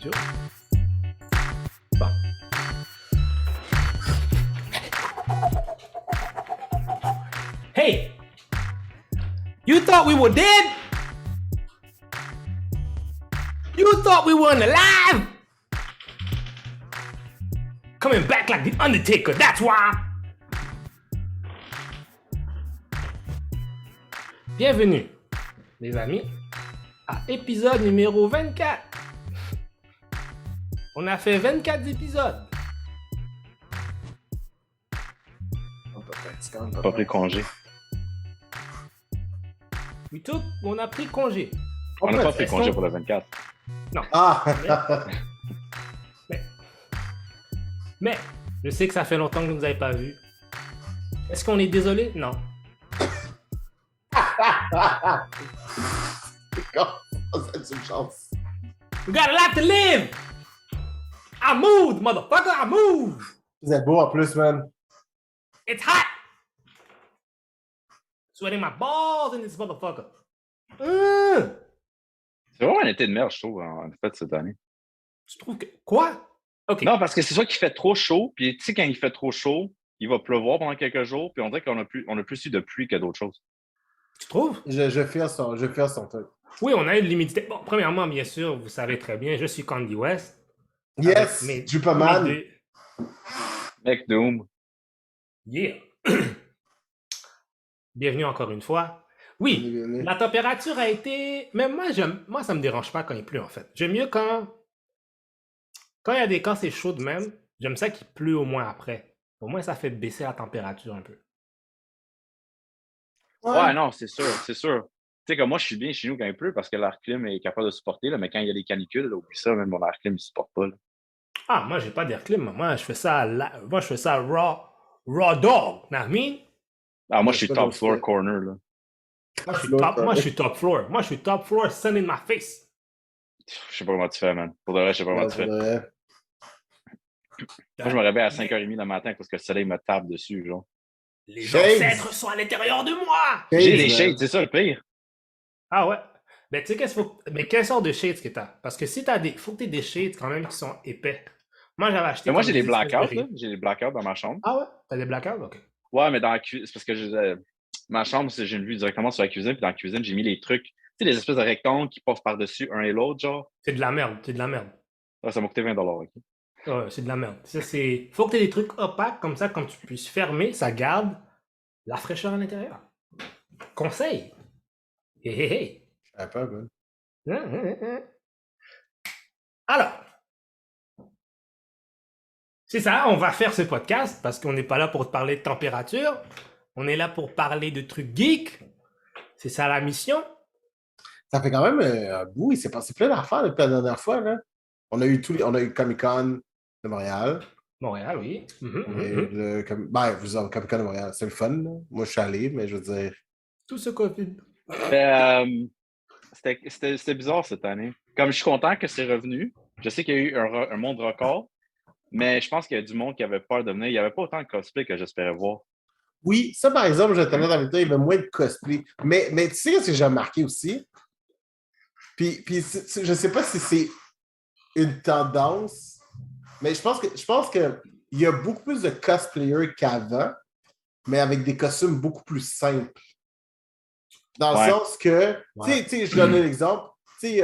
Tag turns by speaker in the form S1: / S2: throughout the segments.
S1: Yo. Bon. Hey! You thought we were dead? You thought we weren't alive? Coming back like the Undertaker, that's why! Bienvenue, les amis, à épisode numéro 24. On a fait 24 épisodes.
S2: Pas pris congé.
S1: On a pris congé.
S2: On n'a pas pris congé pour le 24.
S1: Non.
S3: Ah!
S1: Mais, je sais que ça fait longtemps que vous ne nous avez pas vus. Est-ce qu'on est désolé? Non.
S3: C'est une chance.
S1: We got a lot to live! I moved, motherfucker, I moved!
S3: Vous êtes beau en plus, man.
S1: It's hot! Sweating my balls in this motherfucker.
S2: C'est vraiment un été de merde, je trouve, en fait, cette année.
S1: Tu trouves que... Quoi? OK.
S2: Non, parce que c'est soit qu'il fait trop chaud, puis tu sais, quand il fait trop chaud, il va pleuvoir pendant quelques jours, puis on dirait qu'on a plus eu de pluie que d'autres choses.
S1: Tu trouves?
S3: Je fais son truc.
S1: Oui, on a eu de l'humidité. Bon, premièrement, bien sûr, vous savez très bien, je suis Candy West.
S3: Yes! Jupaman!
S2: Mec, Doom.
S1: Yeah! Bienvenue encore une fois. Oui, la température a été... Mais moi, ça me dérange pas quand il pleut, en fait. J'aime mieux quand c'est chaud de même, j'aime ça qu'il pleut au moins après. Au moins, ça fait baisser la température un peu.
S2: Ouais, non, c'est sûr. Tu sais, comme moi, je suis bien chez nous quand il pleut parce que l'air clim est capable de supporter, là, mais quand il y a des canicules, là, oublie ça, même mon air clim, il supporte pas. Là.
S1: Ah, moi, j'ai pas d'air clim. Moi, je fais ça raw dog. Know what I mean?
S2: Ah, moi, je suis top floor corner, là.
S1: Moi, je suis top floor. Moi, je suis top floor, sun in my face.
S2: Je sais pas comment tu fais, man. Pour de vrai, je sais pas comment tu fais. Moi, je me réveille à 5h30 le matin parce que le soleil me tape dessus, genre.
S1: Les ancêtres sont à l'intérieur de moi!
S2: J'ai des shades, c'est ça le pire.
S1: Ah ouais? Ben, tu sais, mais quelle sorte de shades que t'as? Parce que si t'as faut que t'aies des shades quand même qui sont épais. Moi, j'avais acheté...
S2: Mais moi, j'ai des blackouts, là. J'ai des blackouts dans ma chambre.
S1: Ah ouais? T'as des blackouts? OK.
S2: Ouais, mais dans la cuisine, c'est parce que ma chambre, j'ai une vue directement sur la cuisine, puis dans la cuisine, j'ai mis les trucs, tu sais, les espèces de rectangles qui passent par-dessus un et l'autre, genre.
S1: C'est de la merde.
S2: Ah, ça m'a coûté 20$, OK?
S1: Ouais, c'est de la merde. Faut que t'aies des trucs opaques, comme ça, quand tu puisses fermer, ça garde la fraîcheur à l'intérieur. Conseil! Hey.
S3: Un peu, bon.
S1: Alors, c'est ça, on va faire ce podcast parce qu'on n'est pas là pour te parler de température. On est là pour parler de trucs geeks. C'est ça la mission.
S3: Ça fait quand même un bout. Il s'est passé plein d'affaires depuis la dernière fois, là. On a eu Comic-Con de Montréal.
S1: Montréal, oui.
S3: Vous avez Comic-Con de Montréal. C'est le fun, là. Moi, je suis allé, mais je veux dire...
S1: Tout ce Covid.
S2: C'était bizarre cette année. Comme je suis content que c'est revenu, je sais qu'il y a eu un monde record, mais je pense qu'il y a du monde qui avait peur de venir. Il n'y avait pas autant de cosplay que j'espérais voir.
S3: Oui, ça, par exemple, je tenais dans le temps, il y avait moins de cosplay. Mais tu sais ce que j'ai remarqué aussi? Puis je sais pas si c'est une tendance, mais je pense que il y a beaucoup plus de cosplayers qu'avant, mais avec des costumes beaucoup plus simples. Dans le sens que, tu sais, je donne un exemple, tu sais...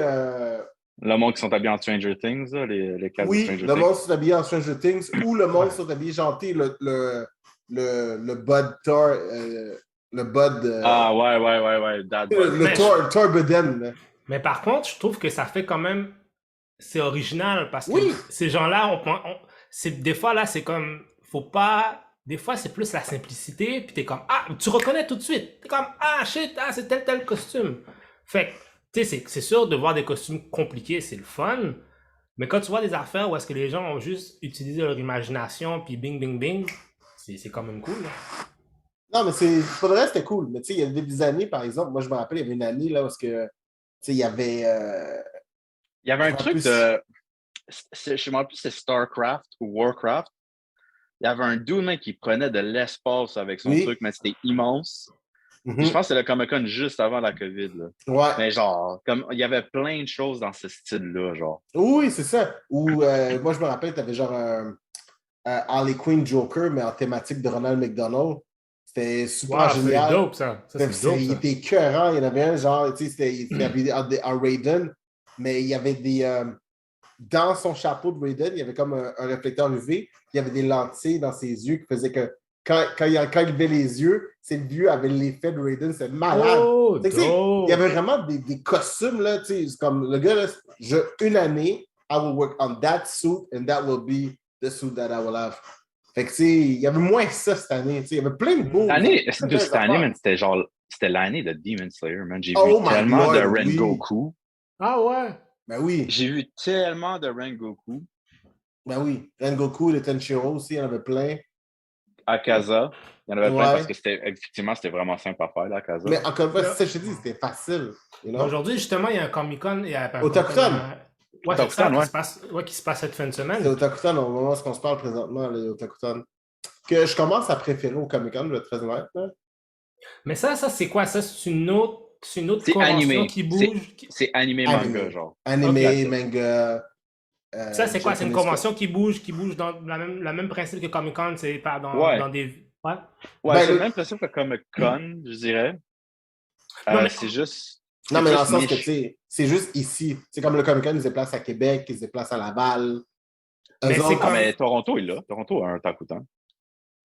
S2: Le monde qui sont habillés en Stranger Things, là, les cas de Stranger Things.
S3: Oui, le monde qui sont habillés en Stranger Things, ou le monde qui sont habillés gentil, le Bud Thor, le Bud...
S2: Ah, ouais.
S3: Le Thor Buden.
S1: Mais par contre, je trouve que ça fait quand même... C'est original parce que ces gens-là, des fois, là, c'est comme... Faut pas... Des fois, c'est plus la simplicité, puis t'es comme... Ah, tu reconnais tout de suite. T'es comme... Ah, shit, c'est tel costume. Fait que, tu sais, c'est sûr de voir des costumes compliqués, c'est le fun. Mais quand tu vois des affaires où est-ce que les gens ont juste utilisé leur imagination, puis bing, c'est quand même cool, là.
S3: Non, mais pour le reste, c'était cool. Mais tu sais, il y a des années, par exemple, moi, je me rappelle, il y avait une année, là, où tu sais, il y avait...
S2: Il y avait un truc de... Je me rappelle plus si c'était StarCraft ou Warcraft. Il y avait un dude, mec, qui prenait de l'espace avec son truc, mais c'était immense.
S3: Mhm.
S2: Je pense que c'est le Comic-Con juste avant la COVID, là.
S3: Ouais.
S2: Mais genre, comme il y avait plein de choses dans ce style-là, genre.
S3: Oui, c'est ça. Ou moi, je me rappelle, tu avais genre un Harley Quinn Joker, mais en thématique de Ronald McDonald. C'était super
S1: Wow, c'est
S3: génial.
S1: dope, ça. Ça, c'est dope,
S3: Il
S1: ça.
S3: était écœurant. Il y en avait un genre, tu sais, il y avait un Raiden, mais il y avait des. Dans son chapeau de Raiden, il y avait comme un réflecteur UV. Il y avait des lentilles dans ses yeux qui faisaient que quand il levait les yeux, ses yeux avaient l'effet de Raiden. C'est malade.
S1: Oh,
S3: Fait que, tu sais, il y
S1: dope.
S3: avait vraiment des costumes, là, tu sais, c'est comme le gars, là, une année, I will work on that suit and that will be the suit that I will have. Fait que, tu sais, il y avait moins que ça cette année, tu sais, il y avait plein de beaux.
S2: Cette année, man, c'était genre, c'était l'année de Demon Slayer, man. J'ai vu
S3: Oh my
S2: tellement de
S3: lord, oui.
S2: Rengoku.
S1: Ah ouais.
S3: Ben oui,
S2: J'ai vu tellement de Rengoku.
S3: ben oui. Rengoku, le Tenshiro aussi, il y en avait plein.
S2: Akaza. Il y en avait plein parce
S3: Ouais.
S2: que effectivement, c'était vraiment simple à faire, là, Akaza.
S3: Mais encore une fois,
S1: Là-
S3: c'est ça que je te dis, c'était facile. You
S1: Mais
S3: know?
S1: aujourd'hui, justement, il y a un Comic-Con. Il y a pas un Comic-Con,
S3: Otakuton.
S1: ouais, c'est ça
S2: Otakuton, ouais.
S1: qui se passe cette fin de
S3: C'est
S1: semaine.
S3: Otakuton au moment où on se parle présentement, le Otakuton. Que je commence à préférer au Comic-Con, je vais être très honnête. Là.
S1: Mais ça, c'est quoi? Ça, c'est une autre
S2: C'est
S1: convention
S2: animé.
S1: qui bouge.
S2: C'est animé manga,
S3: Animé.
S2: genre.
S3: Animé,
S1: Ok.
S3: manga.
S1: Ça, c'est quoi? C'est une
S3: Japanese
S1: convention qui bouge dans la même principe que Comic-Con, c'est pas
S2: Ouais.
S1: dans des. Ouais.
S2: Ouais,
S3: Ben,
S2: c'est le même principe que Comic-Con, je dirais.
S1: Non, mais
S2: C'est juste.
S3: Non,
S2: C'est
S3: mais dans le
S2: plus
S3: sens que, tu
S2: niche.
S3: sais, c'est juste ici. C'est comme le Comic-Con, ils se déplacent à Québec, ils se déplacent à Laval.
S1: Mais
S3: Eux
S1: c'est
S3: autres,
S2: Ah,
S1: comme.
S2: mais Toronto est là. Toronto a un Takutan.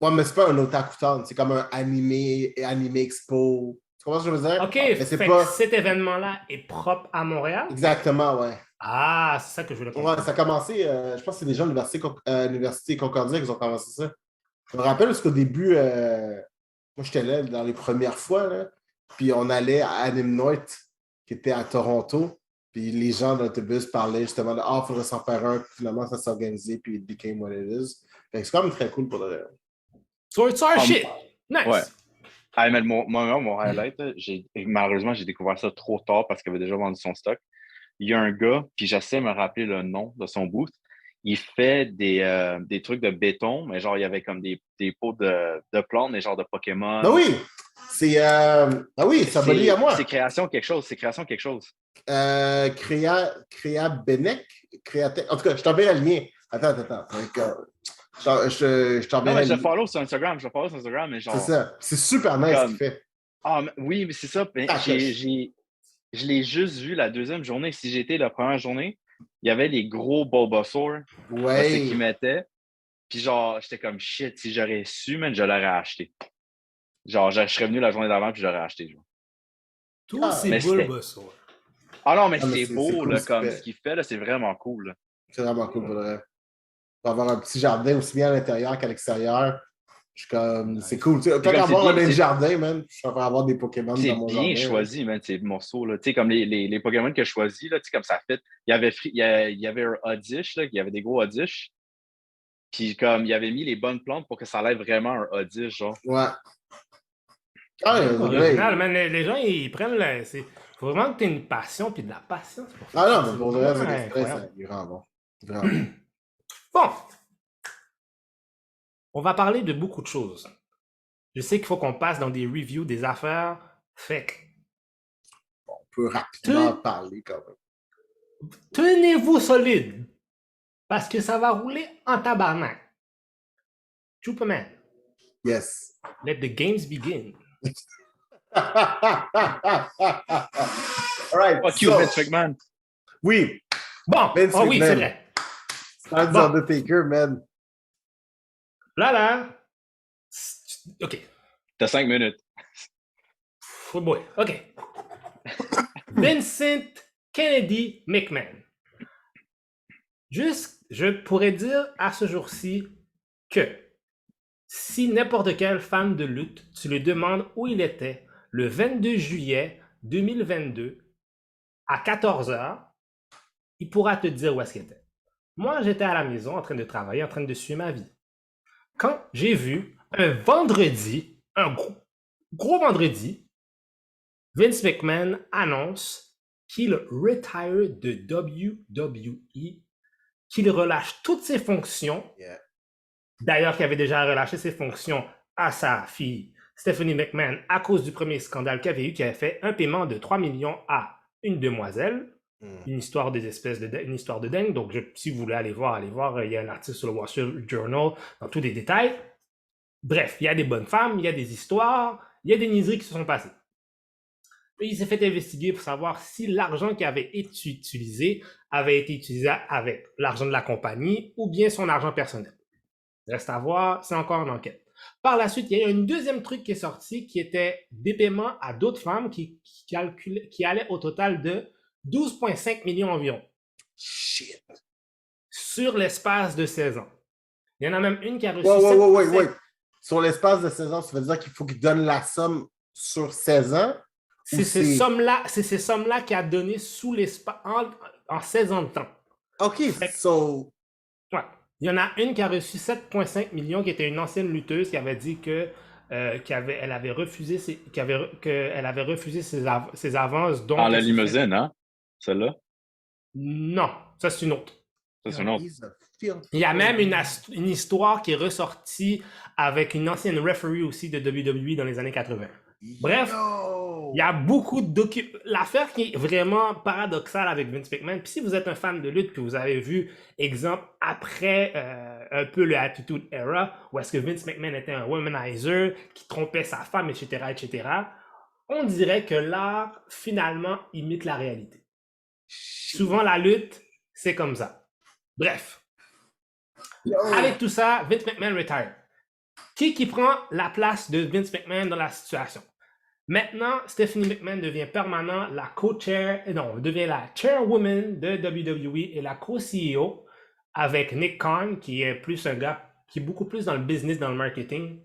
S3: ouais, mais c'est pas un Otakuton, c'est comme un animé expo. Tu comprends ce que je veux dire?
S1: OK,
S3: Mais c'est
S1: fait que
S3: pas
S1: cet événement-là est propre à Montréal?
S3: exactement, ouais.
S1: Ah, c'est ça que je voulais
S3: Ouais,
S1: comprendre.
S3: ça a commencé, je pense que c'est déjà l'Université Concordia qui ont commencé ça. Je me rappelle parce qu'au début, moi j'étais là dans les premières fois, là, puis on allait à Anime North, qui était à Toronto, puis les gens de l'autobus parlaient justement de il faudrait s'en faire un, puis finalement ça s'est organisé, puis it became what it is. Fait que c'est quand même très cool pour le.
S1: So it's our shit!
S2: Ouais.
S1: Nice!
S2: Ah, mais mon highlight, là, malheureusement, j'ai découvert ça trop tard parce qu'il avait déjà vendu son stock. Il y a un gars, puis j'essaie de me rappeler le nom de son booth. Il fait des trucs de béton, mais genre, il y avait comme des pots de plantes, mais genre de Pokémon.
S3: Ben oui! C'est. Ah oui, ça me lie à moi.
S2: C'est création quelque chose. C'est création quelque chose.
S3: Créa Benec. En tout cas, je t'enverrai le lien. Attends. Je t'enverrai
S2: Non, mais
S3: le
S2: je le
S3: lien.
S2: follow sur Instagram. Mais genre.
S3: C'est ça. C'est super nice ce qu'il fait.
S2: Ah, oui, mais c'est ça. Mais je l'ai juste vu la deuxième journée. Si j'étais la première journée, il y avait les gros Bulbasaur.
S3: Ouais.
S2: C'est qu'ils mettaient. Puis genre, j'étais comme shit. Si j'aurais su, man, je l'aurais acheté. Genre, je serais venu la journée d'avant puis je l'aurais acheté. Genre.
S1: Tous ces
S2: mais c'était-
S1: Bulbasaur.
S2: Ah non, mais
S3: Ah, mais
S2: c'est
S3: c'est
S2: beau,
S3: cool
S2: là,
S3: ce qu'il
S2: comme
S3: fait.
S2: ce qu'il fait, là, c'est vraiment cool. Là.
S3: C'est vraiment cool pour le vrai. Pour avoir un petit jardin aussi bien à l'intérieur qu'à l'extérieur. Je suis comme. C'est cool. Tu sais, tant
S2: comme
S3: qu'avoir
S2: c'est
S3: un
S2: bien-
S3: même
S2: c'est-
S3: jardin, man, je préfère avoir des Pokémon
S2: C'est
S3: dans mon
S2: bien
S3: jardin.
S2: choisi, man, ces morceaux. Là. Tu sais, comme les Pokémon que je choisis, là, tu sais, comme ça fait. Il y avait un Oddish, là, il y avait des gros Oddish. Puis comme il avait mis les bonnes plantes pour que ça lève vraiment un Oddish, genre.
S3: Ouais. Ah,
S1: Original, man. Les gens, ils prennent le. Faut vraiment que tu aies une passion puis de la patience pour faire
S3: Ah
S1: ça.
S3: non, mais
S1: C'est
S3: pour le
S1: vraiment
S3: reste, c'est
S1: incroyable.
S3: vraiment bon. Vraiment bon.
S1: Bon. On va parler de beaucoup de choses. Je sais qu'il faut qu'on passe dans des reviews des affaires. Fait que
S3: On peut rapidement parler quand même.
S1: tenez-vous solide. Parce que ça va rouler en tabarnak. Superman,
S3: Yes.
S1: let the games begin.
S3: All right.
S2: Fuck you, Vince McMahon.
S3: Oui.
S1: Bon,
S3: Vince
S1: oui,
S3: McMahon.
S1: c'est vrai.
S3: C'est un
S1: Bon.
S3: Undertaker, man.
S1: Là. OK.
S2: T'as 5 minutes.
S1: Oh boy. OK. Vincent Kennedy McMahon. Je pourrais dire à ce jour-ci que si n'importe quel fan de lutte, tu lui demandes où il était le 22 juillet 2022 à 14h, il pourra te dire où est-ce qu'il était. Moi, j'étais à la maison en train de travailler, en train de suivre ma vie. Quand j'ai vu un vendredi, un gros vendredi, Vince McMahon annonce qu'il retire de WWE, qu'il relâche toutes ses fonctions.
S3: Yeah.
S1: D'ailleurs, qu'il avait déjà relâché ses fonctions à sa fille Stephanie McMahon, à cause du premier scandale qu'il y avait eu, qui avait fait un paiement de 3 millions à une demoiselle. Une histoire une histoire de dingue. Donc, si vous voulez aller voir, il y a un article sur le Wall Street Journal dans tous les détails. Bref, il y a des bonnes femmes, il y a des histoires, il y a des niaiseries qui se sont passées. Et il s'est fait investiguer pour savoir si l'argent qui avait été utilisé avait été utilisé avec l'argent de la compagnie ou bien son argent personnel. Reste à voir, c'est encore en enquête. Par la suite, il y a eu un deuxième truc qui est sorti qui était des paiements à d'autres femmes qui allaient au total de 12,5 millions environ.
S3: Shit.
S1: Sur l'espace de 16 ans. Il y en a même une qui a reçu...
S3: Ouais. Sur l'espace de 16 ans, ça veut dire qu'il faut qu'il donne la somme sur 16 ans?
S1: C'est ces sommes-là qu'il a donné sous l'espace en 16 ans de temps.
S3: OK, so...
S1: Ouais. Il y en a une qui a reçu 7,5 millions, qui était une ancienne lutteuse qui avait dit que qu'elle avait refusé ses avances.
S2: Dans la limousine, hein? Celle-là?
S1: Non, ça c'est une autre.
S2: Ça, c'est une autre.
S1: Il y a même une histoire qui est ressortie avec une ancienne referee aussi de WWE dans les années 80. Bref, il y a beaucoup de documents. L'affaire qui est vraiment paradoxale avec Vince McMahon, puis si vous êtes un fan de lutte, puis vous avez vu, exemple, après un peu le Attitude Era, où est-ce que Vince McMahon était un womanizer, qui trompait sa femme, etc., on dirait que l'art, finalement, imite la réalité. Souvent, la lutte, c'est comme ça. Bref. Avec tout ça, Vince McMahon retire. Qui prend la place de Vince McMahon dans la situation? Maintenant, Stephanie McMahon devient permanent devient la chairwoman de WWE et la co-CEO avec Nick Khan, qui est plus un gars qui est beaucoup plus dans le business, dans le marketing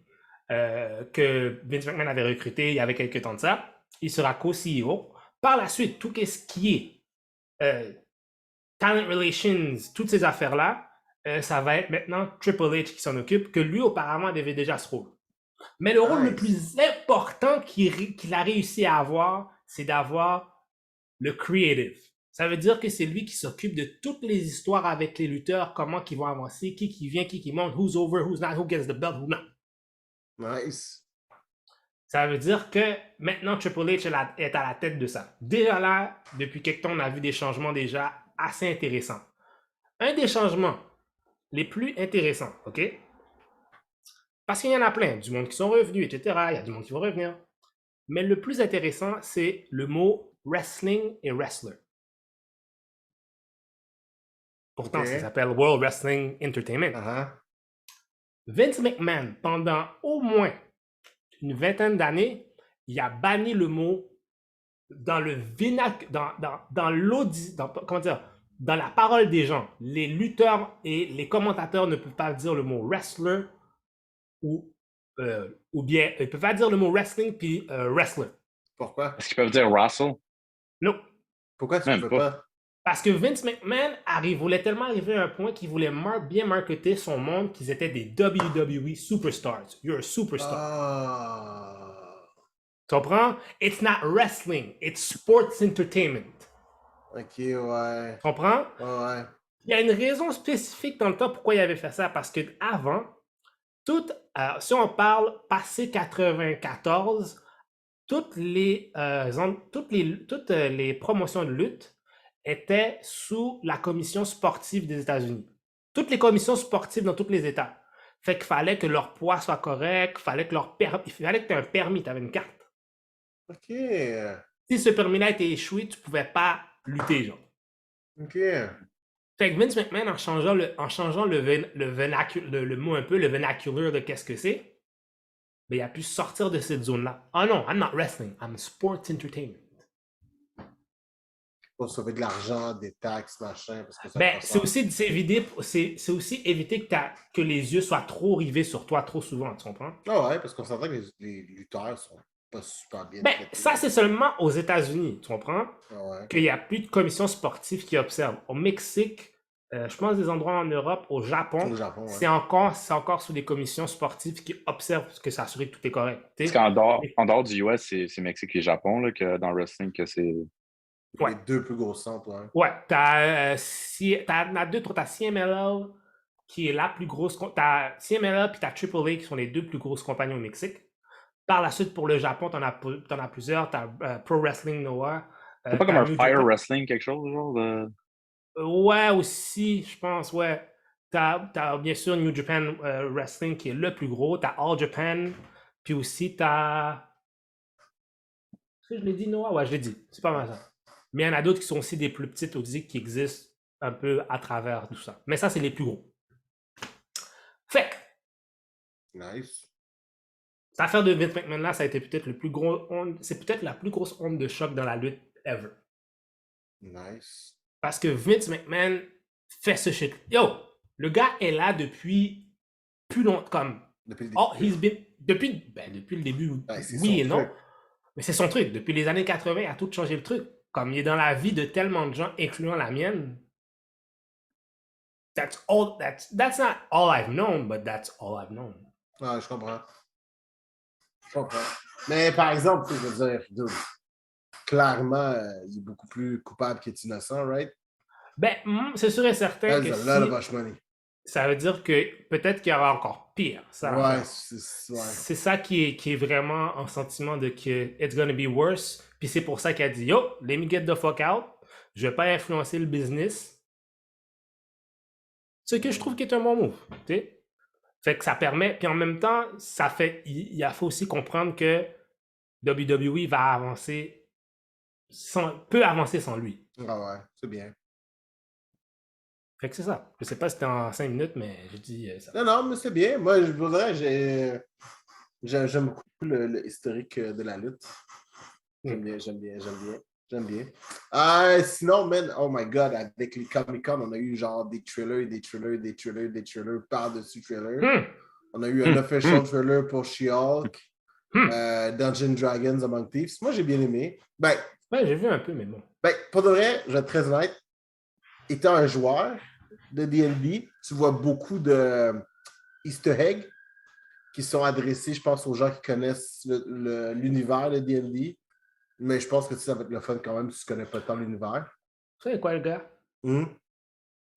S1: que Vince McMahon avait recruté il y avait quelques temps de ça. Il sera co-CEO. Par la suite, tout ce qui est talent relations, toutes ces affaires-là, ça va être maintenant Triple H qui s'en occupe, que lui, auparavant, avait déjà ce rôle. Mais le rôle le plus important qu'il a réussi à avoir, c'est d'avoir le creative. Ça veut dire que c'est lui qui s'occupe de toutes les histoires avec les lutteurs, comment ils vont avancer, qui vient, qui monte, who's over, who's not, who gets the belt, who not.
S3: Nice.
S1: Ça veut dire que maintenant Triple H est à la tête de ça. Déjà là, depuis quelque temps, on a vu des changements déjà assez intéressants. Un des changements les plus intéressants, OK? Parce qu'il y en a plein, du monde qui sont revenus, etc. Il y a du monde qui va revenir. Mais le plus intéressant, c'est le mot wrestling et wrestler. Pourtant, ça s'appelle World Wrestling Entertainment. Vince McMahon, pendant au moins une vingtaine d'années, il a banni le mot dans le dans la parole des gens. Les lutteurs et les commentateurs ne peuvent pas dire le mot wrestler ou bien ils peuvent pas dire le mot wrestling puis wrestler.
S3: Pourquoi?
S2: Est-ce qu'ils peuvent dire wrestle?
S1: Non.
S3: Pourquoi tu ne peux pas?
S1: Parce que Vince McMahon voulait tellement arriver à un point qu'il voulait bien marketer son monde qu'ils étaient des WWE superstars. You're a superstar. Tu comprends? It's not wrestling, it's sports entertainment.
S3: Ok, ouais.
S1: Tu comprends?
S3: Ouais.
S1: Il y a une raison spécifique dans le temps pourquoi il avait fait ça. Parce que avant, si on parle passé 94, toutes les promotions de lutte étaient sous la commission sportive des États-Unis. Toutes les commissions sportives dans tous les États. Fait qu'il fallait que leur poids soit correct, il fallait que tu aies un permis, tu avais une carte.
S3: OK.
S1: Si ce permis-là était échoué, tu ne pouvais pas lutter, genre.
S3: OK.
S1: Fait que Vince McMahon, en changeant le mot un peu, le vernacular de qu'est-ce que c'est, ben, il a pu sortir de cette zone-là. Ah non, I'm not wrestling, I'm sports entertainment.
S3: Pour sauver de l'argent, des taxes, machin. Parce que ça
S1: c'est aussi éviter que les yeux soient trop rivés sur toi trop souvent, tu comprends?
S3: Ah ouais, parce qu'on s'entend que les lutteurs sont pas super bien
S1: traités. Ça, c'est seulement aux États-Unis, tu comprends?
S3: Ah ouais.
S1: Qu'il n'y a plus de commission sportive qui observe. Au Mexique, je pense des endroits en Europe, au Japon,
S3: ouais.
S1: c'est encore sous des commissions sportives qui observent que ça assure que tout est correct.
S2: Parce qu'en dehors du US, c'est Mexique et Japon, là, que dans le wrestling, que c'est...
S3: Les deux plus gros centres, ouais.
S1: Ouais, t'as deux, t'as CMLL qui est la plus grosse. T'as CMLL puis t'as AAA qui sont les deux plus grosses compagnies au Mexique. Par la suite, pour le Japon, t'en as plusieurs. T'as Pro Wrestling Noah.
S2: C'est pas comme
S1: T'as
S2: un
S1: New
S2: Fire
S1: Japan.
S2: Wrestling, quelque chose, genre de...
S1: Ouais, aussi, je pense, ouais. T'as bien sûr New Japan Wrestling qui est le plus gros. T'as All Japan. Puis aussi, t'as. Est-ce que je l'ai dit, Noah? Ouais, je l'ai dit. C'est pas mal ça. Mais il y en a d'autres qui sont aussi des plus petites aussi qui existent un peu à travers tout ça. Mais ça, c'est les plus gros. Fait que,
S3: Nice.
S1: cette affaire de Vince McMahon là, ça a été peut-être le plus gros. C'est peut-être la plus grosse onde de choc dans la lutte ever.
S3: Nice.
S1: Parce que Vince McMahon fait ce shit. Yo, le gars est là depuis plus longtemps. Comme,
S3: Depuis le
S1: oh,
S3: début.
S1: depuis le début,
S3: Ben, c'est
S1: oui
S3: son
S1: et non.
S3: truc.
S1: Mais c'est son truc. Depuis les années 80, il a tout changé le truc. Comme il est dans la vie de tellement de gens, incluant la mienne. That's not all I've known, but that's all I've known.
S3: Ouais, je comprends. Je comprends. Mais par exemple, je veux dire, dude, clairement, il est beaucoup plus coupable qu'innocent, right?
S1: Ben, c'est sûr et certain que
S3: That's a lot of
S1: si.
S3: hush money.
S1: Ça veut dire que peut-être qu'il y aura encore pire. Ça,
S3: Ouais,
S1: l'affaire.
S3: c'est
S1: C'est ça qui est vraiment un sentiment de que it's gonna be worse. Puis c'est pour ça qu'il a dit yo, let me get the fuck out. Je vais pas influencer le business. Ce que je trouve qui est un bon move. Tu sais? Fait que ça permet. Puis en même temps, ça fait. Il faut aussi comprendre que WWE va avancer. Peut avancer sans lui.
S3: Ah ouais, c'est bien.
S1: Fait que c'est ça. Je sais pas si c'était en 5 minutes, mais j'ai dit ça.
S3: Non, non, mais c'est bien. Moi, je voudrais, j'aime beaucoup le historique de la lutte. J'aime bien, j'aime bien, j'aime bien. J'aime bien. Sinon, man, oh my God, avec les Comic-Con, on a eu genre des trailers, des trailers, des trailers, des trailers par-dessus trailers. On a eu un official trailer pour She-Hulk, Dungeons Dragons Among Thieves. Moi, j'ai bien aimé.
S1: Ouais, j'ai vu un peu, mais bon.
S3: Ben, pour de vrai, je vais être très honnête, étant un joueur de D&D, tu vois beaucoup de Easter eggs qui sont adressés, je pense, aux gens qui connaissent l'univers de D&D. Mais je pense que ça va être le fun quand même si tu connais pas tant l'univers.
S1: Tu sais quoi, le gars?
S3: Mm.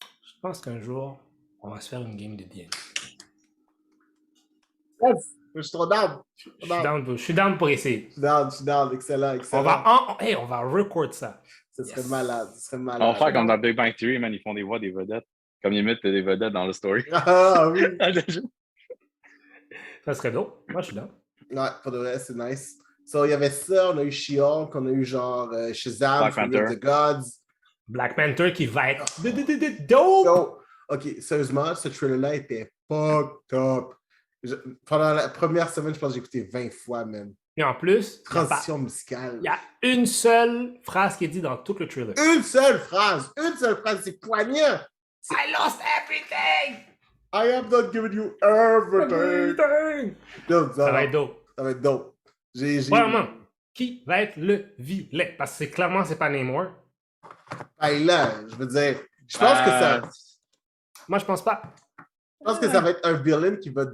S1: Je pense qu'un jour, on va se faire une game de D&D.
S3: Yes, je suis trop down.
S1: Je suis down pour essayer.
S3: Je suis down. Excellent, excellent.
S1: On va record ça.
S3: Ce serait malade, ce serait malade.
S2: On va faire comme dans Big Bang Theory, man, ils font des voix des vedettes. Comme ils mettent des vedettes dans le story.
S3: Ah oui.
S1: Ça serait drôle. Moi, je suis down.
S3: Ouais, pour de vrai, c'est nice. So, il y avait ça, on a eu She-Hulk, on a eu genre Shazam,
S2: Black Panther.
S3: the Gods.
S1: Black Panther qui va être dope!
S3: So, OK, sérieusement, ce trailer-là était fucked up. Pendant la première semaine, je pense que j'ai écouté 20 fois, man.
S1: Et en plus,
S3: Transition musicale.
S1: Il y a une seule phrase qui est dit dans tout le trailer.
S3: Une seule phrase, c'est poignant.
S1: I lost everything!
S3: I am not giving you everything.
S1: Ça va être dope.
S3: Ça va être dope.
S1: Vraiment, qui va être le vilain? Parce que clairement, c'est pas Namor.
S3: Hey, là, je veux dire, je pense que ça...
S1: Moi, je pense pas.
S3: Je pense que ça va être un villain qui va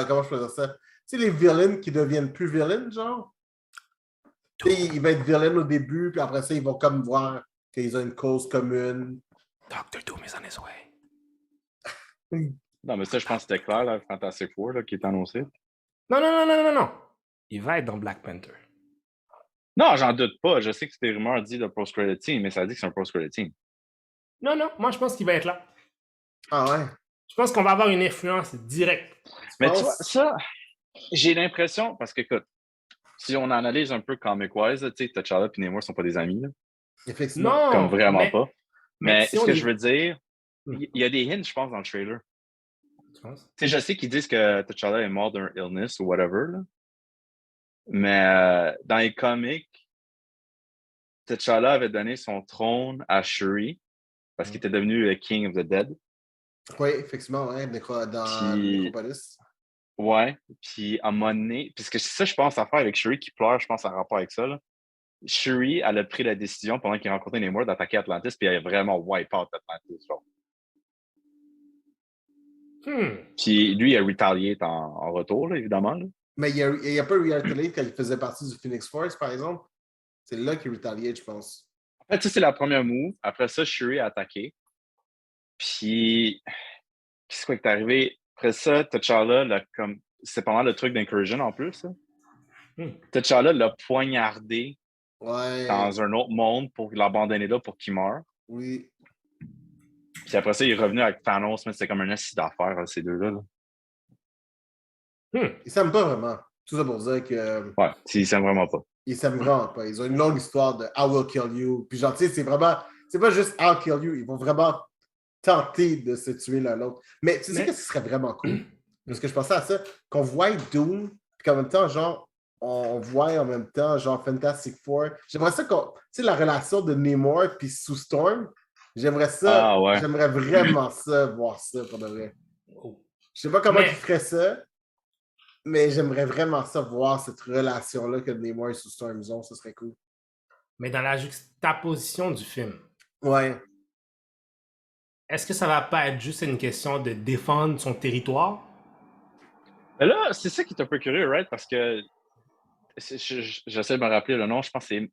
S3: comment je peux dire ça? Tu sais, les villains qui deviennent plus villains, genre? Tu sais, il va être villain au début, puis après ça, ils vont comme voir qu'ils ont une cause commune.
S1: Doctor Doom is on his way.
S2: Non, mais ça, je pense que c'était clair, là, Fantastic Four, là, qui est annoncé.
S1: Non. Il va être dans Black Panther.
S2: Non, j'en doute pas. Je sais que c'est des rumeurs dit de post-credit team, mais ça dit que c'est un post-credit team.
S1: Non, moi, je pense qu'il va être là.
S3: Ah ouais?
S1: Je pense qu'on va avoir une influence directe.
S2: Mais tu vois, ça, j'ai l'impression, parce que, écoute, si on analyse un peu comic-wise, tu sais, T'Challa et Namor ne sont pas des amis. Là.
S3: Effectivement.
S1: Non!
S2: Comme vraiment pas. Mais
S1: si
S2: ce que je veux dire, il y a des hints, je pense, dans le trailer.
S1: Tu penses?
S2: Tu sais, je sais qu'ils disent que T'Challa est mort d'un illness ou whatever, là. Mais dans les comics, T'Challa avait donné son trône à Shuri parce qu'il était devenu le King of the Dead.
S3: Oui, effectivement, ouais, dans Necropolis.
S2: Ouais, puis à un moment donné, puisque c'est ça, je pense, à faire avec Shuri qui pleure, je pense, ça a rapport avec ça. Là. Shuri, elle a pris la décision pendant qu'il rencontrait Namor d'attaquer Atlantis, puis elle a vraiment wipe out Atlantis. Genre. Puis lui, il a retalié en retour, là, évidemment. Là.
S3: Mais il a pas retalié quand il faisait partie du Phoenix Force, par exemple. C'est là qu'il retalié, je pense.
S2: En fait, ça, c'est la première move. Après ça, Shuri a attaqué. Puis, qu'est-ce qui est arrivé? Après ça, T'Challa, comme... c'est pendant le truc d'Incursion en plus. Là. T'Challa l'a poignardé
S3: Ouais.
S2: dans un autre monde pour l'abandonner là pour qu'il meure.
S3: Oui.
S2: Puis après ça, il est revenu avec Thanos, mais c'était comme un acide d'affaires, ces deux-là. Là.
S3: Ils s'aiment pas vraiment. Tout ça pour dire que
S2: Ouais, ils s'aiment vraiment pas.
S3: ils s'aiment vraiment pas. Ils ont une longue histoire de I will kill you. Puis genre, tu sais, c'est vraiment. C'est pas juste I'll kill you. Ils vont vraiment tenter de se tuer l'un l'autre. Mais tu sais que ce serait vraiment cool. Parce que je pensais à ça. Qu'on voit Doom, puis qu'en même temps, genre, on voit en même temps, genre, Fantastic Four. J'aimerais ça qu'on. Tu sais, la relation de Namor puis Sue Storm. J'aimerais ça.
S2: Ah ouais.
S3: J'aimerais vraiment ça, voir ça pour de vrai.
S1: Oh.
S3: Je sais pas comment ils feraient ça. Mais j'aimerais vraiment ça voir cette relation-là que Namor et Sue Storm ont, ce serait cool.
S1: Mais dans la juxtaposition du film,
S3: Ouais.
S1: est-ce que ça va pas être juste une question de défendre son territoire?
S2: Mais là, c'est ça qui est un peu curieux, right? Parce que j'essaie de me rappeler le nom, je pense que c'est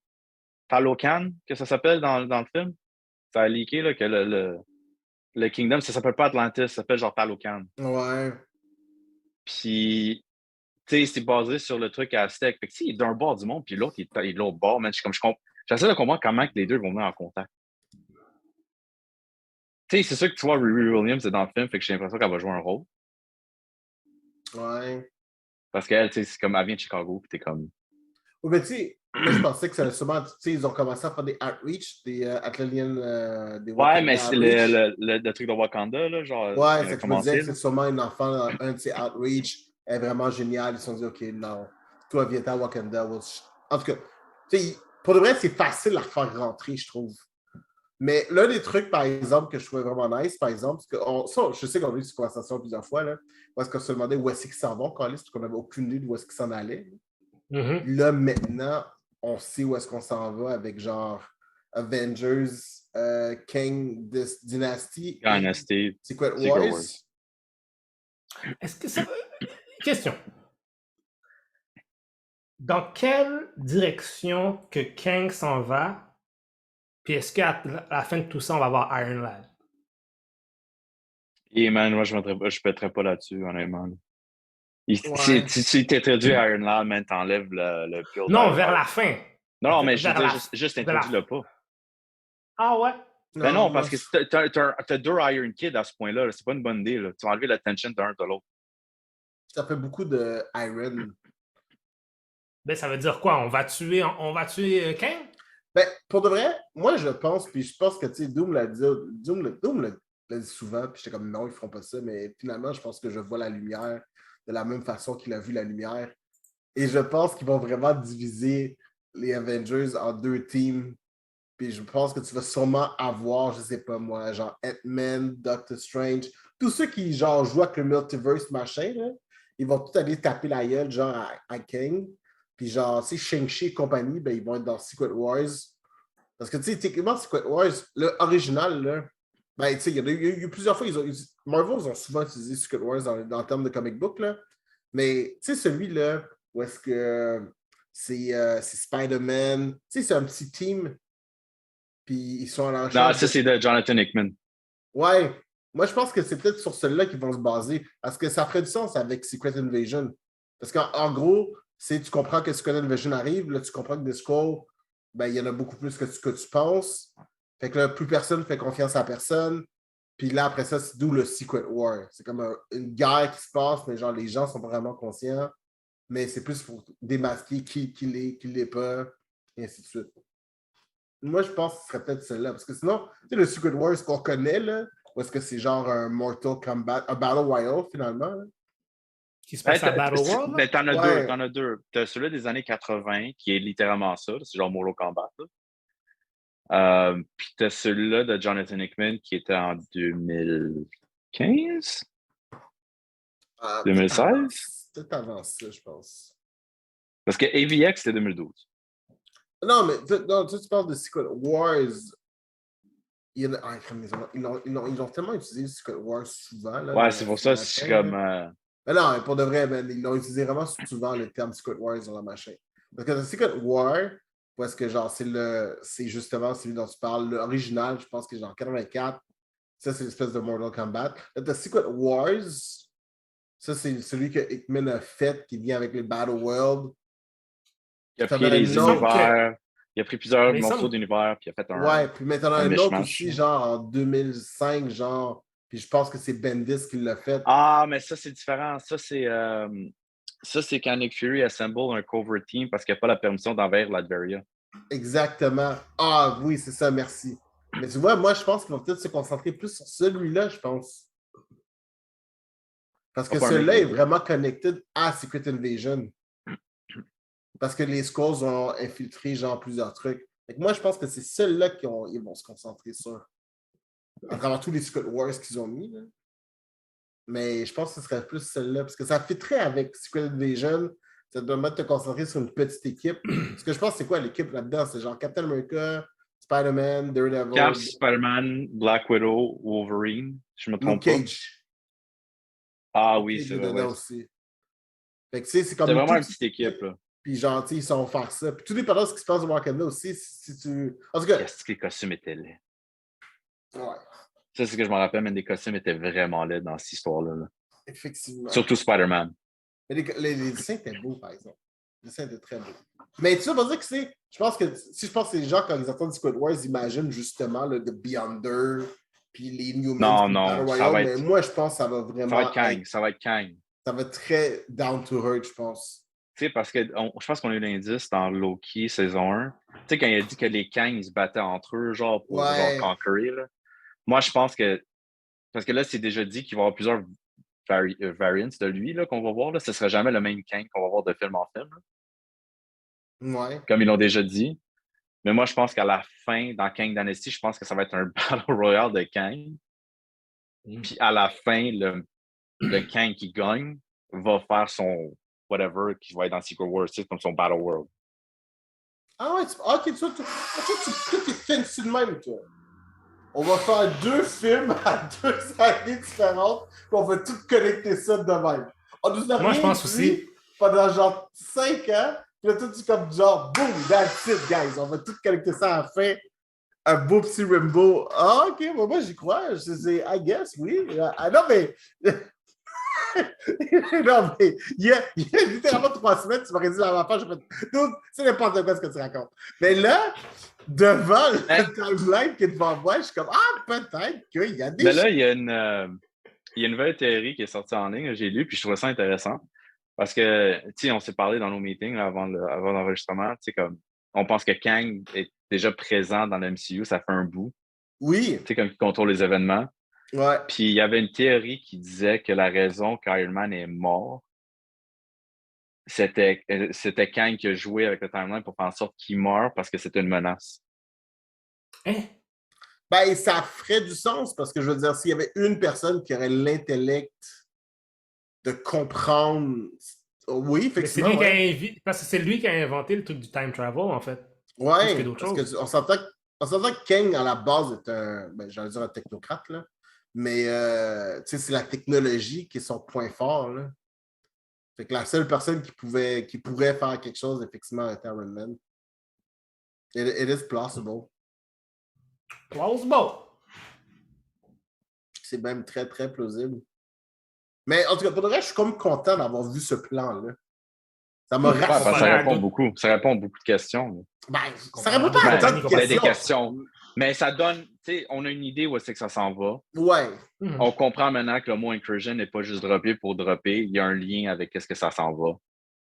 S2: Talocan que ça s'appelle dans le film. Ça a leaké là, que le Kingdom, ça s'appelle pas Atlantis, ça s'appelle genre Talocan.
S3: Ouais.
S2: Puis, tu sais, c'est basé sur le truc Aztec. Fait que, il est d'un bord du monde, puis l'autre, il est de l'autre bord. Man. J'essaie de comprendre comment que les deux vont venir en contact. Tu sais, c'est sûr que tu vois Riri Williams est dans le film, fait que j'ai l'impression qu'elle va jouer un rôle.
S3: Ouais.
S2: Parce qu'elle, tu sais, c'est comme, elle vient de Chicago, puis t'es comme...
S3: Oui, mais tu sais, moi, je pensais que ça allait sûrement. Tu sais, ils ont commencé à faire des outreach, des Atlantean, des
S2: Ouais, mais
S3: Wakanda
S2: c'est
S3: outreach.
S2: le truc de Wakanda, là, genre,
S3: Ouais,
S2: il a
S3: c'est que je me disais
S2: commencé,
S3: que
S2: là.
S3: c'est sûrement un enfant, un de ces outreach est vraiment génial. Ils se sont dit, OK, non, toi, viens à Wakanda. En tout cas, tu sais, pour de vrai, c'est facile à faire rentrer, je trouve. Mais l'un des trucs, par exemple, que je trouvais vraiment nice, par exemple, je sais qu'on a eu cette conversation plusieurs fois, là, parce qu'on se demandait où est-ce qu'ils s'en vont, parce qu'on n'avait aucune idée d'où est-ce qu'ils s'en allaient. Là, maintenant, on sait où est-ce qu'on s'en va avec genre Avengers, Kang Dynasty et Secret Wars.
S1: Est-ce que ça... Question. Dans quelle direction que Kang s'en va? Puis est-ce qu'à la fin de tout ça, on va avoir Iron Lad?
S2: Et man, moi, je ne pèterais pas là-dessus, honnêtement. Là.
S3: Ouais.
S2: Si tu t'introduis Iron Lad, man, t'enlèves le pure
S1: Non,
S2: d'Iron
S1: vers
S2: Lad.
S1: la fin.
S2: Non, mais je veux
S1: Vers
S2: dire,
S1: la...
S2: juste
S1: vers la...
S2: introduis-le pas.
S1: Ah ouais?
S2: Ben
S3: Non,
S2: non,
S3: moi,
S2: parce que t'as deux Iron Kids à ce point-là. Là. C'est pas une bonne idée. Là. Tu vas enlever l'attention d'un de l'autre.
S3: ça fait beaucoup de Iron.
S1: Ben, ça veut dire quoi? On va tuer Kang?
S3: Ben, pour de vrai, moi, je pense, puis je pense que, tu sais, Doom l'a dit, Doom l'a dit souvent, puis j'étais comme, non, ils feront pas ça, mais finalement, je pense que je vois la lumière de la même façon qu'il a vu la lumière. Et je pense qu'ils vont vraiment diviser les Avengers en deux teams. Puis je pense que tu vas sûrement avoir, je sais pas moi, genre Ant-Man, Doctor Strange, tous ceux qui, genre, jouent avec le multiverse, machin, là, ils vont tout aller taper la gueule, genre, à Kang. Puis genre, tu sais, Shang-Chi et compagnie, ben, ils vont être dans Secret Wars. Parce que, tu sais, techniquement, Secret Wars, le original, là, ben, tu sais, il y a eu plusieurs fois, Marvel, ils ont souvent utilisé Secret Wars dans le terme de comic book, là. Mais, tu sais, celui-là, où est-ce que c'est Spider-Man, tu sais, c'est un petit team, puis ils sont à la
S2: Non,
S3: recherche
S2: ça,
S3: de...
S2: c'est de Jonathan Hickman.
S3: Ouais, moi, je pense que c'est peut-être sur celui-là qu'ils vont se baser, parce que ça ferait du sens avec Secret Invasion. Parce qu'en gros, si tu comprends que Secret Invasion arrive, là, tu comprends que des Skrulls, ben, il y en a beaucoup plus que tu penses. Fait que là, plus personne fait confiance à personne. Puis là, après ça, c'est d'où le Secret War. C'est comme une guerre qui se passe, mais genre, les gens sont vraiment conscients. Mais c'est plus pour démasquer qui l'est pas, et ainsi de suite. Moi, je pense que ce serait peut-être celle-là. Parce que sinon, tu sais, le Secret Wars qu'on connaît, là, ou est-ce que c'est genre un Mortal Kombat, un Battle Royale, finalement? Là?
S1: Qui se passe à Battle World?
S2: Mais t'en as deux,
S3: Ouais.
S2: t'en as deux. T'as celui des années 80, qui est littéralement ça, c'est genre Mortal Kombat. Puis t'as celui-là de Jonathan Hickman, qui était en 2015? 2016?
S3: Peut-être avant ça, je pense.
S2: Parce que AVX, c'était 2012.
S3: Non, mais non, tu parles de Secret Wars. Ils ont tellement utilisé Secret Wars souvent. Là,
S2: Ouais, c'est pour ça, c'est comme...
S3: Mais non, mais pour de vrai, man, ils l'ont utilisé vraiment souvent le terme Secret Wars dans la machine. Parce que le Secret War, parce que genre, c'est justement celui dont tu parles, l'original, je pense que genre 84. Ça, c'est l'espèce de Mortal Kombat. Là, t'as Secret Wars. Ça, c'est celui que Hickman a fait, qui vient avec les Battle World.
S2: Il a
S3: T'en
S2: pris
S3: as
S2: les
S3: un autre.
S2: univers, il a pris plusieurs
S1: Mais il
S2: morceaux
S1: semble-
S2: d'univers, puis il a fait
S3: Ouais, puis maintenant
S2: un
S3: un autre
S2: mishmash.
S3: aussi, genre en 2005, genre. Puis je pense que c'est Bendis qui l'a fait.
S2: Ah, mais ça, c'est différent. Ça, c'est quand Nick Fury assemble un cover team parce qu'il n'a pas la permission d'envers Latveria.
S3: Exactement. Ah oui, c'est ça, merci. Mais tu vois, moi, je pense qu'ils vont peut-être se concentrer plus sur celui-là, je pense. Parce que
S2: Pas un
S3: celui-là
S2: mec
S3: est
S2: de-
S3: vraiment connecté à Secret Invasion. Parce que les Skrulls ont infiltré, genre, plusieurs trucs. Fait que moi, je pense que c'est celui-là qu'ils vont se concentrer sur. À travers tous les Secret Wars qu'ils ont mis, là. Mais je pense que ce serait plus celle-là, parce que ça fitterait avec Secret Invasion. Ça doit mettre te concentrer sur une petite équipe. Parce que je pense que c'est quoi l'équipe là-dedans? C'est genre Captain America, Spider-Man,
S2: Cap,
S3: Daredevil,
S2: Spider-Man, Black Widow, Wolverine, je me
S3: Luke
S2: trompe pas.
S3: Cage.
S2: Ah
S3: Luke
S2: oui,
S3: Cage
S2: c'est
S3: est
S2: vrai.
S3: dedans
S2: Ouais.
S3: aussi. Fait que tu sais, c'est
S2: C'est
S3: comme
S2: vraiment
S3: toute
S2: une petite équipe. Là.
S3: Puis genre, tu sais, ils sont faire ça. Puis tout dépendant de ce qui se passe au Wakanda aussi, si tu... En tout cas,
S2: Qu'est-ce que les costumes étaient laids.
S3: ouais,
S2: Ça, c'est ce que je me rappelle, mais les costumes étaient vraiment laids dans cette histoire-là. Là.
S3: effectivement.
S2: Surtout Spider-Man.
S3: Mais les dessins étaient beaux, par exemple. Les dessins étaient très beaux. Mais tu sais, pas dire que c'est... Je pense que les gens, quand ils entendent Secret Wars, ils imaginent justement le The Beyonder, puis les Newmans, puis
S2: Non,
S3: Battle
S2: ça
S3: Royale.
S2: va
S3: Mais
S2: être,
S3: moi, je pense que ça va
S2: ça va
S3: vraiment
S2: être Kang. Ça va être Kang.
S3: Ça va être très down to earth, je pense.
S2: Tu sais, parce que je pense qu'on a eu l'indice dans Loki saison 1. Tu sais, quand il a dit que les Kang, ils se battaient entre eux, genre, pour genre,
S3: Ouais.
S2: conquérir. Là. Moi, je pense que. Parce que là, c'est déjà dit qu'il va y avoir plusieurs variants de lui là, qu'on va voir. Là. Ce ne sera jamais le même Kang qu'on va voir de film en film. Là.
S3: Ouais.
S2: Comme ils l'ont déjà dit. Mais moi, je pense qu'à la fin, dans Kang Dynasty, je pense que ça va être un Battle Royale de Kang. Puis à la fin, le Kang qui gagne va faire son whatever qui va être dans Secret Wars, comme son Battle World.
S3: Ah ouais, ok, tu es fancy de même, toi. On va faire 2 films à 2 années différentes, puis on va tout connecter ça de même. On nous a
S1: Moi, je
S3: rien
S1: pense
S3: dit
S1: aussi.
S3: pendant genre 5 ans, puis là, tout dit comme genre, boom, that's it, guys. On va tout connecter ça à la fin. Un beau petit rainbow. Ah, ok, bon, moi, j'y crois. I guess, oui. Ah, non, mais. non, mais il y a littéralement 3 semaines, tu m'aurais dit la même affaire, c'est n'importe quoi ce que tu racontes. Mais là, devant le timeline qui est devant moi, je suis comme, ah, peut-être qu'il y a des
S2: Mais là, il y a une nouvelle théorie qui est sortie en ligne, j'ai lu, puis je trouvais ça intéressant. Parce que, tu sais, on s'est parlé dans nos meetings là, avant l'enregistrement, tu sais, comme, on pense que Kang est déjà présent dans le MCU, ça fait un bout.
S3: Oui.
S2: Tu sais, comme il contrôle les événements.
S3: Ouais.
S2: Puis il y avait une théorie qui disait que la raison qu'Iron Man est mort, c'était Kang qui a joué avec le timeline pour faire en sorte qu'il meure parce que c'était une menace.
S1: Hein?
S3: Ben, ça ferait du sens parce que je veux dire, s'il y avait une personne qui aurait l'intellect de comprendre. Oui,
S1: Mais c'est
S3: effectivement.
S1: Parce que c'est lui qui a inventé le truc du time travel, en fait.
S3: Ouais,
S1: que d'autres
S3: parce
S1: choses.
S3: qu'on s'entend que Kang, à la base, est j'allais dire un technocrate, là. Mais, tu sais, c'est la technologie qui est son point fort, là. Fait que la seule personne qui pourrait faire quelque chose, effectivement, est Iron Man. It is plausible.
S1: Plausible.
S3: C'est même très, très plausible. Mais en tout cas, pour le reste, je suis comme content d'avoir vu ce plan-là. Ça m'a rassuré.
S2: Ça répond beaucoup. Ça répond à beaucoup de questions.
S3: Ben, ça répond pas à tant de
S2: des
S3: questions.
S2: questions. Mais ça donne, tu sais, on a une idée où c'est que ça s'en va.
S3: Ouais.
S2: On comprend maintenant que le mot incursion n'est pas juste dropper pour dropper. Il y a un lien avec ce que ça s'en va.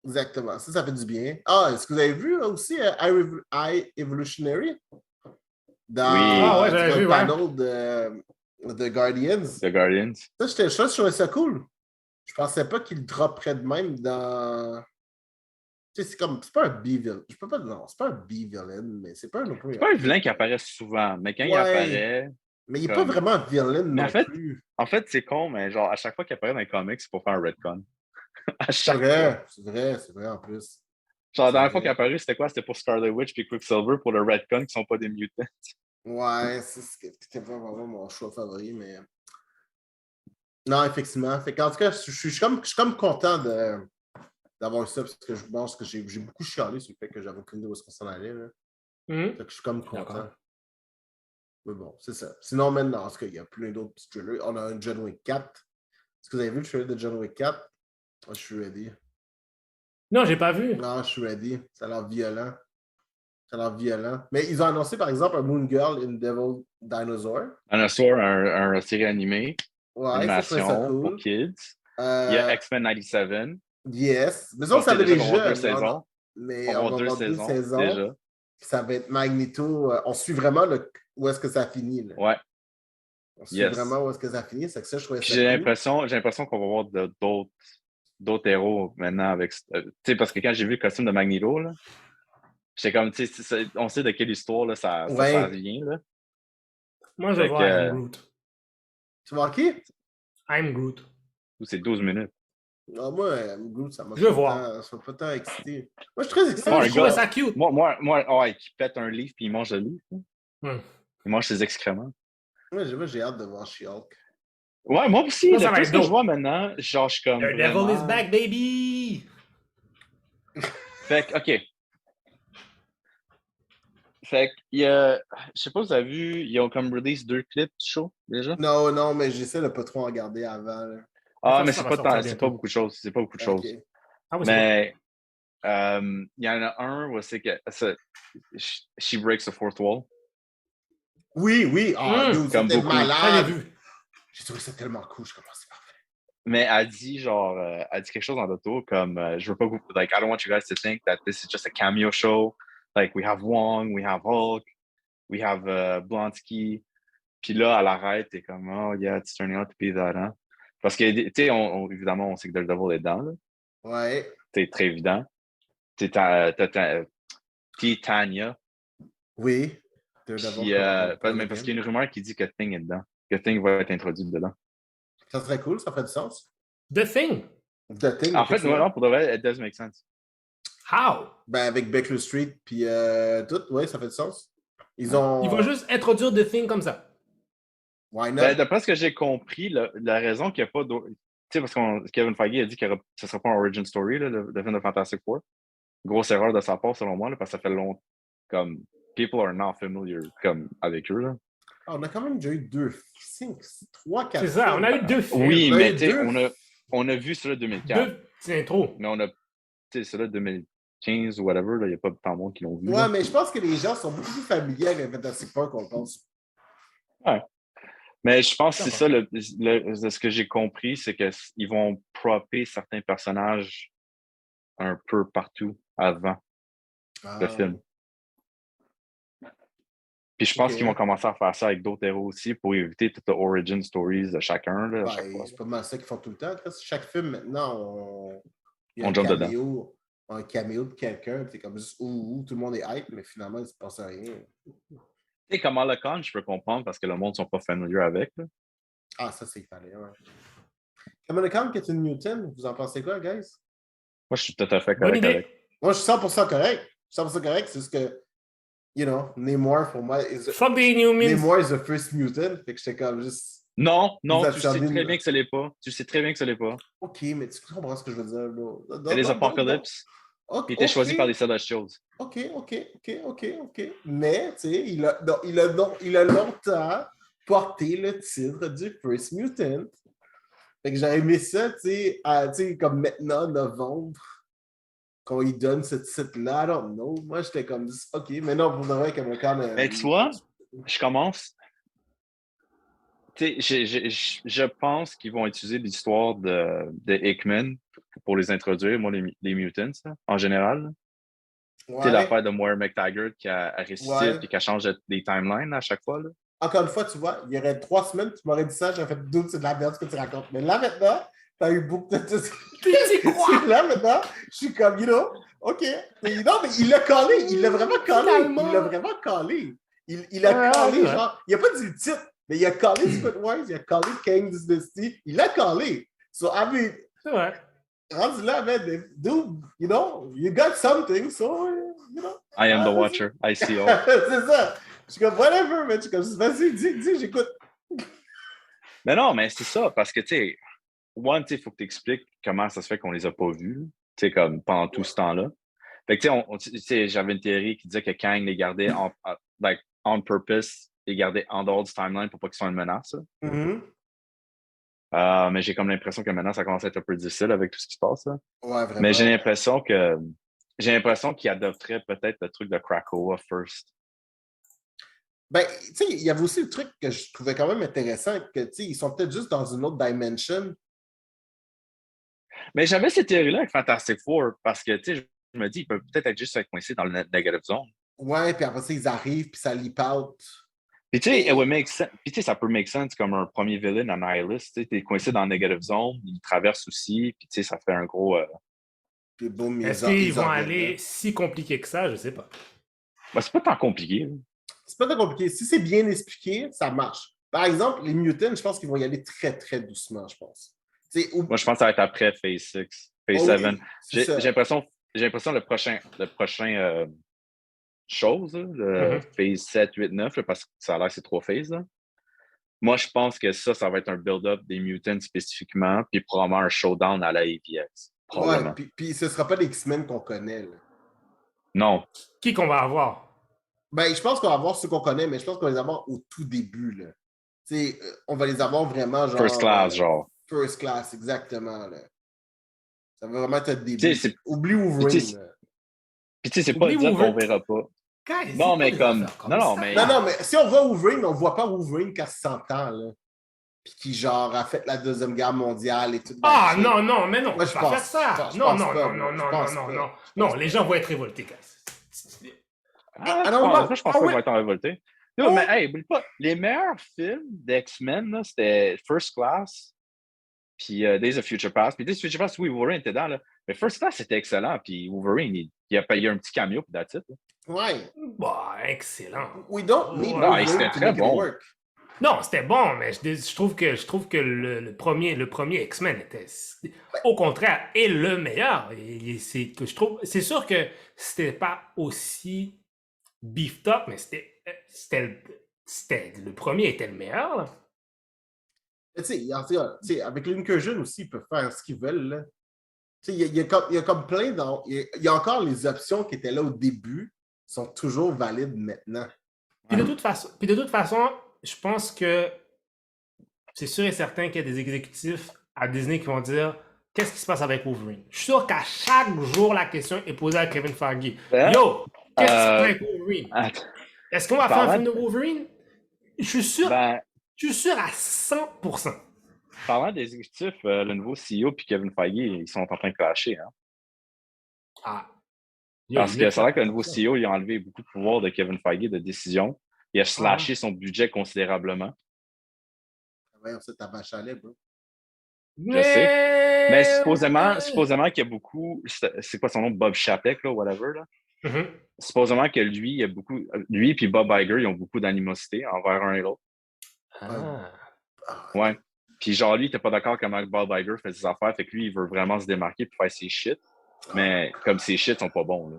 S3: Exactement. Ça fait du bien. Ah, est-ce que vous avez vu aussi I Evolutionary? Dans le panel de Guardians.
S2: The Guardians.
S3: Ça, je trouvais ça cool. Je pensais pas qu'il dropperait de même dans... Tu sais, c'est pas un B-villain. Je peux pas... Non, c'est pas un B-villain, mais c'est pas un...
S2: C'est pas un vilain qui apparaît souvent, mais quand il apparaît...
S3: Mais il est pas vraiment un villain non
S2: plus. En fait, c'est con, mais genre, à chaque fois qu'il apparaît dans les comics, c'est pour faire un retcon.
S3: C'est vrai en plus.
S2: Genre, la dernière fois qu'il est apparu, c'était quoi? C'était pour Scarlet Witch et Quicksilver pour le retcon qui sont pas des mutants.
S3: Ouais, c'était pas vraiment mon choix favori, mais... Non, effectivement. Fait en tout cas, je suis comme content d'avoir ça parce que je pense que j'ai beaucoup chialé sur le fait que j'avais aucune idée où est-ce qu'on s'en allait. Là. Fait que je suis comme content. Mais bon, c'est ça. Sinon, maintenant, en tout cas, il y a plein d'autres petits trailers. On a un John Wick 4. Est-ce que vous avez vu le trailer de John Wick 4? Moi, je suis ready.
S1: Non, j'ai pas vu.
S3: Non, je suis ready. Ça a l'air violent. Ça a l'air violent. Mais ils ont annoncé, par exemple, un Moon Girl in Devil Dinosaur.
S2: Dinosaur, un série animée,
S3: Ouais, ça, je trouvais ça
S2: animation pour
S3: cool.
S2: kids. Il y a
S3: Euh,
S2: X-Men 97.
S3: yes. Mais ça, on
S2: On sait
S3: savait
S2: déjà qu'on va avoir
S3: déjà.
S2: deux saisons.
S3: Mais
S2: On va
S3: on
S2: avoir
S3: va
S2: deux
S3: avoir deux
S2: saisons
S3: saisons.
S2: déjà.
S3: Ça va être Magneto. On suit vraiment où est-ce que ça finit. Là.
S2: Ouais,
S3: On suit
S2: yes.
S3: vraiment où est-ce que ça finit. C'est que ça, je trouvais
S2: Puis
S3: ça cool.
S2: j'ai l'impression qu'on va voir d'autres héros maintenant avec. Tu sais, parce que quand j'ai vu le costume de Magneto, là, j'étais comme, tu sais, on sait de quelle histoire là, ça
S3: Ouais.
S2: vient. Là.
S1: Moi, je
S2: Fait
S1: vois I'm
S2: que
S1: Groot.
S3: Tu vois qui?
S1: I'm Groot.
S2: c'est 12 minutes.
S3: Ah, moi, Groot, ça m'a
S1: Je vois.
S3: pas tant excité. Moi, je suis très excité.
S1: Non,
S2: Moi,
S1: je
S2: un
S1: trouvais
S2: gars,
S1: ça cute.
S2: qui pète un livre puis il mange le livre.
S1: Hmm.
S2: Il mange ses excréments.
S3: Moi, j'ai hâte de voir She-Hulk.
S2: Ouais, moi aussi,
S1: Ça,
S2: là,
S1: ça va
S2: tout
S1: être
S2: ce que je
S1: dope.
S2: vois maintenant, genre, je suis comme
S1: The devil is
S2: vraiment.
S1: back, baby!
S2: Fait que, OK. Fait que, je sais pas, vous avez vu, ils ont comme release 2 clips du show, déjà?
S3: Non, non, mais j'essaie de pas trop en regarder avant. Là.
S1: Mais
S2: Ah, mais
S1: ça va sortir
S2: c'est pas
S1: bientôt.
S2: beaucoup de choses. C'est pas beaucoup de
S3: OK.
S2: choses.
S1: Ah oui, c'est quoi?
S2: Mais, il y en a un où c'est que, she breaks the fourth wall.
S3: Oui, oui. Ah, dude,
S2: Comme
S3: c'était
S2: beaucoup.
S1: Ça, j'ai
S3: malade.
S1: vu.
S3: J'ai trouvé ça tellement cool. Je commence parfait.
S2: Mais elle dit, genre, elle dit quelque chose dans l'auto, comme, je veux pas que like, I don't want you guys to think that this is just a cameo show. Like, we have Wong, we have Hulk, we have Blonsky. Puis là, elle arrête et comme, oh yeah, it's turning out to be that, hein? Parce que, tu sais, évidemment, on sait que Daredevil est dedans, là.
S3: Ouais.
S2: C'est très évident. Tu sais, Titania.
S3: Oui.
S2: Puis, mais parce qu'il y a une rumeur qui dit que Thing est dedans. Que Thing va être introduit dedans.
S3: Ça serait cool, ça ferait du sens.
S1: The Thing.
S3: The Thing,
S2: En fait, non, pour de vrai, it does make sense.
S1: How?
S3: Ben, avec Baker Street, puis tout, ouais, ça fait du sens. Ils
S1: vont juste introduire The Thing comme ça.
S3: Why not?
S2: Ben, d'après ce que j'ai compris, la raison qu'il n'y a pas d'autre. Tu sais, parce que Kevin Feige a dit que ce ne sera pas un origin story, là, le film de Fantastic Four. Grosse erreur de sa part, selon moi, là, parce que ça fait longtemps. Comme, people are not familiar comme, avec eux. Là.
S3: Ah, on a quand même déjà eu 3, 4
S1: C'est ça,
S3: films.
S1: on a eu 2 films.
S2: Oui,
S3: On a
S2: mais
S3: eu
S2: tu sais,
S3: deux.
S2: on a vu celui de 2004.
S1: 2 petites intros.
S2: Mais on a, tu sais, celui de 2015 ou whatever, il n'y a pas tant de monde qui l'ont vu.
S3: Ouais,
S2: Là.
S3: mais je pense que les gens sont beaucoup plus familiers avec Fantastic Four qu'on le pense.
S2: Ouais. Mais je pense que c'est ça, ce que j'ai compris, c'est qu'ils vont propper certains personnages un peu partout avant le film. Puis je pense qu'ils vont commencer à faire ça avec d'autres héros aussi pour éviter toutes les origin stories de chacun. Là, chaque fois.
S3: C'est pas mal ça qu'ils font tout le temps. Chaque film, maintenant, il y a
S2: On jump dedans.
S3: un caméo de quelqu'un, c'est comme juste tout le monde est hype, mais finalement, il ne se passe rien.
S2: Tu sais, Kamala Khan, je peux comprendre parce que le monde ne sont pas familiers avec. Là.
S3: Ah, ça, c'est fallait, ouais. Kamala Khan qui est une Newton, vous en pensez quoi, guys?
S2: Moi, je suis tout à fait
S1: Bonne
S2: correct
S1: idée.
S2: avec.
S3: Moi, je suis 100% correct. 100% correct, c'est ce que, you know, Namor, pour moi,
S1: Fuck the Inhumans.
S3: Namor is the first mutant. Fait que j'étais comme juste.
S2: Non, tu sais très bien que ce n'est pas. Tu sais très bien que ce n'est pas.
S3: OK, mais tu comprends ce que je veux dire, là.
S2: C'est les Apocalypse.
S3: Okay,
S2: il était choisi par les Celestials.
S3: OK. Mais, tu sais, il a longtemps porté le titre du First Mutant. Fait que j'aurais aimé ça, tu sais, comme maintenant, novembre, qu'on lui donne ce titre-là. I don't know. Moi, j'étais comme, OK, mais non, pour de vrai, comme quand même.
S2: Mais tu vois, je commence. Tu sais, je pense qu'ils vont utiliser l'histoire de Hickman pour les introduire, moi, les mutants, là, en général. Ouais. Tu sais, l'affaire de Moira McTaggart qui a ressuscité et qui a changé les timelines à chaque fois. Là.
S3: Encore une fois, tu vois, il y aurait 3 semaines, tu m'aurais dit ça, j'aurais fait doute, c'est de la merde ce que tu racontes. Mais là, maintenant, t'as eu beaucoup de... Là, maintenant, je suis comme, you know, OK. Non, mais il l'a collé, il l'a vraiment collé. Il a collé, genre, il a pas dit le titre, mais il a collé Squidward, il a collé Kang's Dynasty, il l'a collé. So, I mean,
S1: c'est vrai.
S3: Rendu là, man, dude, you know, you got something, so, you know.
S2: I am the watcher, I see all.
S3: C'est ça. Je suis comme, whatever, mais je suis comme, vas-y, dis, j'écoute.
S2: Mais non, mais c'est ça, parce que, tu sais, il faut que tu expliques comment ça se fait qu'on les a pas vus, tu sais, comme pendant tout ce temps-là. Fait que, tu sais, j'avais une théorie qui disait que Kang les gardait on purpose, les gardait en dehors du timeline pour pas qu'ils soient une menace.
S3: Mm-hmm.
S2: Mais j'ai comme l'impression que maintenant, ça commence à être un peu difficile avec tout ce qui se passe, là.
S3: Ouais,
S2: Mais
S3: vraiment.
S2: j'ai l'impression qu'il adopterait peut-être le truc de Krakoa first.
S3: Ben, tu sais, il y avait aussi le truc que je trouvais quand même intéressant, que, tu sais, ils sont peut-être juste dans une autre dimension.
S2: Mais j'avais cette théorie-là avec Fantastic Four parce que, tu sais, je me dis, ils peuvent peut-être être juste coincés dans le Negative Zone.
S3: Ouais, puis après ça, ils arrivent, puis ça leap out.
S2: Puis, tu sais,
S3: Et-
S2: it would make sense. Puis, tu sais, ça peut make sense comme un premier villain en Nihilist. Tu sais, t'es coincé dans le Negative Zone, il traverse aussi, puis, tu sais, ça fait un gros.
S3: Puis boum,
S1: Est-ce qu'ils
S3: ils en
S1: vont
S3: reviennent là.
S1: aller si compliqué que ça? Je sais pas.
S2: Ben, c'est pas tant compliqué, là.
S3: C'est pas très compliqué. Si c'est bien expliqué, ça marche. Par exemple, les mutants, je pense qu'ils vont y aller très, très doucement, je pense.
S2: Moi, je pense que ça va être après Phase 6, Phase
S3: Oh
S2: 7.
S3: oui, c'est
S2: J'ai
S3: ça.
S2: l'impression le prochain chose, là, le Phase 7, 8, 9, là, parce que ça a l'air que c'est 3 phases, là. Moi, je pense que ça va être un build-up des mutants spécifiquement, puis probablement un showdown à la AVX.
S3: Ouais,
S2: Probablement.
S3: puis ce sera pas les X-Men qu'on connaît, là.
S2: Non.
S1: Qui qu'on va avoir?
S3: Ben, je pense qu'on va avoir ceux qu'on connaît, mais je pense qu'on va les avoir au tout début, là. Tu sais, on va les avoir vraiment genre.
S2: First class, genre.
S3: First class, exactement, là. Ça va vraiment être le
S2: Tu
S3: début.
S2: sais,
S3: Oublie
S2: puis tu
S3: Wolverine,
S2: sais,
S3: là.
S2: puis tu sais, c'est pas
S1: Oublie
S2: dire qu'on
S1: Wolverine.
S2: verra pas.
S1: Guys,
S2: Non,
S1: c'est pas
S2: mais
S1: des
S2: comme.
S1: affaires comme
S2: Non,
S1: ça.
S2: mais.
S3: Non, non, mais si on voit Wolverine, on voit pas Wolverine qu'à 100 ans, là. Puis qui, genre, a fait la Deuxième Guerre mondiale et tout.
S1: Ah non, non, mais non,
S3: Moi,
S1: tu
S3: je
S1: vas faire
S3: pense
S1: ça.
S3: je
S1: Non,
S3: pense
S1: non,
S3: pas,
S1: non,
S3: moi.
S1: non,
S3: Je
S1: non, non,
S3: pense
S1: non,
S3: pas.
S1: non.
S3: Je
S1: Non,
S3: pense
S1: les
S3: pas.
S1: gens vont être révoltés, guys.
S3: Ah non,
S2: Moi,
S3: non.
S2: je pense
S1: Ah
S2: pas
S1: ouais.
S2: qu'on va être en révolté.
S1: Oh.
S2: Mais hey, oublie pas, les meilleurs films d'X-Men, là, c'était First Class, puis Days of Future Past. Puis Days of Future Past, oui, Wolverine était dans, là. Mais First Class, c'était excellent. Puis Wolverine, il a payé un petit cameo, puis that's it, là.
S3: Ouais.
S1: Bah, excellent.
S3: We don't need
S2: Non,
S3: Wolverine
S2: c'était
S3: to
S2: très
S3: make it
S2: bon.
S3: work.
S1: Non, c'était bon, mais je trouve que le premier X-Men était, au contraire, est le meilleur. Et c'est que je trouve, c'est sûr que c'était pas aussi beefed up, mais le premier était le meilleur, là.
S3: Tu sais, avec l'Incursion aussi, ils peuvent faire ce qu'ils veulent, là. Tu sais, il y a comme plein il y a encore les options qui étaient là au début, sont toujours valides maintenant.
S1: Puis de toute façon, je pense que c'est sûr et certain qu'il y a des exécutifs à Disney qui vont dire qu'est-ce qui se passe avec Wolverine. Je suis sûr qu'à chaque jour, la question est posée à Kevin Feige. Yo, qu'est-ce qui se passe avec Wolverine? Est-ce qu'on va faire un film de Wolverine? Je suis sûr à 100%.
S2: Parlant des exécutifs, le nouveau CEO puis Kevin Feige, ils sont en train de clasher. Hein?
S1: Ah.
S2: Parce que c'est vrai que le nouveau CEO, il a enlevé beaucoup de pouvoir de Kevin Feige de décision. Il a slashé son budget considérablement.
S3: Ouais, on sait ta vache à lait, bro.
S2: Je sais. Mais supposément qu'il y a beaucoup. C'est quoi son nom? Bob Chapek, là, whatever. Là. Supposément que lui et Bob Iger, ils ont beaucoup d'animosité envers un et l'autre.
S1: Ah.
S2: Ouais. Puis genre, lui, il n'était pas d'accord comment Bob Iger fait ses affaires. Fait que lui, il veut vraiment se démarquer pour faire ses shit. Mais comme ses shit sont pas bons. Là.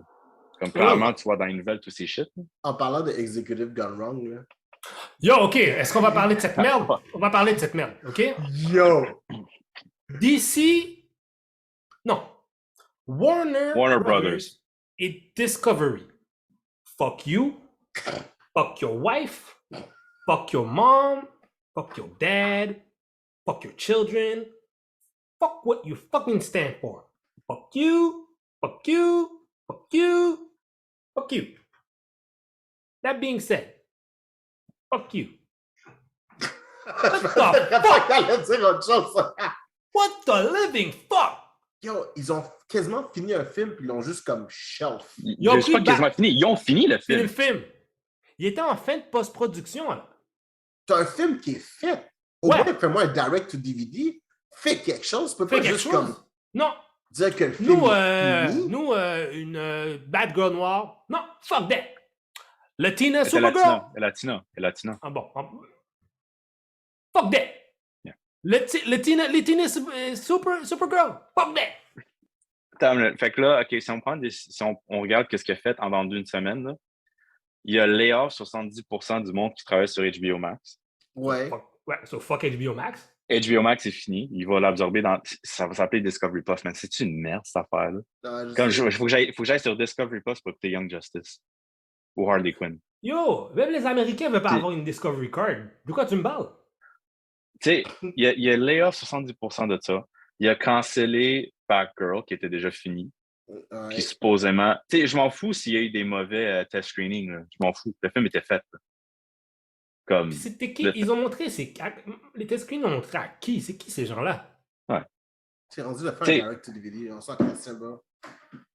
S2: Comme clairement, tu vois dans les nouvelles tous ces shit. Là.
S3: En parlant de Executive Gone Wrong, là.
S1: Yo, OK, est-ce qu'on va parler de cette merde? On va parler de cette merde, OK?
S3: Yo!
S1: DC... Non. Warner Brothers et Discovery. Fuck you. Fuck your wife. Fuck your mom. Fuck your dad. Fuck your children. Fuck what you fucking stand for. Fuck you. Fuck you. Fuck you. Fuck you. That being said, fuck you. What the fuck? What the living fuck?
S3: Yo, ils ont quasiment fini un film puis ils l'ont juste comme shelf.
S2: Ils ont pas quasiment fini. Ils ont fini le film.
S1: Le film. Il était en fin de post-production, là.
S3: T'as un film qui est fait. Au moins, fais-moi un direct to DVD. Fais quelque chose. Tu peux pas juste comme.
S1: Non.
S3: Dire que le film est fini.
S1: Nous, une bad girl noire. Non, fuck that. Latina Supergirl.
S2: Latina.
S1: Ah bon. Fuck that.
S2: Yeah.
S1: Latina Supergirl. Fuck that.
S2: Fait que là, OK, si on regarde ce qu'il a fait en dans une semaine, là, il y a layoff 70% du monde qui travaille sur HBO Max.
S3: Ouais.
S1: So fuck HBO Max.
S2: HBO Max, c'est fini. Il va l'absorber dans. Ça va s'appeler Discovery Plus, mais c'est-tu une merde, cette affaire-là? Il faut que j'aille sur Discovery Plus pour écouter Young Justice ou Harley Quinn.
S1: Yo, même les Américains ne veulent pas avoir une Discovery Card. De quoi tu me parles?
S2: Tu sais, il a lay off 70% de ça. Il a cancellé Batgirl, qui était déjà fini. Puis
S3: Ouais.
S2: supposément, tu sais, je m'en fous s'il y a eu des mauvais test screenings. Là. Je m'en fous. Le film était fait. Là.
S1: Puis
S2: Comme
S1: c'était qui?
S2: le
S1: Ils ont montré, les test screens ont montré à qui? C'est qui ces gens-là?
S2: ouais.
S3: C'est rendu de faire
S2: Tu
S3: un
S2: sais,
S3: direct to DVD. On s'en casse, bro.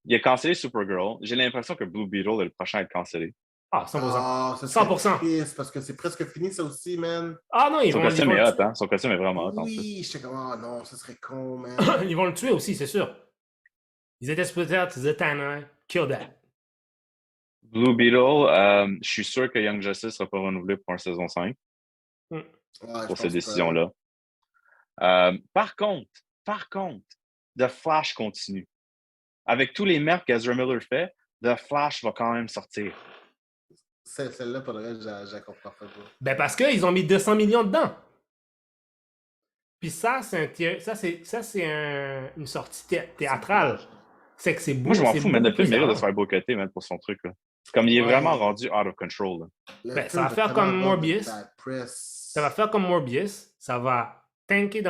S2: il a cancellé Supergirl. J'ai l'impression que Blue Beetle est le prochain à être cancellé.
S1: Ah, 100%.
S3: Ah, ça serait
S1: 100%.
S3: triste parce que c'est presque fini, ça aussi, man.
S1: Ah non, ils
S2: Son
S1: vont
S2: costume
S1: le
S2: est hot,
S1: tuer.
S2: hein? Son costume est vraiment hot, en plus.
S3: Oui, j'étais comme, ah non, ça serait con, man.
S1: Ils vont le tuer aussi, c'est sûr. Ils étaient supposés Zatanna, kill that.
S2: Blue Beetle, je suis sûr que Young Justice ne sera pas renouvelé pour une saison 5
S3: Ouais,
S2: pour
S3: je
S2: cette
S3: pense
S2: décision-là. Par contre, The Flash continue. Avec tous les merdes qu'Ezra Miller fait, The Flash va quand même sortir.
S3: Celle-là, pour le reste, je la comprends pas.
S1: Ben parce qu'ils ont mis 200 millions dedans. Puis ça, une sortie théâtrale. C'est que c'est beau.
S2: Moi, je m'en
S1: c'est
S2: fous, mais le
S1: beaucoup
S2: film
S1: plus
S2: mérite de
S1: d'argent.
S2: se faire boycotter, même, pour son truc. Là. Comme il est vraiment rendu out of control. Là.
S3: Le
S1: Ben, ça
S3: film
S1: va faire
S3: tellement
S1: comme
S3: avoir de
S1: Morbius.
S3: bad press.
S1: Ça va faire comme Morbius. Ça va tanker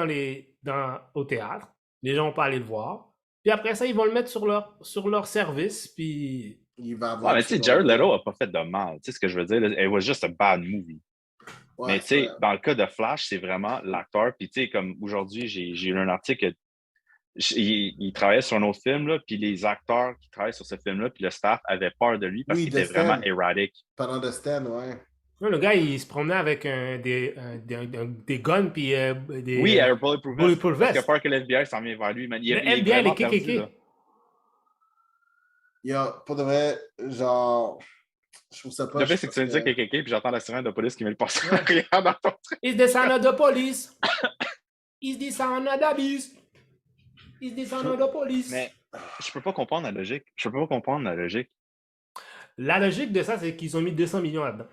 S1: au théâtre. Les gens vont pas aller le voir. Puis après ça, ils vont le mettre sur leur service. Puis
S3: Il va
S2: Ouais,
S3: avoir
S2: mais tu sais, Jared Leto a pas fait de mal. Tu sais ce que je veux dire? Là? It was just a bad movie.
S3: Ouais,
S2: Mais tu sais, dans le cas de Flash, c'est vraiment l'acteur. Puis tu sais, comme aujourd'hui, j'ai lu un article, il travaillait sur un autre film, là, puis les acteurs qui travaillent sur ce film-là, puis le staff avait peur de lui parce
S3: Oui,
S2: qu'il
S3: The
S2: était vraiment
S3: Stand.
S2: erratic.
S3: Pendant The Stand, ouais.
S1: ouais, le gars, il se promenait avec des guns puis des
S2: Oui, à Bulletproof Vest.
S1: bulletproof
S2: Parce qu'il a
S1: vests.
S2: peur que l'FBI s'en vient vers lui. Man. Il
S1: Le
S2: est
S1: FBI,
S2: vraiment
S1: les
S2: perdu,
S1: KKK.
S2: là.
S3: Il y a, pour de vrai, genre, je trouve ça pas.
S2: Le fait, c'est que tu me dis KKK, puis j'entends la sirène de police qui met le passer en arrière dans ton truc.
S1: Is this another police? Is this another beast? Is this another police?
S2: Mais je peux pas comprendre la logique. Je peux pas comprendre la logique.
S1: La logique de ça, c'est qu'ils ont mis 200 millions là-dedans.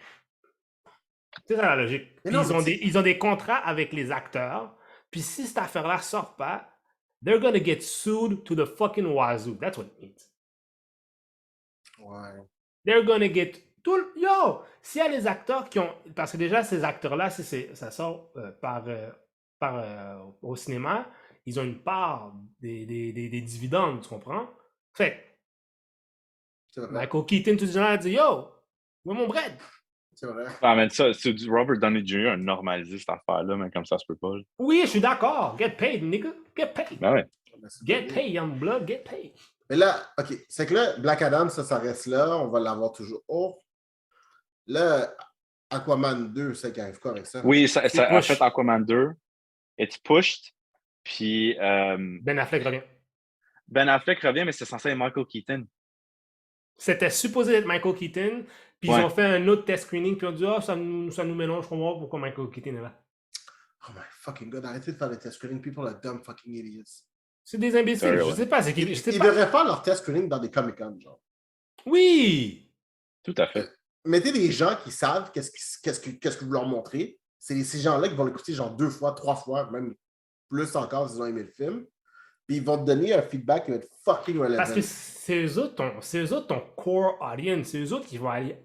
S1: C'est ça la logique.
S3: Mais
S1: Puis
S3: non,
S1: ils ont des contrats avec les acteurs. Puis si cette affaire-là sort pas, they're gonna get sued to the fucking wazoo. That's what it means.
S3: Ouais.
S1: They're gonna get yo! S'il y a les acteurs qui ont. Parce que déjà, ces acteurs-là, si ça sort au cinéma, ils ont une part des dividendes, tu comprends? Fait
S3: C'est vrai.
S1: Michael Keaton, tout le temps, a dit yo, où est mon bread?
S3: C'est vrai.
S2: Ah, mais ça, c'est du Robert Downey Jr. a normalisé cette affaire-là, mais comme ça se peut pas. Là.
S1: Oui, je suis d'accord. Get paid, nigga. Get paid.
S2: Ben ouais.
S1: Get paid, young blood, get paid.
S3: Mais là, OK, c'est que là, Black Adam, ça reste là. On va l'avoir toujours. Oh! Là, Aquaman 2, c'est qui arrive quoi avec ça?
S2: Oui, ça a
S1: push.
S2: fait Aquaman 2. It's pushed. Puis
S1: Ben Affleck revient.
S2: Ben Affleck revient, mais c'est censé être Michael Keaton.
S1: C'était supposé être Michael Keaton, puis
S2: Ouais.
S1: ils ont fait un autre test screening, puis on dit ça nous mélange, je comprends pas pourquoi Michael Keaton est là.
S3: Oh my fucking god, arrêtez de faire les test screening. People are dumb fucking idiots.
S1: C'est des imbéciles,
S2: Sorry,
S1: je
S2: ouais.
S1: sais pas, c'est qu'ils.
S3: Ils devraient faire leur test screening dans des Comic-Con, genre.
S1: Oui!
S2: Tout à fait.
S3: Mettez des gens qui savent qu'est-ce que vous leur montrez. C'est ces gens-là qui vont l'écouter genre 2 fois, 3 fois, même plus encore s'ils ont aimé le film. Puis ils vont te donner un feedback qui va être fucking relevant.
S1: Parce que c'est eux autres ton core audience, c'est eux autres qui vont aller.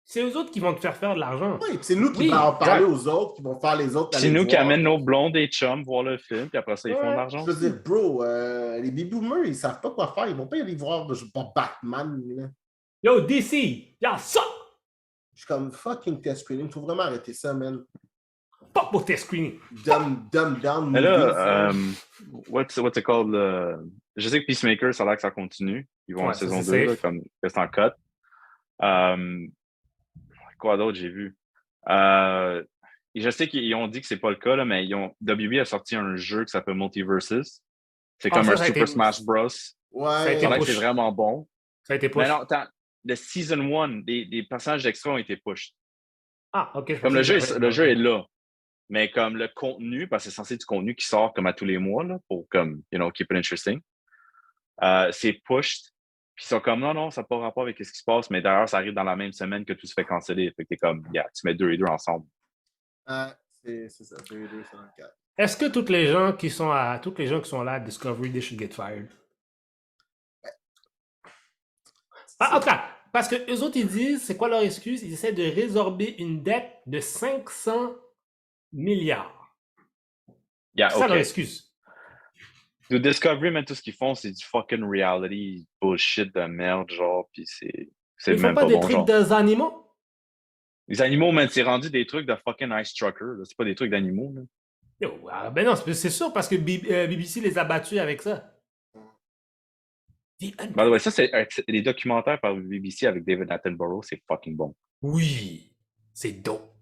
S1: C'est eux autres qui vont te faire de l'argent.
S3: Oui, puis c'est nous qui
S1: Oui,
S3: vont en parler
S2: exact.
S3: aux autres, qui vont faire les autres.
S2: C'est
S3: aller
S2: nous
S3: le
S2: qui
S3: voir.
S2: amènent nos blondes et chums voir le film, puis après ça, ils font de
S1: Ouais.
S2: l'argent.
S3: Je veux dire, bro, les baby boomers, ils savent pas quoi faire. Ils vont pas y aller voir pas Batman. Là.
S1: Yo, DC! Y'all suck!
S3: Je suis comme fucking test screening. Il faut vraiment arrêter ça, man.
S1: Fuck pour test screening!
S3: Down.
S2: Mais là, what's it called? Je sais que Peacemaker, ça a l'air que ça continue. Ils vont
S1: Ouais,
S2: en
S1: ça,
S2: saison
S1: c'est
S2: 2, là,
S1: safe.
S2: comme c'est en cut. Quoi d'autre j'ai vu? Je sais qu'ils ont dit que c'est pas le cas, là, mais WB a sorti un jeu qui s'appelle Multiverses. C'est comme
S1: ça,
S2: un
S1: ça a
S2: Super
S1: été-
S2: Smash Bros.
S1: Ça a
S3: Ouais.
S1: été
S2: Ça a l'air que
S1: push.
S2: c'est vraiment bon.
S1: Ça a été push.
S2: Mais non, attends, le Season 1, des personnages extra ont été pushed.
S1: Ah, ok. je
S2: Comme
S1: pensais
S2: le
S1: que
S2: jeu,
S1: j'avais-
S2: le jeu est là. Mais comme le contenu, parce que c'est censé être du contenu qui sort comme à tous les mois, là, pour comme, keep it interesting. C'est pushed. Puis ils sont comme, non, ça n'a pas rapport avec ce qui se passe, mais d'ailleurs, ça arrive dans la même semaine que tout se fait canceller. Fait que t'es comme, tu mets 2 et 2 ensemble.
S3: C'est ça. 2 et 2, c'est dans le 4.
S1: Est-ce que toutes les gens qui sont là à Discovery, they should get fired? Ah, en tout cas, parce que eux autres, ils disent, c'est quoi leur excuse? Ils essaient de résorber une dette de 500 milliards.
S2: Yeah,
S1: C'est ça leur
S2: OK.
S1: excuse.
S2: De Discovery, même tout ce qu'ils font, c'est du fucking reality bullshit de merde, genre, puis c'est
S1: Ils font
S2: même
S1: pas
S2: pas
S1: des
S2: bon,
S1: trucs
S2: genre.
S1: des animaux?
S2: Les animaux, man, c'est rendu des trucs de fucking Ice Trucker, là. C'est pas des trucs d'animaux, là.
S1: Yo, ben non, c'est sûr parce que BBC les a battus avec ça.
S2: By the way, ça, c'est les documentaires par BBC avec David Attenborough, c'est fucking bon.
S1: Oui, c'est dope.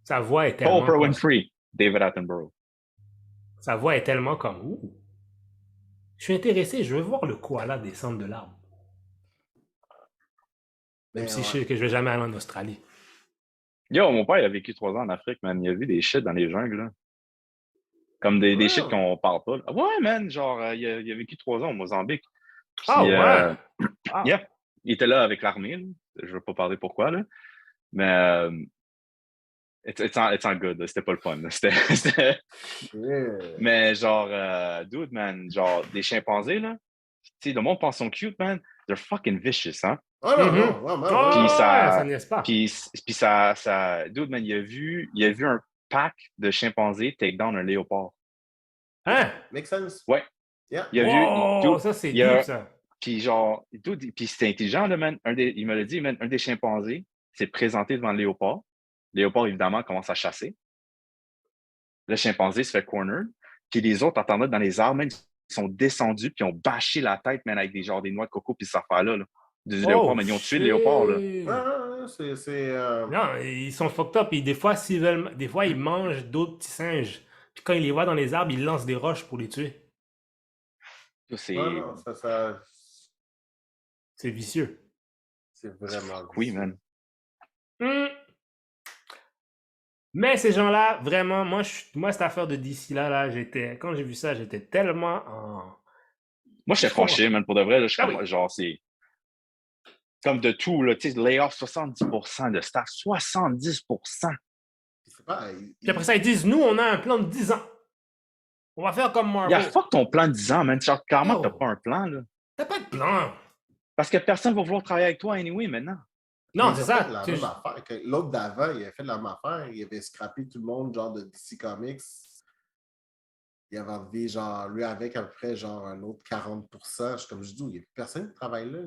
S1: Sa voix est
S2: Pas
S1: tellement
S2: Oprah
S1: comme...
S2: Winfrey, David Attenborough.
S1: Sa voix est tellement comme... Ouh. Je suis intéressé, je veux voir le koala descendre de l'arbre. Même
S3: Mais
S1: si je
S3: ouais.
S1: sais que je vais jamais aller en Australie.
S2: Yo, mon père, il a vécu 3 ans en Afrique, man. Il a vu des shit dans les jungles, là. Comme des shit
S3: Ouais.
S2: qu'on parle pas, là. Ouais, man, genre, il a vécu 3 ans au Mozambique.
S1: Ah
S2: Puis,
S1: ouais! Ah.
S2: yeah, il était là avec l'armée, là. Je veux pas parler pourquoi, là. Mais, it's not good, là. C'était pas le fun, là.
S3: Yeah.
S2: Mais, genre, dude, man, genre, des chimpanzés, là. Tu sais, le monde pense qu'ils sont cute, man. They're fucking vicious, hein.
S3: Oh non,
S1: Mhm.
S3: non, vraiment,
S1: Oh,
S3: ouais.
S2: Puis
S1: ouais, ça
S2: ça,
S1: n'est pas.
S2: puis ça, dude, man, il a vu un pack de chimpanzés take down un léopard.
S1: Hein?
S3: Make sense.
S2: Ouais.
S3: Yeah.
S2: Il a vu,
S1: Wow,
S2: dude,
S1: ça c'est
S2: il
S1: deep
S2: a,
S1: ça.
S2: puis genre, dude, puis c'était intelligent, là, man. Il me l'a dit, man, un des chimpanzés s'est présenté devant le léopard. Le léopard, évidemment, commence à chasser. Le chimpanzé se fait corner. Puis les autres attendaient dans les arbres, man, ils sont descendus, puis ils ont bâché la tête, man, avec des noix de coco, puis cette affaire-là, là. Du léopard,
S1: Oh
S2: man, ils ont tué le
S1: shit!
S2: léopard, là.
S3: Ouais, c'est
S1: Non, ils sont fucked up. Et des fois, s'ils veulent, des fois, ils mangent d'autres petits singes. Puis quand ils les voient dans les arbres, ils lancent des roches pour les tuer.
S2: Ça,
S3: ouais, non,
S1: C'est vicieux.
S3: c'est vraiment
S2: oui,
S3: vicieux.
S2: man.
S1: Hmm. Mais ces gens-là, vraiment, moi cette affaire de DC là, quand j'ai vu ça, j'étais tellement en...
S2: Moi, j'étais
S1: Je comprends.
S2: fâché, man, pour de vrai, là,
S1: Ah oui.
S2: genre, c'est comme de tout, là, tu sais, layoff 70% de staff, 70%.
S3: C'est pas,
S1: Puis après ça, ils disent, nous, on a un plan de 10 ans. On va faire comme
S2: Yeah,
S1: Marvel.
S2: fuck ton plan de 10 ans, man. Genre, clairement, t'as
S1: Yo,
S2: pas un plan, là.
S1: t'as pas de plan.
S2: Parce que personne va vouloir travailler avec toi anyway, maintenant.
S1: Non,
S3: ils
S1: c'est
S3: ont fait
S1: ça.
S3: la même affaire. L'autre d'avant, il avait fait la même affaire. Il avait scrappé tout le monde, genre de DC Comics. Il avait enlevé, genre, lui avec à peu près, genre, un autre 40%. Comme je dis, il n'y a plus personne qui travaille là.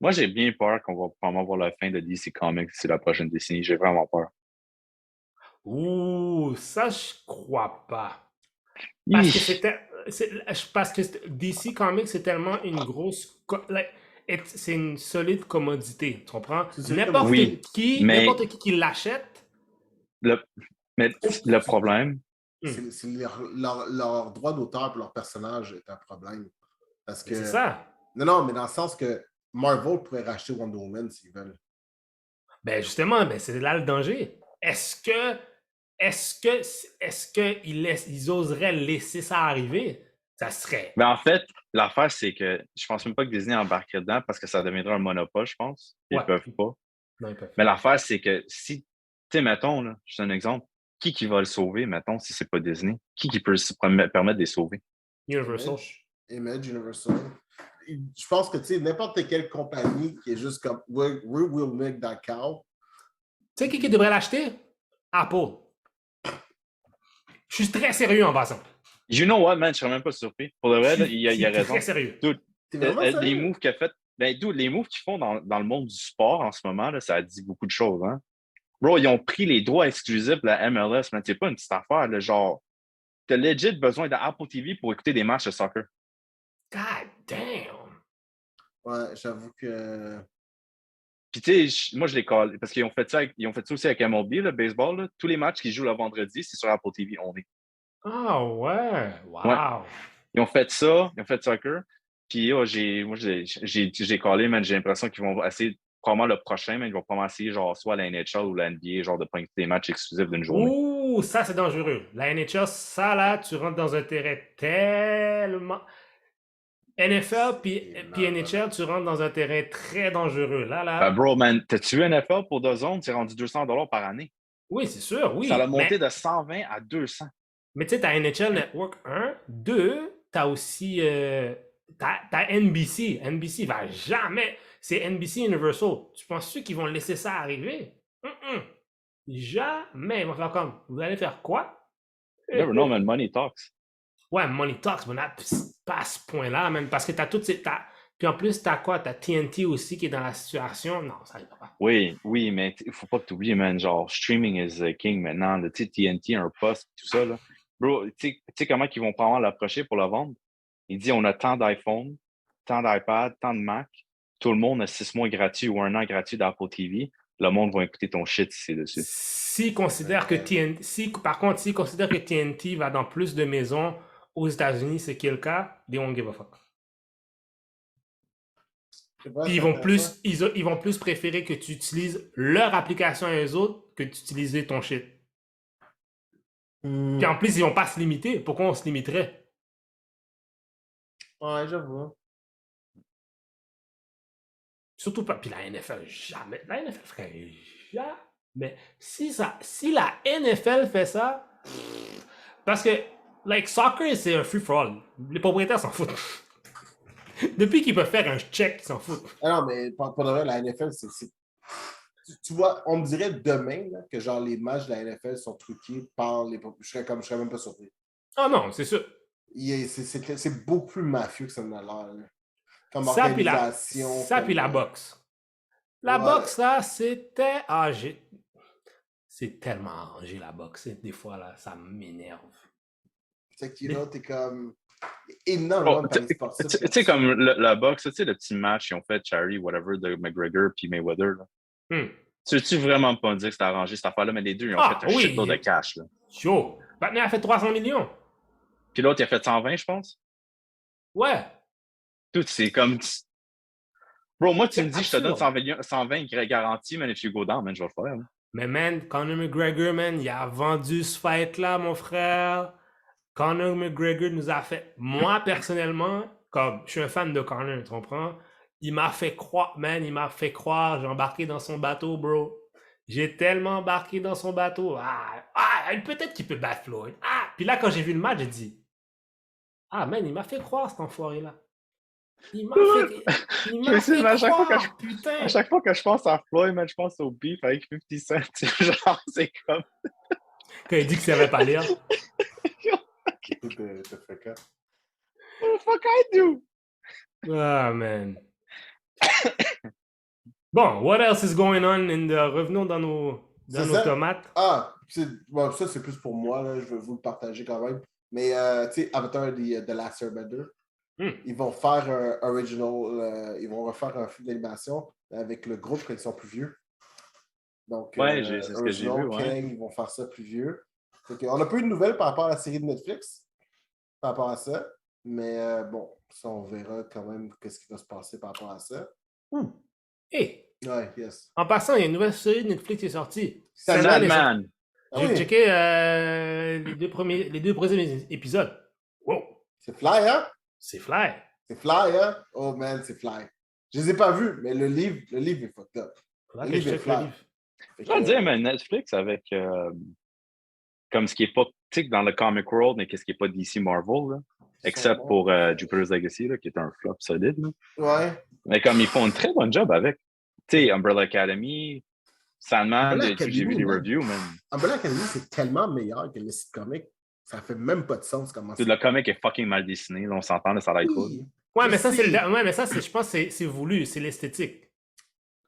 S2: Moi, j'ai bien peur qu'on va probablement voir la fin de DC Comics d'ici la prochaine décennie. J'ai vraiment peur.
S1: Ouh, ça, je crois pas. Parce que DC Comics, c'est tellement une grosse... c'est une solide commodité, tu comprends?
S2: Oui, mais
S1: N'importe qui l'achète...
S2: mais le problème,
S3: C'est leur droit d'auteur pour leur personnage est un problème. Parce que...
S1: C'est ça.
S3: Non, mais dans le sens que Marvel pourrait racheter Wonder Woman s'ils veulent.
S1: Ben justement, ben c'est là le danger. Est-ce qu'ils oseraient laisser ça arriver? Ça serait...
S2: mais en fait, l'affaire, c'est que je pense même pas que Disney embarquerait dedans parce que ça deviendrait un monopole, je pense. Ils
S1: Ouais.
S2: peuvent pas.
S1: Non, ils peuvent
S2: Mais
S1: pas.
S2: l'affaire, c'est que si, tu sais, mettons, là, juste un exemple, qui va le sauver, mettons, si c'est pas Disney? Qui peut se permettre de les sauver?
S1: Universal.
S3: Image Universal. Je pense que, tu sais, n'importe quelle compagnie qui est juste comme We will make that cow.
S1: Tu sais qui devrait l'acheter? Apple. Je suis très sérieux en passant.
S2: You know what, man? Je serais même pas surpris. Pour le vrai, là, il a raison.
S1: Très sérieux.
S2: Dude,
S3: T'es vraiment
S2: les
S3: sérieux?
S2: moves qu'il a fait, ben, dude, les moves qu'ils font dans le monde du sport en ce moment, là, ça dit beaucoup de choses, hein? Bro, ils ont pris les droits exclusifs de la MLS, mais c'est pas une petite affaire, là, genre, t'as legit besoin d'Apple TV pour écouter des matchs de soccer.
S1: God damn!
S3: Ouais, j'avoue que...
S2: Puis tu sais, moi je les colle, parce qu'ils ont fait ça, aussi avec MLB, le baseball, là. Tous les matchs qu'ils jouent le vendredi, c'est sur Apple TV, on est.
S1: Ah ouais!
S2: Ouais.
S1: Wow!
S2: Ils ont fait ça, ils ont fait soccer. Puis j'ai collé, man, j'ai l'impression qu'ils vont essayer, probablement le prochain, mais ils vont commencer genre soit la NHL ou la NBA, genre de prendre des matchs exclusifs d'une journée.
S1: Ouh, ça c'est dangereux. La NHL, ça là, tu rentres dans un terrain tellement... NFL puis NHL, tu rentres dans un terrain très dangereux. Là.
S2: Bro, man, t'as-tu vu NFL pour 2 zones? C'est rendu 200$ par année.
S1: Oui, c'est sûr, oui.
S2: Ça l'a monté de 120 à 200.
S1: Mais tu sais, t'as NHL Network 1, 2, t'as aussi... t'as NBC. NBC va jamais... C'est NBC Universal. Tu penses-tu qu'ils vont laisser ça arriver? Jamais. Ils vont faire comme, vous allez faire quoi?
S2: Never know, man. Money talks.
S1: Ouais, Money Talks, mais pas à ce point-là, même, parce que t'as toutes ces... Puis en plus, t'as quoi? T'as TNT aussi qui est dans la situation. Non, ça n'arrive pas.
S2: Oui, oui, mais il faut pas que tu oublies, man. Genre, streaming is king maintenant. Tu sais, TNT, un poste, tout ça, là. Bro, tu sais comment ils vont probablement l'approcher pour le vendre? Il dit, on a tant d'iPhone, tant d'iPad, tant de Mac. Tout le monde a 6 mois gratuits ou 1 an gratuit d'Apple TV. Le monde va écouter ton shit si c'est dessus.
S1: S'ils considèrent que TNT... par contre, s'ils considèrent que TNT va dans plus de maisons aux États-Unis, c'est qui est le cas, they won't give a fuck. Puis ils vont plus préférer que tu utilises leur application à eux autres que d'utiliser ton shit. Puis en plus, ils vont pas se limiter. Pourquoi on se limiterait?
S3: Ouais, j'avoue.
S1: Surtout pas. Puis la NFL, jamais. La NFL ferait jamais. Si la NFL fait ça, parce que, like, soccer, c'est un free-for-all. Les propriétaires s'en foutent. Depuis qu'ils peuvent faire un check, ils s'en foutent.
S3: Ah non, mais pour de vrai, la NFL, tu vois, on me dirait demain là, que genre les matchs de la NFL sont truqués par les... Je serais même pas surpris.
S1: Oh non, c'est sûr.
S3: C'est beaucoup plus mafieux que ça en a l'air. Comme
S1: Ça,
S3: organisation.
S1: Puis la boxe. La boxe, là, c'était... C'est tellement arrangé, la boxe. Des fois, là, ça m'énerve.
S3: C'est que, là, t'es comme... énormément de paris sportifs.
S2: Tu sais, comme la boxe, tu sais, le petit match qu'ils ont fait, Charlie, whatever, de McGregor puis Mayweather, là. Tu veux-tu vraiment pas me dire que c'est arrangé cette affaire-là, mais les deux, ils ont fait un shitload de cash, là.
S1: Yo! Batman a fait 300 millions.
S2: Puis l'autre, il a fait 120, je pense.
S1: Ouais.
S2: Tout, c'est comme... Bro, moi, tu me dis, je te donne 120 garanties, man, if you go down, man, je vais le faire. Hein.
S1: Mais man, Conor McGregor, man, il a vendu ce fight-là, mon frère. Conor McGregor nous a fait... Moi, personnellement, comme je suis un fan de Conor, tu comprends? Il m'a fait croire, man, j'ai embarqué dans son bateau, bro. J'ai tellement embarqué dans son bateau. Peut-être qu'il peut battre Floyd. Puis là, quand j'ai vu le match, j'ai dit, man, il m'a fait croire, cet enfoiré-là. Il m'a fait croire, putain.
S2: À chaque fois que je pense à Floyd, man, je pense au beef avec 50 Cent. Genre, c'est comme...
S1: Quand il dit que ça va pas lire.
S3: What the
S2: fuck I do?
S1: Ah, man. Bon, what else is going on? Revenons dans nos tomates.
S3: Ça, c'est plus pour moi. Là. Je veux vous le partager quand même. Mais, tu sais, Avatar The Last Airbender, ils vont faire un original, ils vont refaire un film d'animation avec le groupe quand ils sont plus vieux. Donc,
S2: ouais, c'est ce que j'ai vu. Ouais.
S3: Ils vont faire ça plus vieux. On n'a pas eu de nouvelles par rapport à la série de Netflix, par rapport à ça. Mais bon, ça, on verra quand même qu'est-ce qui va se passer par rapport à ça.
S1: Hey!
S3: Ouais, yes.
S1: En passant, il y a une nouvelle série de Netflix qui est sortie.
S2: Sandman.
S1: J'ai checké les deux premiers épisodes. Wow!
S3: C'est fly, hein?
S1: C'est fly.
S3: C'est fly, hein? Oh man, c'est fly. Je les ai pas vus, mais le livre est fucked up.
S1: Le livre est fly.
S2: Je dois dire, mais Netflix avec comme ce qui est pas, tu sais, dans le comic world, mais qu'est-ce qui est pas DC Marvel, là, except pour Jupiter's Legacy, là, qui est un flop solide. Là.
S3: Ouais.
S2: Mais comme ils font un très bon job avec. Tu sais, Umbrella Academy, Sandman, j'ai vu des reviews, mais...
S3: Umbrella Academy, c'est tellement meilleur que le site comic. Ça fait même pas de sens comment ça.
S2: Le comic est fucking mal dessiné, là, on s'entend, ça l'aide pas.
S1: Ouais, mais ça, je pense que c'est voulu, c'est l'esthétique.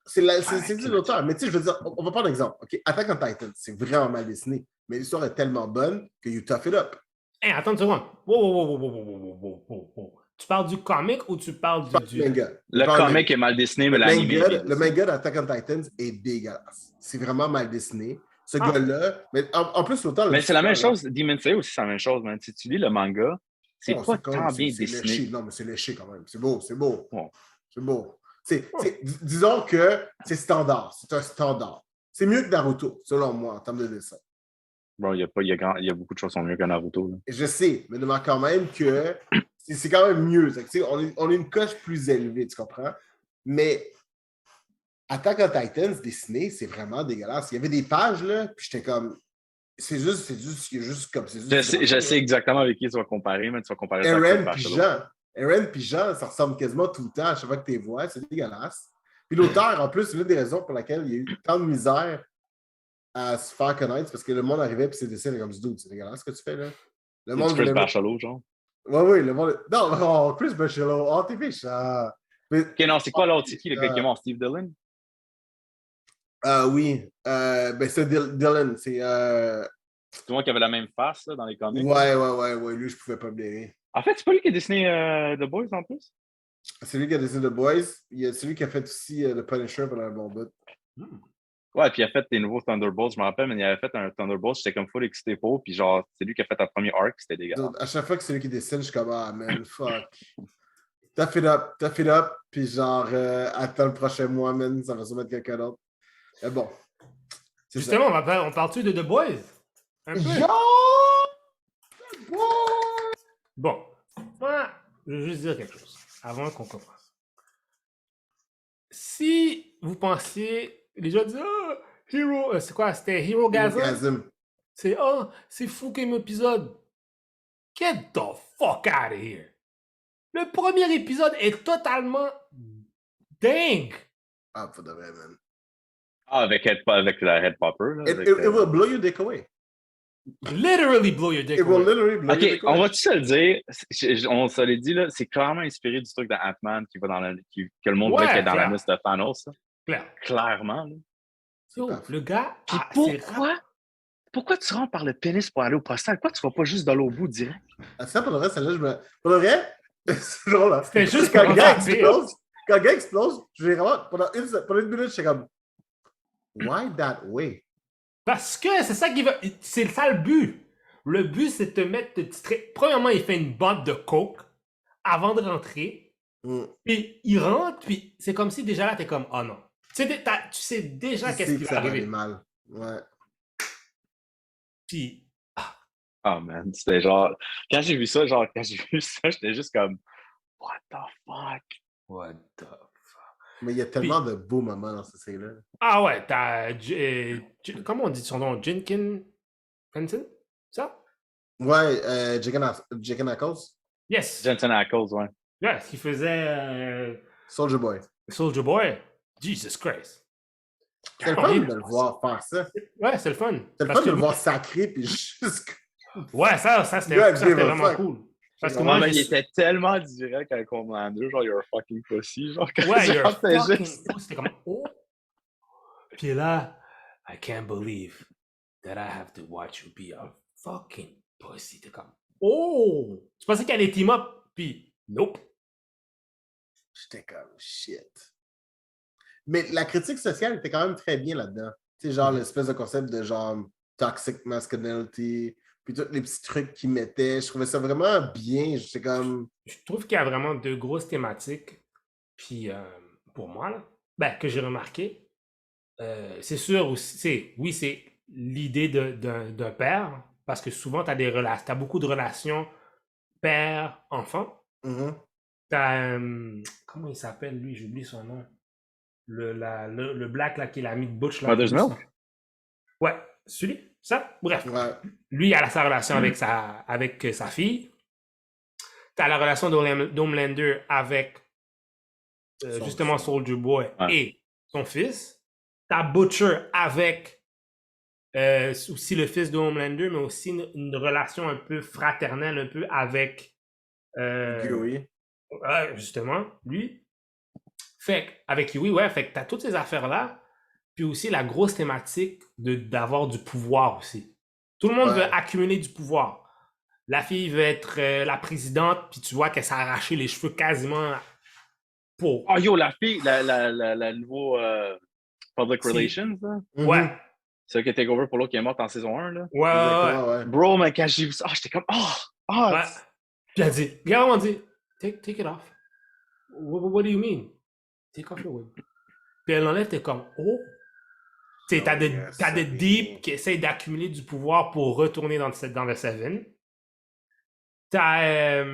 S3: C'est l'auteur. Mais tu sais, je veux dire, on va prendre un exemple. Okay? Attack on Titan, c'est vraiment mal dessiné. Mais l'histoire est tellement bonne que you tough it up.
S1: Hey, attends une seconde. Wow. Tu parles du comic ou tu parles du
S3: manga?
S2: Le comic est mal dessiné, mais l'anime est
S3: le manga d'Attack on Titans est dégueulasse. C'est vraiment mal dessiné. Ce gars-là, mais en plus, l'auteur...
S2: Mais c'est la même chose. Demon Slayer aussi, c'est la même chose. Man. Si tu lis le manga, c'est pas tant bien dessiné.
S3: Léché. Non, mais c'est léché quand même. C'est beau. Ouais. C'est beau. Disons que c'est standard. C'est un standard. C'est mieux que Naruto, selon moi, en termes de dessin.
S2: Bon, il y a beaucoup de choses qui sont mieux que Naruto. Là.
S3: Je sais, mais demande quand même que c'est quand même mieux. On a une coche plus élevée, tu comprends? Mais Attack on Titans dessiné, c'est vraiment dégueulasse. Il y avait des pages, là, puis j'étais comme... C'est juste comme...
S2: Je sais exactement avec qui tu vas comparer, mais tu vas comparer ça
S3: avec Eren puis Jean, ça ressemble quasiment tout le temps à chaque fois que tu les vois. C'est dégueulasse. Puis l'auteur, en plus, c'est l'une des raisons pour laquelle il y a eu tant de misère à se faire connaître parce que le monde arrivait et c'est décédé comme ce dude. C'est dégueulasse ce que tu fais là. Le
S2: C'est
S3: monde
S2: du Chris
S3: voulait.
S2: Bachelot, genre.
S3: Oui, le monde. Non, oh, Chris Bachelot, oh, t'es méchant. Mais...
S2: Ok, non, c'est quoi l'autre? C'est qui le gars qui est mort? Steve Dillon?
S3: Oui, ben c'est Dylan. C'est.
S2: Tout le monde qui avait la même face là, dans les comics.
S3: Ouais. Lui, je pouvais pas me blairer.
S2: En fait, c'est pas lui qui a dessiné The Boys en plus?
S3: C'est lui qui a dessiné The Boys. Il y a celui qui a fait aussi The Punisher pendant un bon bout.
S2: Ouais, puis il a fait des nouveaux Thunderbolts, je me rappelle, mais il avait fait un Thunderbolt, j'étais comme full excité pour, puis genre, c'est lui qui a fait un premier arc, c'était dégueulasse.
S3: Donc, à chaque fois que c'est lui qui dessine, je suis comme, ah man, fuck. Tough it up, puis genre, attends le prochain mois, man, ça va sûrement être quelqu'un d'autre. Mais bon.
S1: Justement, on parle-tu de The Boys? Un peu?
S3: Yo!
S1: Bon, moi, je veux juste dire quelque chose avant qu'on commence. Si vous pensiez, les gens disent, oh, Hero, c'est quoi? C'était Hero Gasm? C'est, oh, c'est fou comme épisode. Get the fuck out of here. Le premier épisode est totalement dingue.
S3: Ah, pour de vrai, man.
S2: Ah, avec la Head Popper. Là,
S3: It will blow your dick away.
S1: Literally blow your dick
S3: It will
S1: away.
S3: literally blow your
S2: Ok,
S3: dick away.
S2: on va-tu se le dire? On se l'est dit, là, c'est clairement inspiré du truc de Ant-Man qui va dans que le monde
S1: Ouais,
S2: veut qu'il est dans
S1: clair.
S2: la liste de Thanos.
S1: Clair.
S2: Clairement. Là.
S1: Yo, le gars.
S2: Puis
S1: c'est
S2: pourquoi tu rentres par le pénis pour aller au postal? Pourquoi tu vas pas juste dans l'eau bout direct?
S3: Ah, ça, pour le vrai, celle-là, je me. Pour le vrai, c'est drôle, là.
S1: C'était juste
S3: quand
S1: pour
S3: le gars
S1: en dire.
S3: explose, quand le gars explose, je vais vraiment. Pendant une minute, j'étais comme. Why that way?
S1: Parce que c'est ça qui va. C'est ça le but. Le but, c'est de te mettre. Premièrement, il fait une bande de coke avant de rentrer. Puis il rentre, puis c'est comme si déjà là, t'es comme, oh non. Tu sais déjà qu'est-ce qui va arriver.
S3: Mal. Ouais.
S1: Puis.
S2: Oh man, c'était genre. Quand j'ai vu ça, j'étais juste comme. What the fuck?
S1: What the fuck?
S3: Mais il y a tellement de beaux moments dans cette série-là.
S1: Ah ouais, t'as. Comment on dit son nom? Jenkin Henson? Ça?
S3: Ouais, Jacken Ackles.
S1: Yes.
S2: Jensen Ackles, ouais.
S1: Ouais, ce qu'il faisait.
S3: Soldier Boy.
S1: Soldier Boy. Jesus Christ.
S3: C'est le fun de le voir faire ça.
S1: Ouais, c'est le fun.
S3: C'est le fun de le voir sacré, puis juste.
S1: Ouais, ça c'était vraiment cool. Parce que moi,
S2: il était tellement direct avec Homelander, genre, you're a fucking pussy. Genre,
S1: ouais, you're a fucking pussy. C'était comme, oh. Puis là, I can't believe that I have to watch you be a fucking pussy. T'es comme, oh. Tu pensais qu'elle allait team up, puis nope.
S3: J'étais comme, shit. Mais la critique sociale était quand même très bien là-dedans. Tu sais, genre l'espèce de concept de genre toxic masculinity, puis tous les petits trucs qu'ils mettaient. Je trouvais ça vraiment bien. J'étais comme...
S1: Je trouve qu'il y a vraiment deux grosses thématiques. Puis pour moi, là, ben, que j'ai remarqué, c'est sûr aussi, oui, c'est l'idée d'un père, parce que souvent, t'as beaucoup de relations père-enfant. T'as, comment il s'appelle, lui? J'oublie son nom. Le black, là, qui l'a mis de Butch, là.
S2: Mother's Milk?
S1: Ouais, celui, ça? Bref.
S3: Ouais.
S1: Lui, il a sa relation avec sa fille. T'as la relation d'Homelander avec, justement, Soldier Boy et son fils. T'as Butcher avec aussi le fils de Homelander, mais aussi une relation un peu fraternelle, un peu avec...
S3: Huey.
S1: Justement, lui. Fait avec Huey, ouais, fait que t'as toutes ces affaires-là, puis aussi la grosse thématique d'avoir du pouvoir aussi. Tout le monde veut accumuler du pouvoir. La fille veut être la présidente, puis tu vois qu'elle s'est arraché les cheveux quasiment pour...
S2: Oh yo, la fille, la nouveau Public Relations, là?
S1: Ouais.
S2: C'est qui était over pour l'autre qui est morte en saison 1, là?
S1: Ouais.
S2: Bro, mais quand j'ai vu ça, j'étais comme,
S1: ouais. Puis elle dit, regarde, on dit, take it off. What do you mean? Take off your wig. Puis elle l'enlève, t'es comme, oh. Tu sais, t'as des deep qui essayent d'accumuler du pouvoir pour retourner dans le Seven. T'as,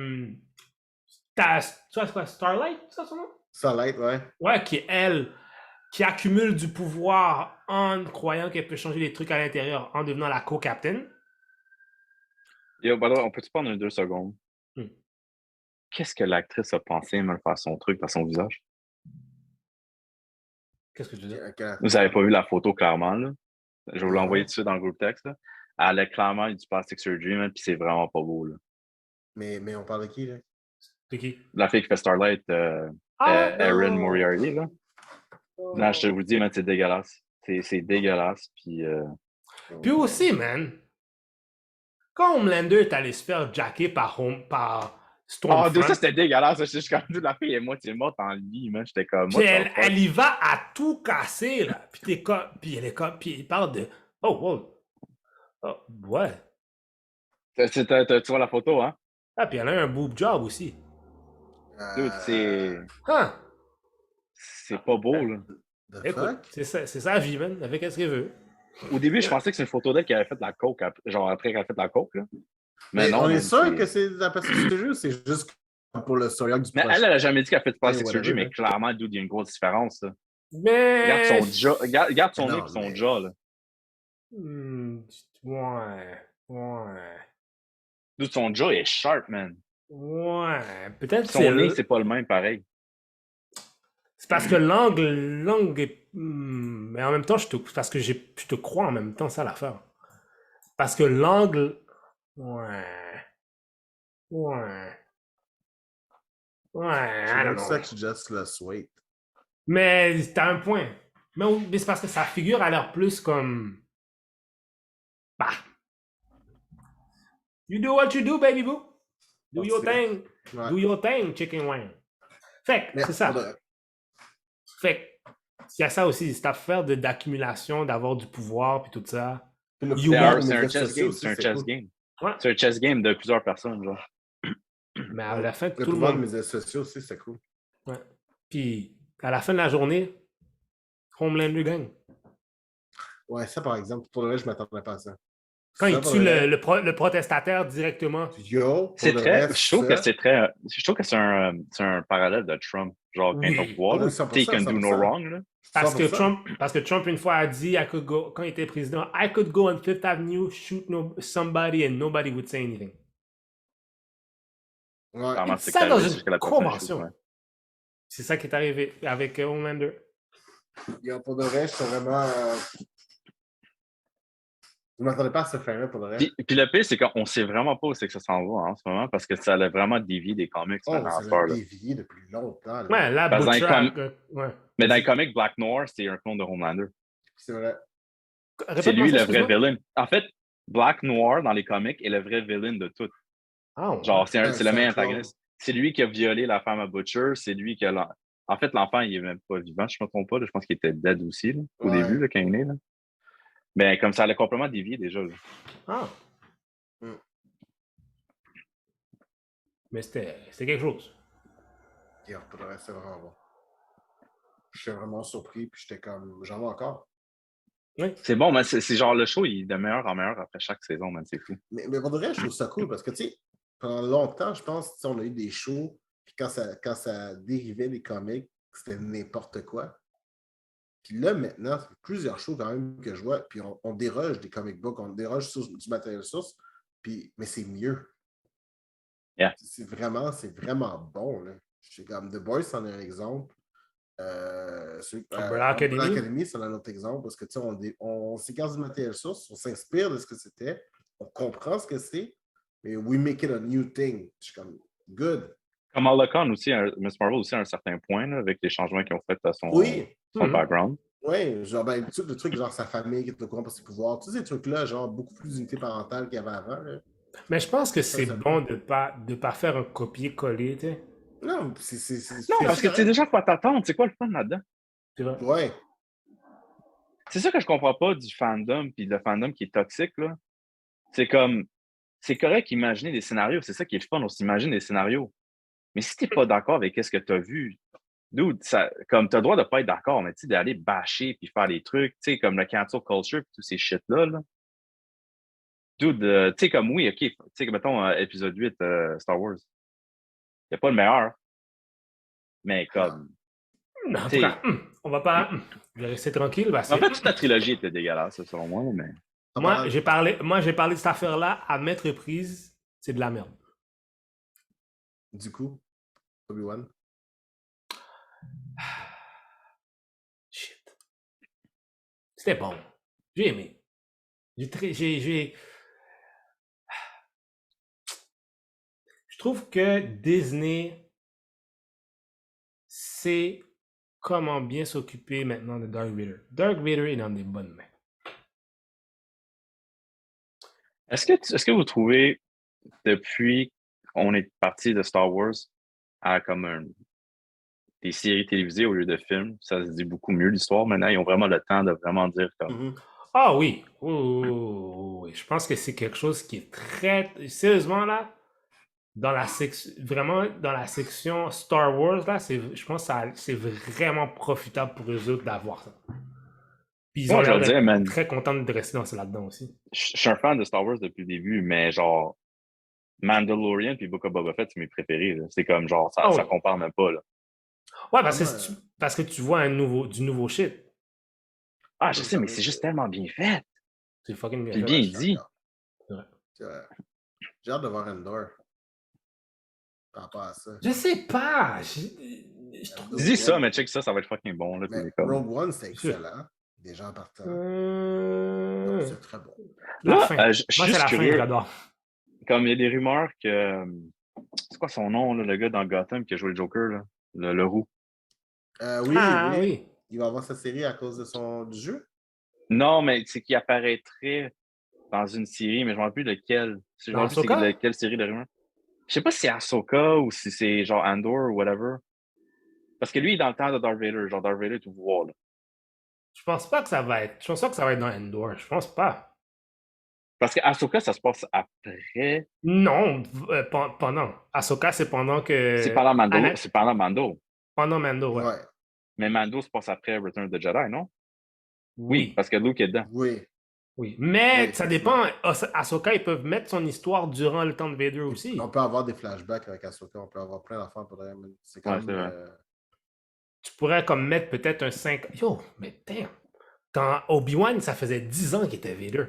S1: c'est quoi, Starlight, c'est ça son nom?
S3: Starlight, ouais.
S1: Ouais, qui accumule du pouvoir en croyant qu'elle peut changer les trucs à l'intérieur en devenant la co-captain.
S2: Yo, on peut-tu prendre 2 secondes? Qu'est-ce que l'actrice a pensé, même faire son truc dans son visage?
S1: Qu'est-ce que je veux dire?
S2: Vous avez pas vu la photo clairement, là? Je vais vous l'envoyer tout de suite dans le groupe texte. Là. Elle a clairement eu du plastic surgery, man, puis c'est vraiment pas beau. Là.
S3: Mais on parle de qui, là?
S1: C'est qui?
S2: La fille qui fait Starlight,
S1: Ah
S2: Erin
S1: non!
S2: Moriarty, là. Non, je te vous dis, man, c'est dégueulasse. C'est dégueulasse, puis...
S1: Puis aussi, man, quand Homelander est allé se faire jacker par
S2: Ah,
S1: Stormfront,
S2: ça, c'était dégueulasse. Je suis comme, la fille est moitié morte en lit, man. J'étais comme,
S1: puis
S2: what the fuck?
S1: elle y va à tout casser, là. Puis t'es comme, puis elle est comme, puis il parle de, oh, ouais.
S2: Tu vois la photo, hein?
S1: Ah, puis elle a un boob job aussi.
S2: Dude,
S1: Hein?
S2: c'est pas beau, là.
S3: The
S1: Écoute,
S3: fuck?
S1: c'est sa vie, man. Elle fait qu'est-ce qu'elle veut.
S2: Au début, je pensais que c'est une photo d'elle qui avait fait de la coke, genre après qu'elle a fait de la coke, là. Mais
S3: Mais
S2: non,
S3: on est
S2: man,
S3: sûr que c'est la plastic surgery ou c'est juste pour le story arc du
S2: Mais
S3: prochain?
S2: elle a jamais dit qu'elle a fait de plastic
S3: whatever,
S2: surgery, mais
S3: là.
S2: clairement, dude, il y a une grosse différence, là. Regarde
S1: Mais...
S2: son jaw, regarde son
S3: Mais
S2: nez
S3: non,
S2: et son
S3: mais-
S2: jaw, là.
S1: Ouais.
S2: Dude, son jaw est sharp, man.
S1: Ouais. Peut-être
S2: Puis son nez, c'est pas le même, pareil.
S1: C'est parce que l'angle est... mais en même temps, je te crois en même temps, ça l'affaire. Parce que l'angle... Ouais. Ouais, I
S3: She
S1: don't
S3: looks
S1: know.
S3: like she just lost weight.
S1: Mais t'as un point. Mais c'est parce que sa figure a l'air plus comme... Bah. You do what you do, baby boo. Do your thing.
S3: Ouais.
S1: Do your thing, chicken wing. Fait que,
S3: Mais
S1: c'est ça.
S3: faudrait-
S1: Fait que, il y a ça aussi, cette affaire d'accumulation, d'avoir du pouvoir, puis tout ça.
S3: Puis le
S1: You
S3: pouvoir
S1: want-
S3: des
S2: C'est un
S3: médias
S2: chess
S3: sociaux
S2: game.
S3: aussi,
S2: C'est un
S3: c'est
S2: chess
S3: cool.
S2: game.
S1: Ouais.
S2: C'est un chess game de plusieurs personnes, genre.
S1: Mais à la fin,
S3: Le
S1: tout le
S3: pouvoir des
S1: monde...
S3: médias sociaux aussi, c'est cool.
S1: Ouais. Puis, à la fin de la journée, Homelander gagne.
S3: Ouais, ça par exemple, pour le reste, je m'attendais pas à ça.
S1: Quand
S3: Ça,
S1: il
S3: pour
S1: tue
S3: vrai,
S1: le protestataire directement.
S3: Yo, pour
S2: C'est
S3: le
S2: très.
S3: reste,
S2: Je trouve que
S3: ça-
S2: c'est très. Je trouve que c'est un parallèle de Trump. Genre, quand il est au
S1: Oui.
S2: pouvoir,
S3: Ah oui,
S2: là.
S3: 100%,
S2: Tu sais, he can do no
S3: 100%.
S2: wrong, là.
S1: Parce que
S3: 100%.
S1: Trump, une fois, a dit, quand il était président, I could go on Fifth Avenue, shoot somebody and nobody would say anything.
S3: Ouais.
S2: Clairement,
S1: Il dit
S2: c'est
S1: ça dans
S2: que
S1: une
S2: la personne
S1: convention.
S2: shoot, ouais.
S1: C'est ça qui est arrivé avec Homelander.
S3: Yo, pour le reste, c'est vraiment. Je m'attendais pas à ce faire-là pour le reste.
S2: Puis le pire, c'est qu'on sait vraiment pas où c'est que ça s'en va en ce moment parce que ça a vraiment dévié des comics
S3: Oh,
S2: maintenant à
S3: ça
S2: cette
S3: l'a
S2: heure-là.
S3: dévié depuis longtemps. Là.
S1: Ouais, là,
S2: Parce que dans les
S1: Butcher... ouais.
S2: Mais dans les comics, Black Noir, c'est un clone de Homelander.
S3: C'est vrai.
S2: C'est
S1: Répète-moi
S2: lui
S1: ça,
S2: le vrai
S1: excuse-moi.
S2: villain. En fait, Black Noir dans les comics est le vrai villain de tout.
S1: Ah, ouais.
S2: Genre, c'est
S3: Ouais,
S2: le
S3: c'est
S2: meilleur
S3: un clone.
S2: antagoniste. C'est lui qui a violé la femme à Butcher. C'est lui qui a. En fait, l'enfant, il est même pas vivant, je ne me trompe pas. Là. Je pense qu'il était dead aussi, là, au
S3: Ouais.
S2: début, là, quand il est né. Là. Mais comme ça, elle a complètement dévié déjà. Là.
S1: Ah.
S3: Mm.
S1: Mais c'était quelque chose.
S3: Yo, pour le reste, c'est vraiment bon. J'étais vraiment surpris, puis j'étais comme. J'en veux encore.
S1: Oui.
S2: C'est bon, mais c'est genre le show, il est de meilleur en meilleur après chaque saison, man. C'est fou.
S3: Mais pour le reste, je trouve ça cool parce que, tu sais, pendant longtemps, je pense, on a eu des shows, puis quand ça dérivait des comics, c'était n'importe quoi. Puis là, maintenant, ça fait plusieurs shows quand même que je vois, puis on déroge des comic books, on déroge du matériel source, mais c'est mieux.
S2: Yeah.
S3: C'est vraiment bon. Là. Je suis comme The Boys, c'en est un exemple.
S1: Umbrella Academy.
S3: Academy, c'est un autre exemple parce que tu sais, on séquence du matériel source, on s'inspire de ce que c'était, on comprend ce que c'est, mais we make it a new thing. Je suis comme good.
S2: Kamala Khan aussi, Miss Marvel aussi à un certain point, là, avec les changements qu'ils ont fait à son
S1: Mhm.
S2: background.
S3: Oui, genre, ben, le truc, genre sa famille qui est au courant par ses pouvoirs, tous ces trucs-là, genre beaucoup plus d'unité parentale qu'il y avait avant. Là.
S1: Mais je pense que
S3: Ça,
S1: c'est
S3: ça
S1: bon de pas faire un copier-coller, tu sais.
S3: Non,
S2: Non,
S3: c'est
S2: parce que tu sais déjà quoi t'attendre. C'est quoi le fun là-dedans?
S1: C'est vrai.
S3: Ouais.
S2: C'est ça que je comprends pas du fandom, puis le fandom qui est toxique, là. C'est comme, c'est correct d'imaginer des scénarios, c'est ça qui est le fun, on s'imagine des scénarios. Mais si t'es pas d'accord avec ce que t'as vu, dude, comme t'as le droit de pas être d'accord, mais tu sais, d'aller bâcher puis faire des trucs, tu sais, comme le cancel culture puis tous ces shit-là, là. Dude, tu sais, comme oui, ok, tu sais, mettons, épisode 8, Star Wars. C'est pas le meilleur, mais comme,
S1: En tout
S2: tu sais,
S1: cas, on va pas... Je vais rester tranquille parce
S2: en
S1: que...
S2: fait, toute la trilogie était dégueulasse, selon moi, là, mais...
S1: Moi, j'ai parlé de cette affaire-là à maintes reprises. C'est de la merde.
S3: Du coup, Obi-Wan.
S1: Shit. C'était bon. J'ai aimé. Je trouve que Disney sait comment bien s'occuper maintenant de Dark Vader. Dark Vader est dans des bonnes mains.
S2: Est-ce que vous trouvez, depuis qu'on est parti de Star Wars à comme des séries télévisées au lieu de films, ça se dit beaucoup mieux l'histoire maintenant, ils ont vraiment le temps de vraiment dire comme.
S3: Mhm.
S1: Ah oui. Oui, oui, oui, oui, oui. Je pense que c'est quelque chose qui est très... Sérieusement, là, dans la section... Vraiment, dans la section Star Wars, là, je pense que c'est vraiment profitable pour eux autres d'avoir ça. Puis ils ont
S2: Moi, je
S1: l'air
S2: le disais,
S1: d'être
S2: man,
S1: très contents de rester là-dedans aussi.
S2: je suis un fan de Star Wars depuis le début, mais genre, Mandalorian puis Book of Boba Fett, c'est mes préférés, là. C'est comme genre,
S1: Ah
S2: ça
S1: oui.
S2: compare même pas, là.
S1: Ouais,
S3: Ah, moi,
S1: parce que tu vois du nouveau shit.
S2: Ah, je
S3: moi,
S2: sais, mais
S3: j'avoue
S2: c'est
S3: que
S2: juste tellement bien fait.
S1: C'est fucking bien
S2: Puis
S1: fait.
S3: ouais,
S2: bien
S3: je suis
S2: dit.
S3: d'accord.
S1: C'est vrai.
S3: C'est vrai. J'ai hâte de voir Endor par rapport à ça.
S1: Je sais pas. Je trouve...
S2: Dis
S3: Rogue
S2: ça,
S3: One.
S2: mais check ça, ça va être fucking bon, là. Puis
S3: Mais
S2: comme.
S3: Rogue One, c'est
S1: Sûr.
S3: excellent. Déjà en partant. Non,
S1: Euh,
S3: c'est très bon.
S1: La
S2: Là,
S1: fin.
S2: je suis
S1: Moi, c'est
S2: juste
S1: la fin que
S2: curieux.
S1: j'adore.
S2: Comme il y a des rumeurs que. C'est quoi son nom, là, le gars dans Gotham qui a joué le Joker, là? Le roux.
S3: Oui,
S1: Ah
S3: oui.
S1: oui.
S3: Il va avoir sa série à cause de du jeu.
S2: Non, mais c'est qu'il apparaîtrait dans une série, mais je ne me rappelle plus lequel. Je me
S1: Dans
S2: rappelle plus c'est
S1: Ahsoka?
S2: lequel série de rumeurs. Je sais pas si c'est Ahsoka ou si c'est genre Andor ou whatever. Parce que lui, il est dans le temps de Darth Vader. Genre, Darth Vader est tout pouvoir, là.
S1: Je pense pas que ça va être. Je pense pas que ça va être dans Endor. Je pense pas.
S2: Parce que Ahsoka, ça se passe après.
S1: Non, pendant. Ahsoka, c'est pendant
S2: C'est
S1: que.
S2: pendant Mando. C'est pendant Mando.
S1: Pendant Mando, ouais.
S3: Ouais.
S2: Mais Mando se passe après Return of the Jedi, non? Oui,
S1: Oui.
S2: parce que Luke est dedans.
S3: Oui.
S1: Oui.
S3: Oui,
S1: Mais ça
S3: effectivement.
S1: dépend. Ahsoka, ils peuvent mettre son histoire durant le temps de Vader
S3: On
S1: aussi.
S3: peut avoir des flashbacks avec Ahsoka. On peut avoir plein d'enfants. C'est
S2: Ouais,
S3: comme.
S2: c'est vrai.
S1: Tu pourrais comme mettre peut-être un 5. Yo, mais damn. Dans Obi-Wan, ça faisait 10 ans qu'il était Vader.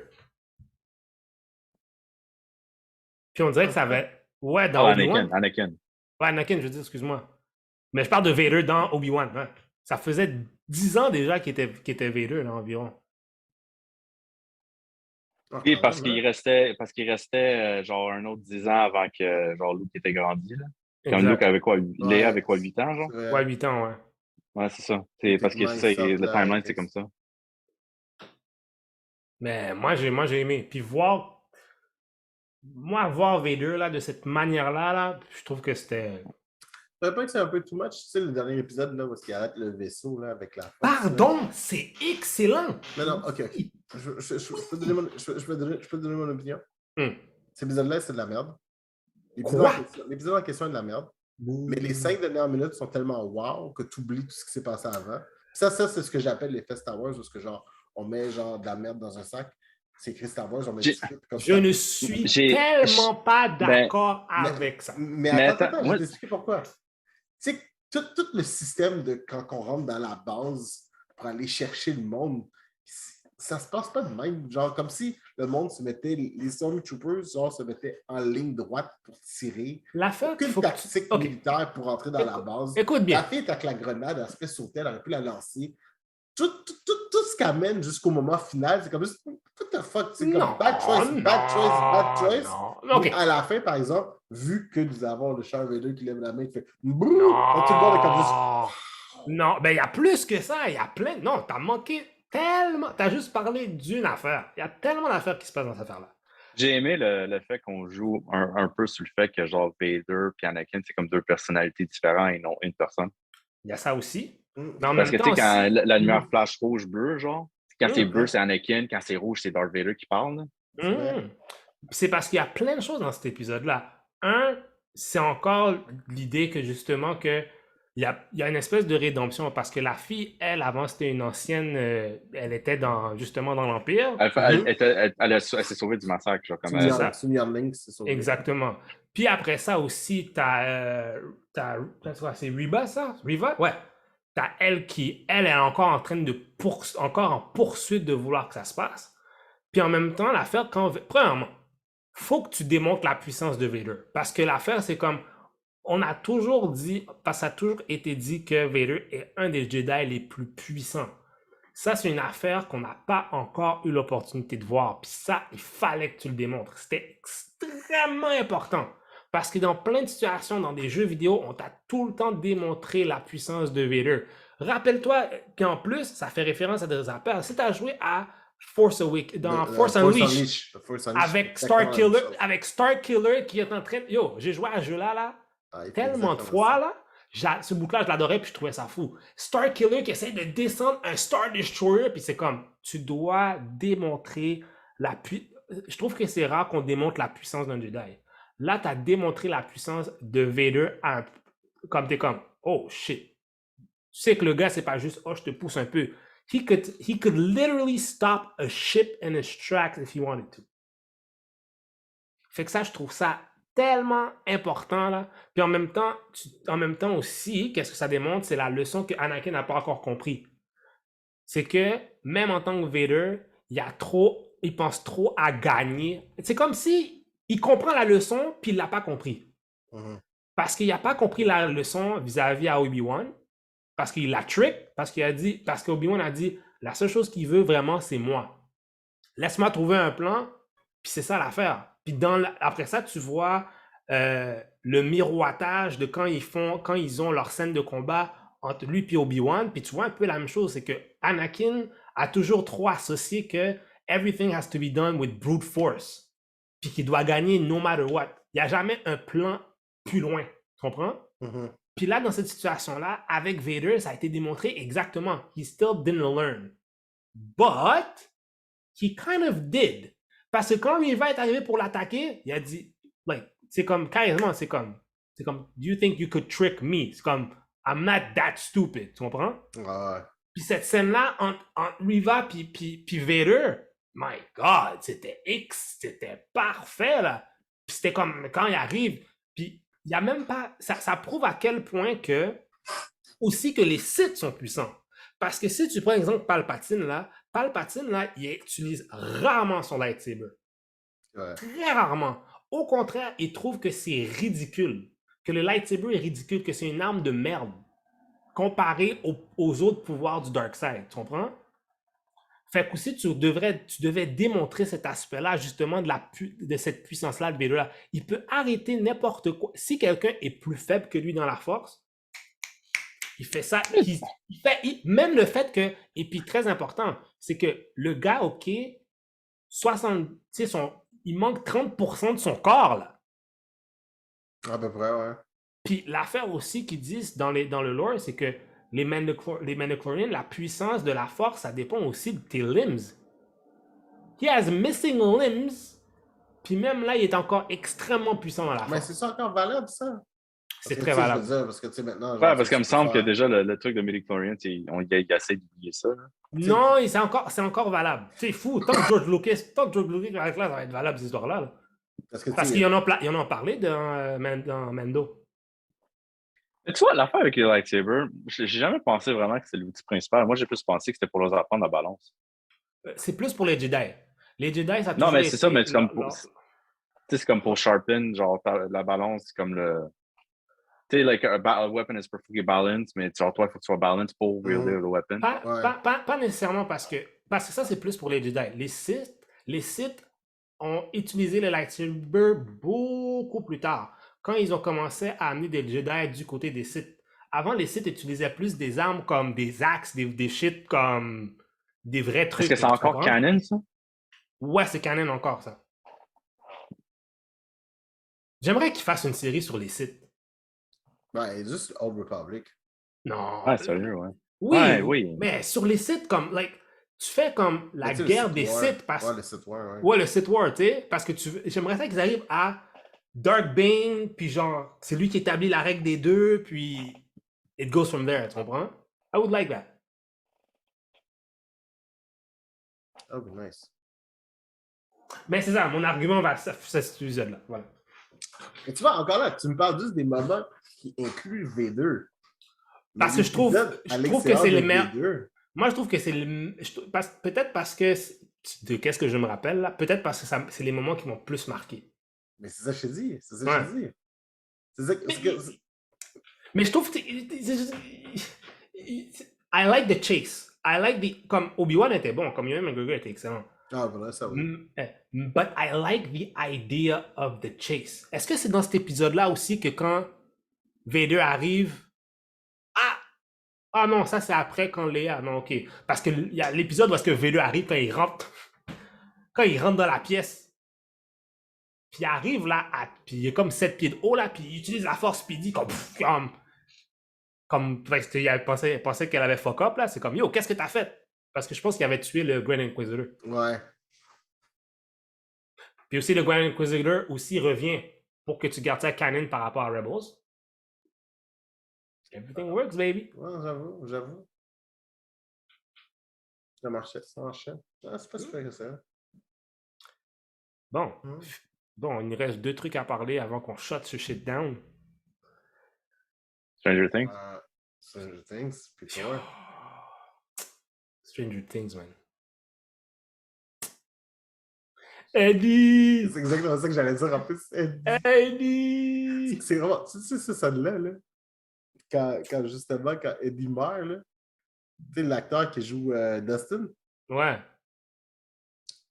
S1: Puis on dirait que ça va être. Ouais, dans
S2: Oh,
S1: Obi-Wan.
S2: Anakin.
S1: Ouais, Anakin, je veux dire, excuse-moi. Mais je parle de Vader dans Obi-Wan. Hein. Ça faisait 10 ans déjà qu'il était Vader, là, environ.
S3: Ah,
S2: Oui,
S3: quand même, hein?
S2: parce qu'il restait genre un autre 10 ans avant que genre Luke était grandi, là. Comme Luke
S1: Exact.
S2: avait quoi? Léa
S3: Ouais,
S2: avait quoi, 8 ans, genre?
S3: c'est vrai.
S1: Ouais, 8 ans, ouais.
S2: Ouais, c'est ça. C'est parce que
S3: Techniquement,
S2: c'est
S3: ils
S2: ça,
S3: sortent
S2: le
S3: là
S2: timeline,
S3: avec.
S2: c'est comme ça.
S1: Mais moi, j'ai aimé. Puis voir Vader là, de cette manière-là, là, je trouve que c'était.
S3: Je savais pas que c'est un peu too much. Tu sais, le dernier épisode là, où il arrête le vaisseau là, avec la force. Là.
S1: Pardon, c'est excellent.
S3: Non, non, ok, ok. Je peux te donner je peux te donner mon opinion.
S1: Hmm.
S3: Cet épisode-là, c'est de la merde.
S1: Quoi?
S3: L'épisode en question est de la merde. Mais les 5 dernières minutes sont tellement wow que tu oublies tout ce qui s'est passé avant. Ça c'est ce que j'appelle l'effet Star Wars, où genre, on met genre de la merde dans un sac. C'est écrit Star Wars, on met du
S2: J'ai,
S3: script comme
S1: Je
S3: ça.
S1: ne suis
S2: j'ai,
S1: tellement pas
S2: ben,
S1: d'accord avec ça.
S3: Mais
S2: Mais
S3: attends,
S2: attends,
S3: je
S2: moi-
S3: vais t'expliquer pourquoi. Tu sais, tout le système de quand on rentre dans la base pour aller chercher le monde, ça se passe pas de même. Genre, comme si le monde se mettait, les Stormtroopers, genre, se mettaient en ligne droite pour tirer.
S1: L'affaire qu'il
S3: Aucune
S1: faut que tu...
S3: tactique
S1: Ok,
S3: militaire pour entrer dans la base.
S1: écoute
S3: La
S1: bien.
S3: fille est avec la grenade, elle se fait sauter, elle aurait pu la lancer. Tout ce qui amène jusqu'au moment final, c'est comme juste, what the fuck, c'est
S1: Non,
S3: comme bad choice, bad choice, bad choice.
S1: non. Ok.
S3: Mais à la fin, par exemple, vu que nous avons le Charles Vader qui lève la main, il fait brrr, quand tout le monde est comme juste.
S1: Non, ben il y a plus que ça, il y a plein. Non, t'as manqué tellement. T'as juste parlé d'une affaire. Il y a tellement d'affaires qui se passent dans cette affaire-là.
S2: j'ai aimé le fait qu'on joue un peu sur le fait que genre Vader et Anakin, c'est comme deux personnalités différentes et non une personne.
S1: Il y a ça aussi.
S3: Mm.
S1: Mais en
S2: Parce que
S1: même
S2: tu sais,
S1: temps
S2: quand
S1: aussi.
S2: la lumière flash rouge-bleu, genre, quand c'est bleu,
S3: Ouais.
S2: c'est Anakin, quand c'est rouge, c'est Darth Vader qui parle, là.
S3: C'est vrai.
S1: C'est parce qu'il y a plein de choses dans cet épisode-là. Un, c'est encore l'idée que justement que il y a une espèce de rédemption parce que la fille, elle, avant, c'était une ancienne. Elle était justement dans l'Empire.
S2: Elle s'est sauvée du massacre, genre, comme
S1: C'est ça.
S3: Sun Link, c'est sauvé.
S1: Exactement. Puis après ça aussi, t'as c'est Reba, ça? Reva? Ouais. T'as elle qui, elle est encore en train de encore en poursuite de vouloir que ça se passe. Puis en même temps, l'affaire, premièrement, faut que tu démontres la puissance de Vader. Parce que l'affaire, c'est comme, on a toujours dit, parce que ça a toujours été dit que Vader est un des Jedi les plus puissants. Ça, c'est une affaire qu'on n'a pas encore eu l'opportunité de voir. Puis ça, il fallait que tu le démontres. C'était extrêmement important. Parce que dans plein de situations, dans des jeux vidéo, on t'a tout le temps démontré la puissance de Vader. Rappelle-toi qu'en plus, ça fait référence à des affaires. Si tu as joué à dans Force Unleashed, avec Star Killer qui est en train... Yo, j'ai joué à ce jeu-là, tellement de fois, ce bout-là, je l'adorais, puis je trouvais ça fou. Star Killer qui essaie de descendre un Star Destroyer, puis c'est comme, tu dois démontrer la puissance. Je trouve que c'est rare qu'on démontre la puissance d'un Jedi. Là, tu as démontré la puissance de Vader comme t'es comme, oh shit. Tu sais que le gars, c'est pas juste, oh, je te pousse un peu. He could literally stop a ship in its tracks if he wanted to. Fait que ça, je trouve ça tellement important, là. Puis en même temps aussi, qu'est-ce que ça démontre? C'est la leçon que Anakin n'a pas encore compris. C'est que, même en tant que Vader, il pense trop à gagner. C'est comme si il comprend la leçon, puis il l'a pas compris. Parce qu'il n'a pas compris la leçon vis-à-vis à Obi-Wan, parce qu'il l'a trick, parce qu'Obi-Wan a dit, la seule chose qu'il veut vraiment, c'est moi. Laisse-moi trouver un plan, puis c'est ça l'affaire. Puis après ça, tu vois le miroitage de quand ils ont leur scène de combat entre lui et Obi-Wan, puis tu vois un peu la même chose, c'est que Anakin a toujours trop associé que everything has to be done with brute force, puis qu'il doit gagner no matter what. Il n'y a jamais un plan plus loin, tu comprends? Puis là, dans cette situation-là, avec Vader, ça a été démontré exactement. He still didn't learn. But, he kind of did. Parce que quand Riva est arrivé pour l'attaquer, il a dit, c'est comme, carrément, c'est comme, do you think you could trick me? C'est comme, I'm not that stupid. Tu comprends? Puis cette scène-là, entre Riva puis Vader, my God, c'était parfait, là. Puis c'était comme, quand il arrive, puis il y a même pas, ça prouve à quel point que, aussi que les Sith sont puissants. Parce que si tu prends l'exemple Palpatine, il utilise rarement son lightsaber. Très rarement. Au contraire, il trouve que c'est ridicule. Que le lightsaber est ridicule, que c'est une arme de merde. Comparé aux autres pouvoirs du Darkseid. Tu comprends? Fait qu'aussi, tu devais démontrer cet aspect-là, justement, de cette puissance-là de Vader-là. Il peut arrêter n'importe quoi. Si quelqu'un est plus faible que lui dans la force, il fait ça. Même le fait que, et puis très important, c'est que le gars, OK, il manque 30% de son corps, là.
S3: À peu près, ouais.
S1: Puis l'affaire aussi qu'ils disent dans le lore, c'est que les Mandalorians, la puissance de la force, ça dépend aussi de tes limbs. He has missing limbs, puis même là, il est encore extrêmement puissant dans la force.
S3: Mais c'est ça encore valable, ça?
S1: C'est très valable.
S3: Parce que, tu sais, maintenant...
S2: Parce qu'il me semble que déjà, le truc de Midichlorian, il essaie d'oublier ça. Là.
S1: Non, c'est encore valable. C'est fou. Tant que George Lucas avec là, ça va être valable, cette histoire-là. Là. Parce qu'ils en ont parlé dans Mando.
S2: Mais tu vois, l'affaire avec les lightsabers, j'ai jamais pensé vraiment que c'était l'outil principal. Moi, j'ai plus pensé que c'était pour leur apprendre la balance.
S1: C'est plus pour les Jedi. Les Jedi, ça a
S2: non, mais c'est ça, mais c'est comme pour... c'est comme pour sharpen, genre, la balance, c'est comme le... Tu sais, like, a weapon is perfectly balanced, mais genre, toi, il faut que tu sois balanced pour wielder le weapon.
S1: Pas nécessairement parce que ça, c'est plus pour les Jedi. Les Sith ont utilisé le lightsaber beaucoup plus tard. Quand ils ont commencé à amener des Jedi du côté des Sith. Avant, les Sith utilisaient plus des armes comme des axes, des shit comme des vrais trucs.
S2: Est-ce que c'est encore canon, ça?
S1: Ouais, c'est canon encore, ça. J'aimerais qu'ils fassent une série sur les Sith.
S3: Ouais, juste Old Republic.
S1: Non.
S2: Ouais, sérieux, ouais.
S1: Oui, mais sur les Sith, comme, tu fais comme la guerre des Sith.
S3: Ouais, le Sith War, ouais.
S1: Ouais, le Sith War, tu sais, parce que j'aimerais ça qu'ils arrivent à Dark Bane, puis genre, c'est lui qui établit la règle des deux, puis it goes from there, tu comprends? I would like that.
S3: That would be nice.
S1: Mais c'est ça, mon argument va cet épisode-là, voilà.
S3: Et tu vois, encore là, tu me parles juste des moments qui incluent V2.
S1: Parce que je trouve que c'est les meilleurs. Moi, je trouve que c'est peut-être parce que de qu'est-ce que je me rappelle là, peut-être parce que c'est les moments qui m'ont plus marqué.
S3: Mais c'est ça que je te dis. C'est ça que je te dis. C'est ça que...
S1: Mais je trouve que I like the chase. I like comme Obi-Wan était bon, comme Ewan McGregor était excellent.
S3: Ah, voilà, ça oui.
S1: But I like the idea of the chase. Est-ce que c'est dans cet épisode-là aussi que quand Vader arrive, ah, ah non, ça c'est après quand Léa, non, ok. Parce que il y a l'épisode où est-ce que Vader arrive quand il rentre dans la pièce, puis il arrive là, puis il est comme 7 pieds de haut là, puis il utilise la force, puis il dit parce qu'il pensait qu'elle avait fuck up là, c'est comme yo, qu'est-ce que t'as fait? Parce que je pense qu'il avait tué le Grand Inquisitor.
S3: Ouais.
S1: Puis aussi le Grand Inquisitor aussi revient pour que tu gardes ça canon par rapport à Rebels. Everything works, baby.
S3: Ouais, j'avoue. Ça marchait. Ah, c'est pas super que ça.
S1: Bon. Bon, il nous reste 2 trucs à parler avant qu'on shut ce shit down.
S2: Stranger Things.
S3: Stranger Things, puis toi.
S1: Stranger Things, man. Eddie!
S3: C'est exactement ça que j'allais dire en plus.
S1: Eddie!
S3: C'est vraiment. Tu sais, ça là. Quand justement, quand Eddie meurt, là. Tu sais, l'acteur qui joue Dustin.
S1: Ouais.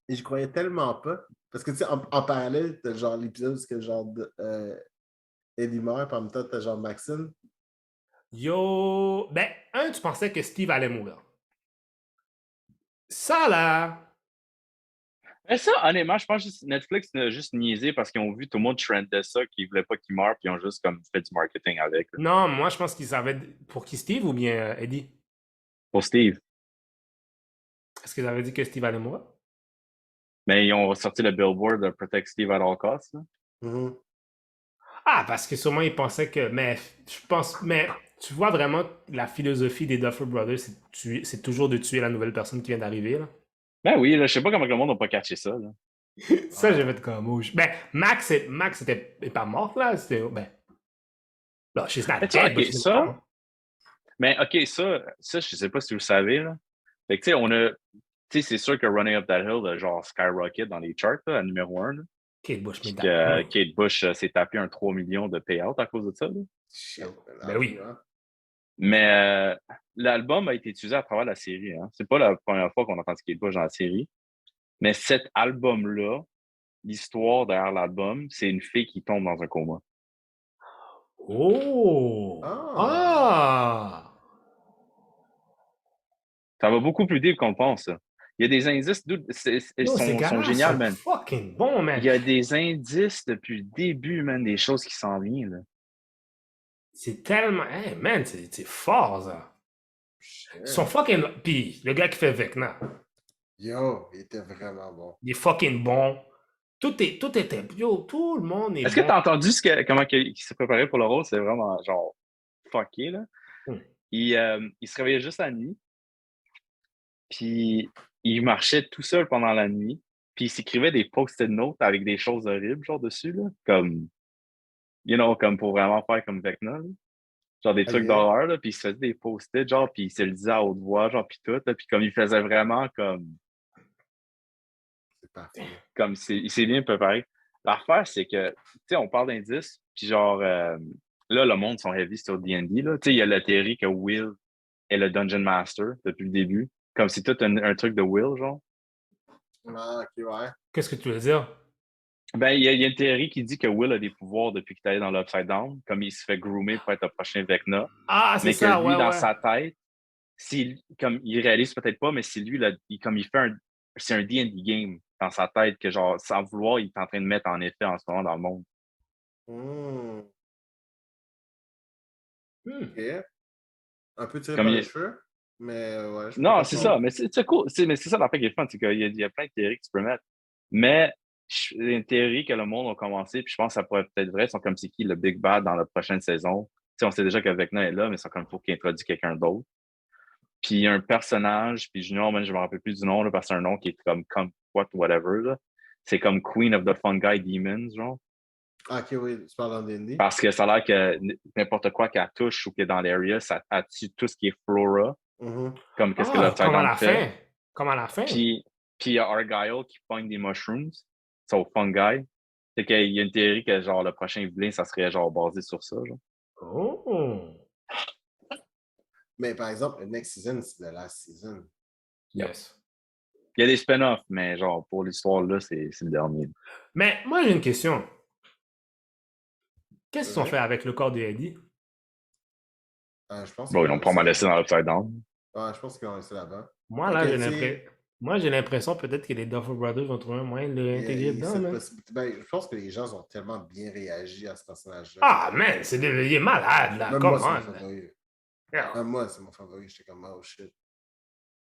S3: Et je croyais tellement pas. Parce que, tu sais, en parallèle, t'as genre l'épisode où que genre Eddie meurt, puis en même temps, t'as genre Maxine.
S1: Yo! Ben, tu pensais que Steve allait mourir. Ça, là...
S2: Mais ça, honnêtement, je pense que Netflix a juste niaisé parce qu'ils ont vu tout le monde trender ça, qu'ils voulaient pas qu'il meure, puis ils ont juste comme fait du marketing avec. Là.
S1: Non, moi, je pense qu'ils savaient... Pour qui, Steve ou bien Eddie?
S2: Pour Steve.
S1: Est-ce qu'ils avaient dit que Steve allait mourir?
S2: Mais ils ont sorti le billboard de Protect Steve at all costs. Là.
S3: Mm-hmm.
S1: Ah, parce que sûrement ils pensaient que... Mais je pense... Mais tu vois vraiment la philosophie des Duffer Brothers, c'est toujours de tuer la nouvelle personne qui vient d'arriver, là.
S2: Ben oui, là, je sais pas comment le monde n'a pas catché ça. Là.
S1: Ça, j'ai fait comme mouche. Ben, Max était pas morte, là. C'était... Ben... Non, she's not dead, but she's
S2: ça...
S1: not.
S2: Mais OK, ça, je sais pas si vous le savez. Là. Fait que, tu sais, Tu sais, c'est sûr que Running Up That Hill a genre skyrocket dans les charts, là, à numéro 1. Là.
S1: Kate Bush
S2: Puis
S1: made that
S2: que
S1: money.
S2: Kate Bush s'est tapé un 3 millions de payout à cause de ça. Là.
S3: Shit.
S1: Ben oui.
S2: Mais l'album a été utilisé à travers la série. Hein. C'est pas la première fois qu'on entend Kate Bush dans la série. Mais cet album-là, l'histoire derrière l'album, c'est une fille qui tombe dans un coma.
S1: Oh! Ah!
S2: Ça va beaucoup plus deep qu'on le pense. Ça. Il y a des indices, ils sont géniaux, man.
S1: Fucking bon, man.
S2: Il y a des indices depuis le début, man, des choses qui s'en viennent. Là.
S1: C'est tellement... Hey, man, c'est fort, ça. Son fucking... Puis, le gars qui fait Vecna.
S3: Yo, il était vraiment bon.
S1: Il est fucking bon. Tout était... Yo, tout le monde est
S2: Est-ce
S1: bon.
S2: que t'as entendu comment il s'est préparé pour le rôle? C'est vraiment, genre, fucké, là. Il se réveillait juste la nuit. Puis, il marchait tout seul pendant la nuit. Puis, il s'écrivait des post-it notes avec des choses horribles, genre, dessus, là. Comme, comme pour vraiment faire comme Vecna, là. Genre des trucs d'horreur, là. Puis, il se faisait des post-it, genre, puis il se le disait à haute voix, genre, puis tout, là. Puis, comme il faisait vraiment comme...
S3: C'est parfait.
S2: Comme il s'est bien préparé. L'affaire, c'est que, tu sais, on parle d'indices, puis genre, là, le monde sont heavy sur D&D, là. Tu sais, il y a la théorie que Will est le Dungeon Master depuis le début. Comme c'est tout un truc de Will, genre.
S3: Ah, ok, ouais.
S1: Qu'est-ce que tu veux dire?
S2: Ben, il y a une théorie qui dit que Will a des pouvoirs depuis qu'il est allé dans l'Upside Down, comme il se fait groomer pour être le prochain Vecna.
S1: Ah, c'est
S2: mais
S1: ça,
S2: que lui,
S1: ouais,
S2: dans
S1: ouais.
S2: sa tête, comme il réalise peut-être pas, mais c'est lui, comme il fait c'est un D&D game dans sa tête que, genre, sans vouloir, il est en train de mettre en effet en ce moment dans le monde.
S3: Ok. Un peu tiré
S2: Comme
S3: par les cheveux, mais ouais.
S2: Non, c'est ça, mais c'est cool. Mais c'est ça l'affaire qui est fun, c'est qu'il y a plein de théories que tu peux mettre. Mais une théorie que le monde a commencé, puis je pense que ça pourrait peut-être vrai, sont comme c'est qui le Big Bad dans la prochaine saison. T'sais, on sait déjà que Vecna est là, mais c'est comme il faut qu'il introduise quelqu'un d'autre. Puis il y a un personnage, puis Junior, je me rappelle plus du nom, là, parce que c'est un nom qui est comme whatever. Là. C'est comme Queen of the Fungi Demons, genre.
S3: Ah, ok, oui, tu parles en D&D.
S2: Parce que ça a l'air que n'importe quoi qu'elle touche ou qui est dans l'area, ça tue tout ce qui est flora. Comme qu'est-ce que l'Upside Down fait.
S1: Comme à la fin.
S2: Puis il y a Argyle qui pogne des mushrooms, so fungi. Fait qu'il y a une théorie que genre le prochain vilain, ça serait genre basé sur ça. Genre.
S1: Oh!
S3: Mais par exemple, le next season, c'est the last season.
S1: Yes.
S2: Il y a des spin-offs, mais genre, pour l'histoire, là, c'est le dernier.
S1: Mais moi, j'ai une question. Qu'est-ce qu'ils ont
S3: Ouais.
S1: fait avec le corps de Eddie?
S3: Je pense
S2: Bon, ils
S3: qu'ils
S2: l'ont pas laissé dans l'Upside Down.
S3: Ouais, je pense qu'ils l'ont laissé là-bas.
S1: Moi, là, j'ai l'impression peut-être que les Duffer Brothers vont trouver un moyen de le réintégrer dedans, man.
S3: Ben, je pense que les gens ont tellement bien réagi à ce personnage-là.
S1: Ah, man, il est malade, là.
S3: Même
S1: Come
S3: moi, c'est
S1: on.
S3: mon favori.
S1: Yeah.
S3: Même moi, c'est mon favori. J'étais comme, oh shit.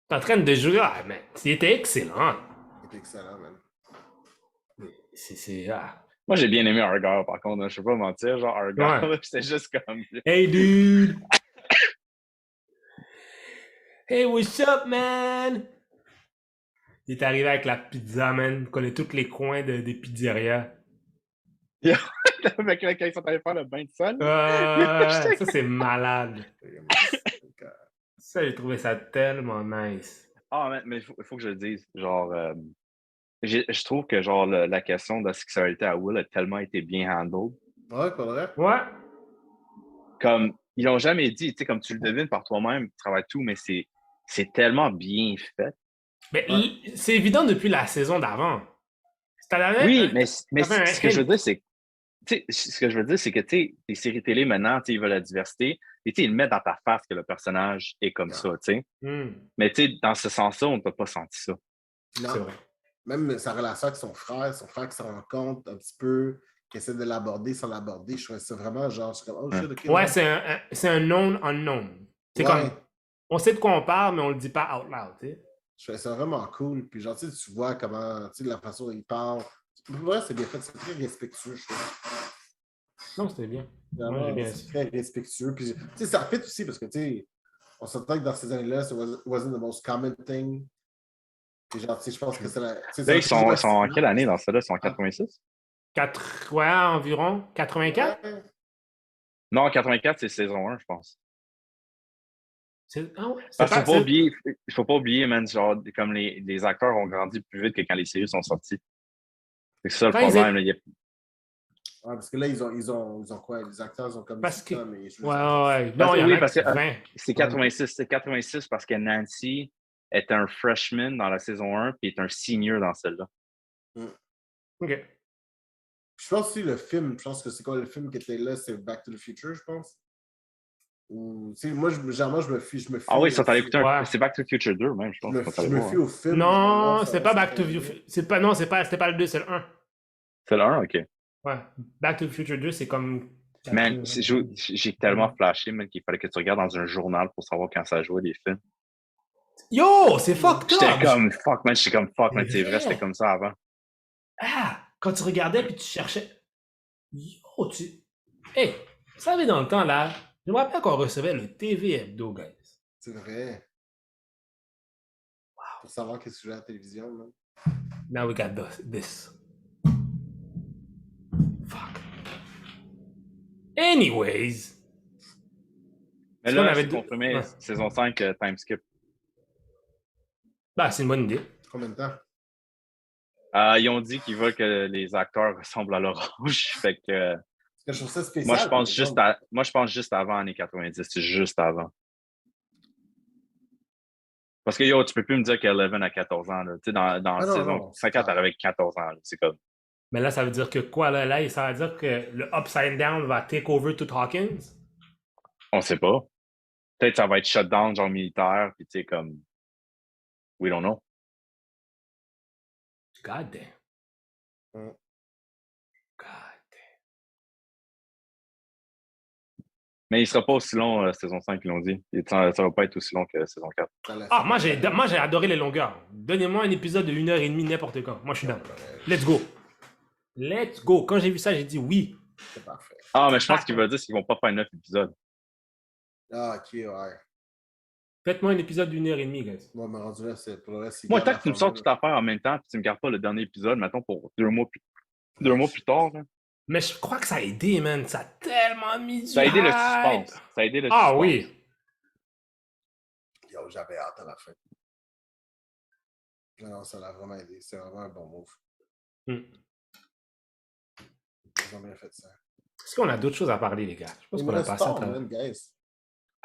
S1: T'es en train de jouer. Ah, man, c'était excellent.
S3: Il était excellent, man.
S1: Ah.
S2: Moi, j'ai bien aimé Argyle, par contre. Hein, je ne vais pas mentir. Genre, Argyle,
S1: Ouais.
S2: c'est juste comme.
S1: Hey, dude! Hey, what's up, man? Il est arrivé avec la pizza, man. Il connaît tous les coins des pizzerias.
S2: Avec lequel ils sont allés faire le bain de sol.
S1: Ça, c'est malade. Ça, j'ai trouvé ça tellement nice.
S2: Ah, mais il faut que je le dise. Genre, je trouve que genre la question de la sexualité à Will a tellement été bien handled.
S3: Ouais, pas vrai?
S1: Ouais.
S2: Comme, ils l'ont jamais dit, tu sais, comme tu le devines par toi-même, tu travailles tout, mais c'est tellement bien fait.
S1: Mais c'est évident depuis la saison d'avant.
S2: Oui, mais ce que je veux dire, c'est ce que je veux dire, c'est que les séries télé maintenant, ils veulent la diversité, et ils le mettent dans ta face que le personnage est comme ça, tu sais. Mais dans ce sens-là, on ne peut pas sentir ça.
S3: Non.
S1: C'est vrai.
S3: Même sa relation avec son frère qui se rend compte un petit peu, qui essaie de l'aborder sans l'aborder, je trouvais ça vraiment genre, je suis comme, oh shit, ok.
S1: Ouais, c'est un known unknown. C'est comme, on sait de quoi on parle, mais on le dit pas out loud, tu sais.
S3: Je trouvais ça vraiment cool. Puis genre, tu vois comment, tu sais, la façon dont il parle. Ouais, c'est bien fait, c'est très respectueux, je trouve.
S1: Non, c'était bien.
S3: Vraiment,
S1: ouais,
S3: c'est très respectueux. Puis, tu sais, ça fait aussi parce que, tu sais, on s'entend que dans ces années-là, ça wasn't the most common thing. Puis genre, tu sais, je pense que c'est la...
S2: Là, ils sont en quelle année dans ça là? Ils sont en 86?
S1: Ouais, environ. 84?
S2: Ouais. Non, 84, c'est saison 1, je pense.
S1: Ah ouais?
S2: Parce qu'il ne faut pas oublier, man, genre, comme les acteurs ont grandi plus vite que quand les séries sont sorties. C'est ça le problème.
S3: Ouais, parce que là, ils ont quoi? Les acteurs ont comme
S1: parce que...
S3: ça, mais...
S1: Ouais. Non, il y en a
S2: parce que
S1: 20.
S2: C'est 86. C'est 86 parce que Nancy est un freshman dans la saison 1 puis est un senior dans celle-là.
S1: OK.
S3: Je pense aussi le film, je pense que c'est quoi le film qui était là, c'est Back to the Future, je pense. Ou, moi, généralement, je me fie.
S2: Ah oui, ils sont allés écouter c'est Back to the Future 2, même, je pense.
S3: Je me fie au film.
S1: Non, c'est pas Back to the Future. C'était pas le 2, c'est le 1.
S2: C'est le 1, OK.
S1: Ouais. Back to the Future 2, c'est comme...
S2: Man, j'ai tellement flashé, man, qu'il fallait que tu regardes dans un journal pour savoir quand ça jouait les films.
S1: Yo, c'est fucked up!
S2: J'étais comme fuck, man, c'est vrai, c'était comme ça avant.
S1: Ah, quand tu regardais puis tu cherchais. Yo, Hey, vous savez, dans le temps, là, je me rappelle qu'on recevait le TV Hebdo, guys.
S3: C'est vrai. Wow. Pour savoir qu'est-ce que tu joues à la télévision, man.
S1: Now we got this. Fuck. Anyways.
S2: Mais là, on avait confirmé saison 5 time skip.
S1: Bah, c'est une bonne idée.
S3: Combien de temps?
S2: Ils ont dit qu'ils veulent que les acteurs ressemblent à l'orange. Fait que.
S3: Je trouve ça spécial.
S2: Moi, je pense juste avant années 90. C'est juste avant. Parce que yo, tu peux plus me dire qu'Eleven a 14 ans. Tu sais, dans la saison 50, elle avait 14 ans. C'est comme.
S1: Mais là, ça veut dire que quoi, là? Ça veut dire que le Upside Down va take over tout Hawkins?
S2: On sait pas. Peut-être que ça va être shut down, genre militaire, puis tu sais, comme. We don't know.
S1: God damn.
S3: God
S1: damn.
S2: Mais il sera pas aussi long, saison 5, ils l'ont dit. Ça va pas être aussi long que saison 4.
S1: Ah, moi, j'ai adoré les longueurs. Donnez-moi un épisode de 1h30 n'importe quand. Moi, je suis down. Let's go. Let's go. Quand j'ai vu ça, j'ai dit oui.
S3: C'est parfait.
S2: Ah, mais je pense qu'il va dire qu'ils vont pas faire 9 épisodes.
S3: Ah, ok, ouais.
S1: Faites-moi un épisode d'1h30, guys.
S3: Moi, mais rendu là, c'est pour le reste.
S2: Moi, tant que tu me sors toute l'affaire en même temps, puis tu me gardes pas le dernier épisode, mettons, pour 2 mois plus tard. Là.
S1: Mais je crois que ça a aidé, man. Ça a tellement mis du
S2: Ça a aidé le suspense. Ça a aidé le suspense.
S1: Oui.
S3: Yo, j'avais hâte à la fin. Non, ça l'a vraiment aidé. C'est vraiment un bon move. Ils ont bien fait ça.
S1: Est-ce qu'on a d'autres choses à parler, les gars? Je pense qu'on a passé à travers.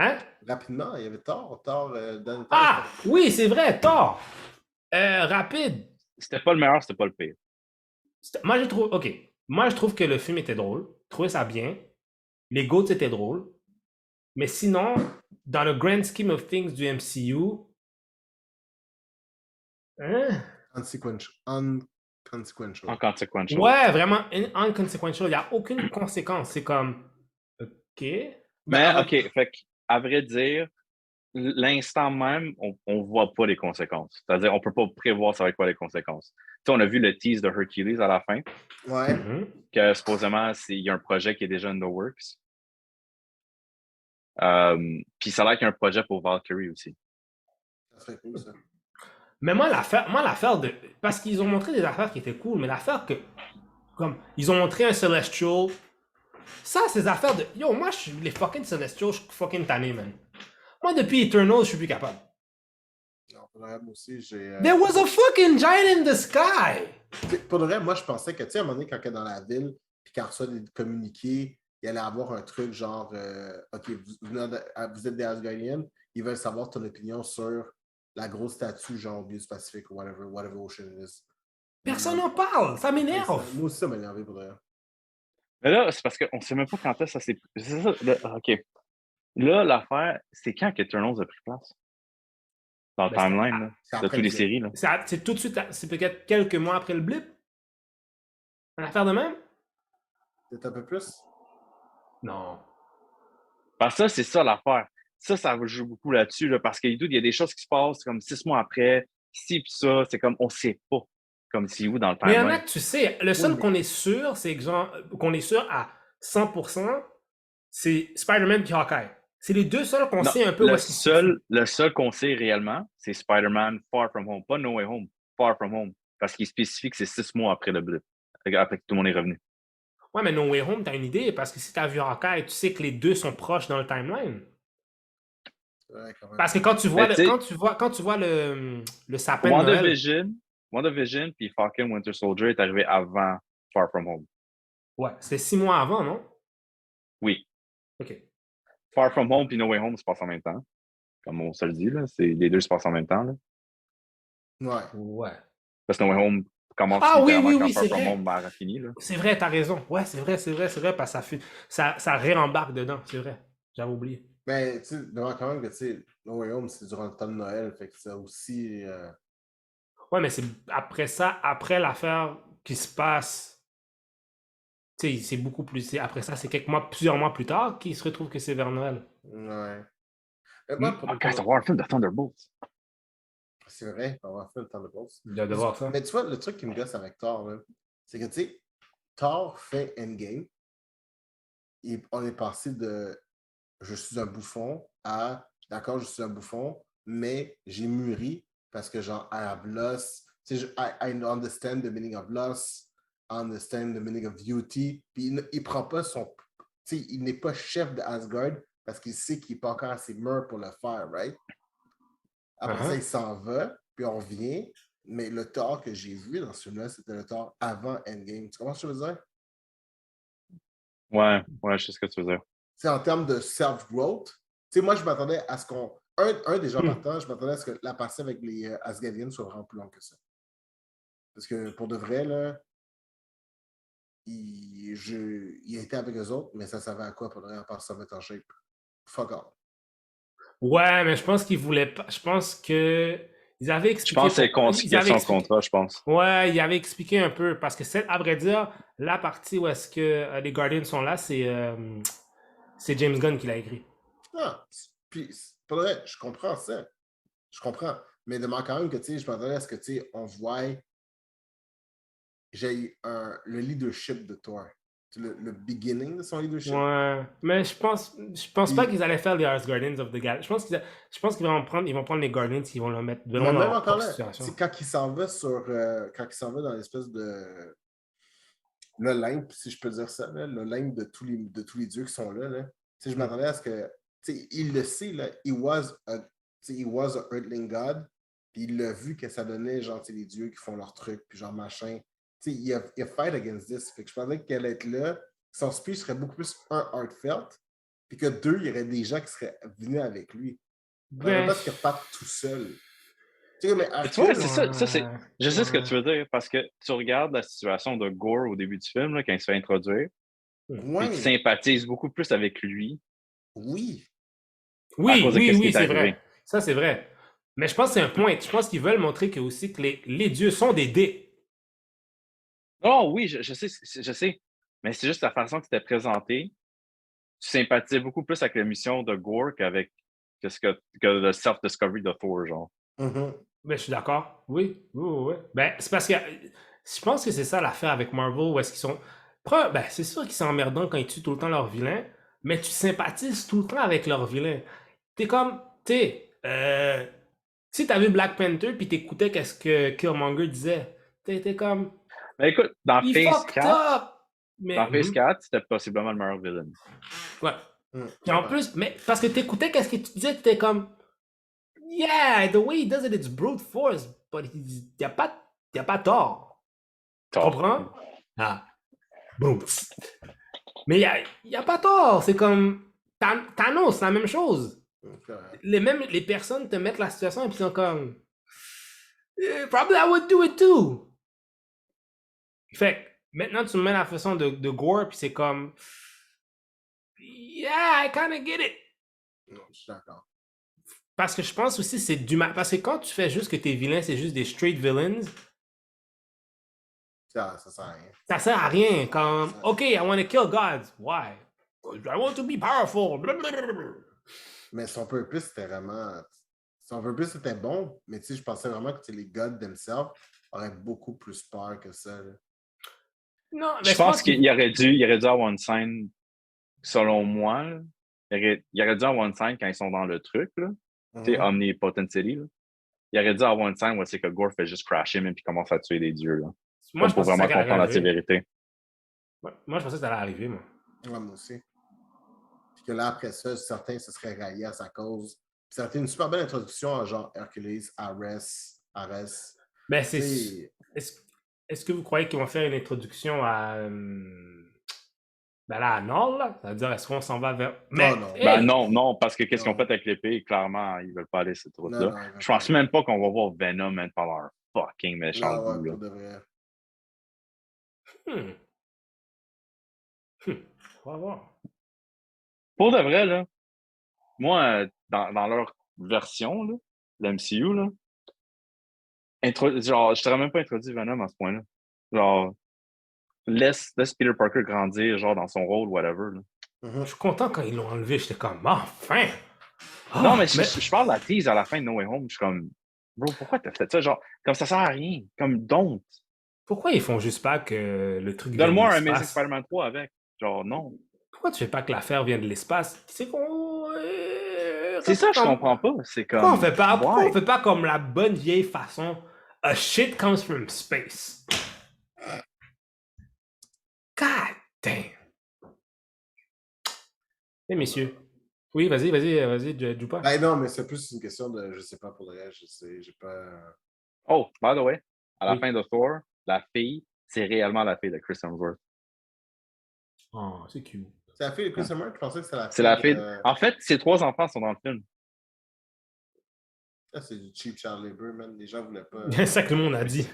S1: Hein?
S3: Rapidement, il y avait Thor. Thor, dans le temps.
S1: Ah! Oui, c'est vrai, Thor! Rapide.
S2: C'était pas le meilleur, c'était pas le pire.
S1: Moi, je trouve... OK. Moi, je trouve que le film était drôle. Je trouvais ça bien. Les GOATs étaient drôles. Mais sinon, dans le grand scheme of things du MCU... Hein?
S3: Unconsequential.
S2: Inconsequential.
S1: Ouais, vraiment inconsequential. Il n'y a aucune conséquence. C'est comme... OK.
S3: Ben,
S2: Mais, OK, fait à vrai dire, l'instant même, on voit pas les conséquences. C'est-à-dire, on peut pas prévoir ça va être quoi les conséquences. Tu sais, on a vu le tease de Hercules à la fin,
S3: ouais.
S1: Mhm.
S2: que supposément, il y a un projet qui est déjà in the works. Puis ça a l'air qu'il y a un projet pour Valkyrie aussi.
S3: Ça serait cool, ça.
S1: Mais moi, l'affaire de... Parce qu'ils ont montré des affaires qui étaient cool, mais l'affaire que... Comme, ils ont montré un Celestial. Ça, ces affaires de... Yo, moi, les fucking Celestials, je suis fucking tanné, man. Moi, depuis Eternal, je suis plus capable.
S3: Non, pour le vrai, moi aussi, j'ai.
S1: There was a fucking giant in the sky!
S3: Pour le vrai, moi, je pensais que, tu sais, à un moment donné, quand il est dans la ville, puis quand il reçoit des communiqués, il allait avoir un truc genre, OK, vous êtes des Asgardiens, ils veulent savoir ton opinion sur la grosse statue, genre, du Pacific ou whatever ocean it is.
S1: Personne n'en parle, ça m'énerve.
S3: Moi aussi, ça m'a énervé pour le vrai.
S2: Mais là, c'est parce qu'on sait même pas quand est-ce que ça s'est. C'est ça, là, OK. Là, l'affaire, c'est quand qu'Eternals a pris place? Dans le
S1: Ben,
S2: timeline, là,
S3: c'est
S2: de
S3: après
S2: toutes les
S3: le
S2: séries, là.
S1: c'est tout de suite, c'est peut-être quelques mois après le blip. Une affaire de même?
S3: Peut-être un peu plus?
S1: Non.
S2: Parce que ça, c'est ça l'affaire. Ça va jouer beaucoup là-dessus, là, parce qu'il y a des choses qui se passent comme 6 mois après, ci puis ça, c'est comme on sait pas, comme c'est où dans le
S1: Mais il y en a
S2: timeline.
S1: que tu sais, le seul qu'on est sûr, c'est que genre, qu'on est sûr à 100%, c'est Spider-Man et Hawkeye. C'est les deux seuls qu'on
S2: Non,
S1: sait un peu où est-ce qu'ils se situent.
S2: le seul qu'on sait réellement, c'est Spider-Man Far From Home, pas No Way Home, Far From Home, parce qu'il spécifie que c'est 6 mois après le blip, après que tout le monde est revenu.
S1: Ouais, mais No Way Home, t'as une idée, parce que si t'as vu Hawkeye, tu sais que les deux sont proches dans le timeline.
S3: Ouais, quand même.
S1: Parce que quand tu vois
S2: Mais tu sais,
S1: quand tu vois le sapin de Noël,
S2: WandaVision puis Falcon Winter Soldier est arrivé avant Far From Home.
S1: ouais, c'était 6 mois avant, non?
S2: Oui.
S1: OK.
S2: Far From Home puis No Way Home se passent en même temps. Comme on se le dit, là, les deux se passent en même temps. Là.
S3: Ouais.
S1: Ouais.
S2: Parce que No Way Home commence
S1: Ah oui,
S2: littéralement
S1: oui,
S2: quand
S1: oui,
S2: Far
S1: c'est
S2: From
S1: vrai.
S2: Home a fini. Là.
S1: C'est vrai, t'as raison. Ouais, c'est vrai, parce que ça réembarque dedans, c'est vrai. J'avais oublié.
S3: Mais tu sais, devant quand même que tu sais, No Way Home, c'est durant le temps de Noël, fait que ça aussi.
S1: Ouais, mais c'est après ça, après l'affaire qui se passe, tu sais, c'est beaucoup plus. Après ça, c'est plusieurs mois plus tard qu'il se retrouve que c'est vers Noël.
S3: Ouais. Mais moi,
S2: Oh, guys, on va voir un film de Thunderbolts.
S3: c'est vrai, on va faire le temps de pause.
S1: De voir ça.
S3: Mais tu vois, le truc qui me gosse avec Thor, là, c'est que tu sais, Thor fait Endgame, et on est passé de je suis un bouffon à d'accord, je suis un bouffon, mais j'ai mûri parce que genre, I have lost, I understand the meaning of loss, I understand the meaning of duty. Puis il prend pas son. Tu sais, il n'est pas chef de Asgard parce qu'il sait qu'il n'est pas encore assez mûr pour le faire, right? Après ça, il s'en va, puis on revient. Mais le Thor que j'ai vu dans ce film-là, c'était le Thor avant Endgame. Tu comprends ce que je veux dire?
S2: Ouais, je sais ce que tu veux dire.
S3: C'est en termes de self-growth. Tu sais, moi, je m'attendais à ce qu'on. Un des gens partants, je m'attendais à ce que la partie avec les Asgardiens soit vraiment plus longue que ça. Parce que pour de vrai, là, il a été avec eux autres, mais ça servait à quoi pour de vrai, à part se mettre en shape? Fuck off.
S1: Ouais, mais je pense qu'ils voulaient pas. Je pense que. Ils avaient
S2: Je
S1: expliqué.
S2: pense que c'est
S1: Ils avaient
S2: question de
S1: expliqué.
S2: contrat, je pense.
S1: Ouais, ils avaient expliqué un peu. Parce que, à vrai dire, la partie où est-ce que les Guardians sont là, c'est James Gunn qui l'a écrit.
S3: Ah, puis, pour de vrai, je comprends ça. Je comprends. Mais demande quand même que, tu sais, je m'attendais à ce que, tu sais, on voit j'ai le leadership de Thor. Le beginning de son leadership.
S1: Ouais, mais je pense pas
S3: Puis,
S1: qu'ils allaient faire les Guardians of the Galaxy. Je pense qu'ils vont prendre les Guardians, ils vont leur mettre
S3: mais
S1: vraiment dans
S3: même
S1: leur
S3: encore
S1: propre
S3: là,
S1: situation.
S3: c'est quand il s'en va quand il s'en va dans l'espèce de l'Olympe, si je peux dire ça, là, l'Olympe de tous les dieux qui sont là, là. Je m'attendais à ce que, il le sait, là, he was a earthling god, puis il l'a vu que ça donnait, genre, les dieux qui font leur truc, puis genre, machin. Il a fight against this. Fait que je pensais qu'elle allait être là. Son speech serait beaucoup plus heartfelt, Puis que deux, il y aurait des gens qui seraient venus avec lui. Il ne
S1: Ben,
S3: pas qu'il reparte tout seul. Tu sais, mais
S2: Tu vois,
S3: Hercule,
S2: c'est ça, je sais ce que
S1: ouais.
S2: tu veux dire, parce que tu regardes la situation de Gore au début du film, là, quand il se fait introduire, puis tu
S3: ouais,
S2: sympathises beaucoup plus avec lui
S3: oui.
S2: à
S1: Oui,
S2: cause de
S1: oui,
S2: ce qui
S1: oui,
S2: est
S1: c'est vrai.
S2: arrivé.
S1: Ça, c'est vrai. Mais je pense que c'est un point. Je pense qu'ils veulent montrer que aussi que les dieux sont des dés.
S2: Non, oui, je sais, mais c'est juste la façon que c'était présenté. Tu sympathisais beaucoup plus avec la mission de Gore que le self-discovery de Thor, genre.
S3: Mhm.
S1: Ben, je suis d'accord. Oui, oui, oui, oui. Ben, c'est parce que je pense que c'est ça l'affaire avec Marvel, où est-ce qu'ils sont. Ben, c'est sûr qu'ils sont emmerdants quand ils tuent tout le temps leurs vilains, mais tu sympathises tout le temps avec leurs vilains. T'es comme, si t'as vu Black Panther puis t'écoutais qu'est-ce que Killmonger disait, t'es comme,
S2: Mais écoute,
S1: il fucked up! Mais,
S2: Dans Phase 4, c'était possiblement le meilleur villain.
S1: ouais.
S3: Mhm.
S1: Et en plus, mais parce que t'écoutais qu'est-ce que tu disais, t'étais comme, yeah, the way he does it, it's brute force, but y a pas tort. Tu
S2: Tort.
S1: comprends? Ah, boum. Mais y a pas tort, c'est comme, Thanos, c'est la même chose.
S3: Ok.
S1: Les personnes te mettent la situation et puis ils sont comme, probably I would do it too. Fait que, maintenant tu me mets la façon de Gore puis c'est comme, yeah, I kinda get it.
S3: Non, je suis d'accord.
S1: Parce que je pense aussi c'est du mal. Parce que quand tu fais juste que tes vilains, c'est juste des straight villains,
S3: Ça sert à rien.
S1: ça sert à rien. Comme, OK, I want to kill gods. Why? I want to be powerful.
S3: Mais son purpose, c'était vraiment. Son purpose, c'était bon, mais tu sais, je pensais vraiment que les gods themselves auraient beaucoup plus peur que ça. Là.
S1: Non, mais
S2: Je pense qu'il il aurait dû avoir une scène, selon moi, là, il aurait dû avoir une scène quand ils sont dans le truc, là, tu sais,
S3: Mhm.
S2: Omnipotentially, là. Il aurait dû avoir une scène où c'est que Gore fait juste crasher, même, puis commence à tuer des dieux, là.
S1: moi,
S2: Comme
S1: je
S2: pour
S1: pensais que ça
S2: vraiment
S1: allait
S2: comprendre la
S1: arriver.
S2: sévérité.
S1: Ouais, moi, je pensais que ça allait arriver, moi.
S3: Ouais, moi aussi. Puis que là, après ça, certains se seraient ralliés à sa cause. Puis ça a été une super belle introduction à genre Hercules, Ares.
S1: Ben,
S3: Tu sais,
S1: est-ce que vous croyez qu'ils vont faire une introduction à. Ben là, à Nord, là? C'est-à-dire, est-ce qu'on s'en va vers. Mais,
S3: non.
S2: Ben
S1: hey!
S2: non, parce que qu'est-ce qu'ils ont
S3: Non.
S2: fait avec l'épée, clairement, ils veulent pas aller cette route-là.
S3: Non, ils veulent
S2: Je
S3: pas
S2: pense
S3: aller.
S2: même pas qu'on va voir Venom, man, par leur fucking méchant
S3: Non, ouais,
S2: goût, là.
S3: pour de vrai.
S1: Hmm. On va voir.
S2: Pour de vrai, là, moi, dans leur version, là, l'MCU, là, genre, je t'aurais même pas introduit Venom à ce point-là. Genre, laisse Peter Parker grandir, genre, dans son rôle, whatever, là.
S1: Je suis content quand ils l'ont enlevé. J'étais comme, enfin!
S2: Non, mais
S1: Ah, mais
S2: je parle de la tease à la fin de No Way Home. Je suis comme, bro, pourquoi t'as fait ça? Genre, comme ça sert à rien. Comme, don't.
S1: pourquoi ils font juste pas que le truc vienne de
S2: Donne-moi un Amazing
S1: l'espace?
S2: Spider-Man 3 avec. Genre, non.
S1: Pourquoi tu fais pas que l'affaire vienne de l'espace? C'est qu'on.
S2: C'est ça, je comprends pas. C'est
S1: Pourquoi
S2: comme,
S1: pourquoi on
S2: why?
S1: fait pas comme la bonne vieille façon? A shit comes from space. God damn. Eh, messieurs. Oui, vas-y, Jupa.
S3: Ben non, mais c'est plus une question de, je sais pas pour le reste, je sais, j'ai pas.
S2: Oh, by the way, à la
S1: Oui.
S2: fin de Thor, la fille, c'est réellement la fille de Chris Hemsworth.
S1: Oh, c'est cute.
S3: C'est la fille de Chris Hemsworth? Je pensais que c'était la
S2: C'est
S3: fille
S2: la fille.
S3: de.
S2: En fait, ses trois enfants sont dans le film.
S3: Ah, c'est du cheap child labor, man. Les gens voulaient pas.
S1: C'est ça que le monde a dit.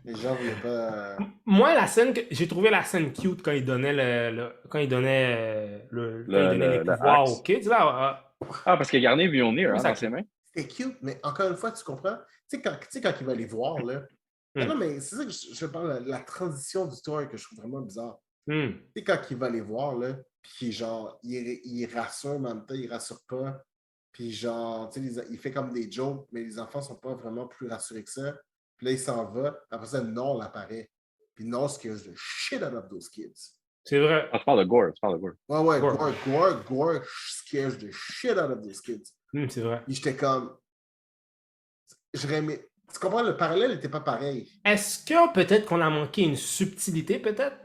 S3: Les gens voulaient pas.
S1: Moi, la scène j'ai trouvé la scène cute quand il donnait quand il donnait les pouvoirs
S2: axe.
S1: aux kids là.
S2: Ah, parce qu'il a gardé Mjolnir
S1: ça
S2: dans ses mains.
S3: C'était cute, mais encore une fois, tu comprends? Tu sais, quand il va les voir, là. Non, mais c'est ça que je parle, la transition du tour que je trouve vraiment bizarre. Tu sais, quand il va les voir, là, puis genre, il rassure, mais en même temps, il rassure pas. Puis genre, tu sais, il fait comme des jokes, mais les enfants sont pas vraiment plus rassurés que ça. Puis là, il s'en va. Après ça, Noel apparaît. Puis Noel scares the shit out of those kids.
S1: C'est vrai.
S2: Ah, tu parles de Gore, tu parles de Gore.
S3: Ouais,
S1: Gore.
S3: Gore scares the shit out of those kids.
S1: C'est vrai.
S3: Puis j'étais comme. J'aurais aimé. Tu comprends, le parallèle n'était pas pareil.
S1: Est-ce que peut-être qu'on a manqué une subtilité, peut-être?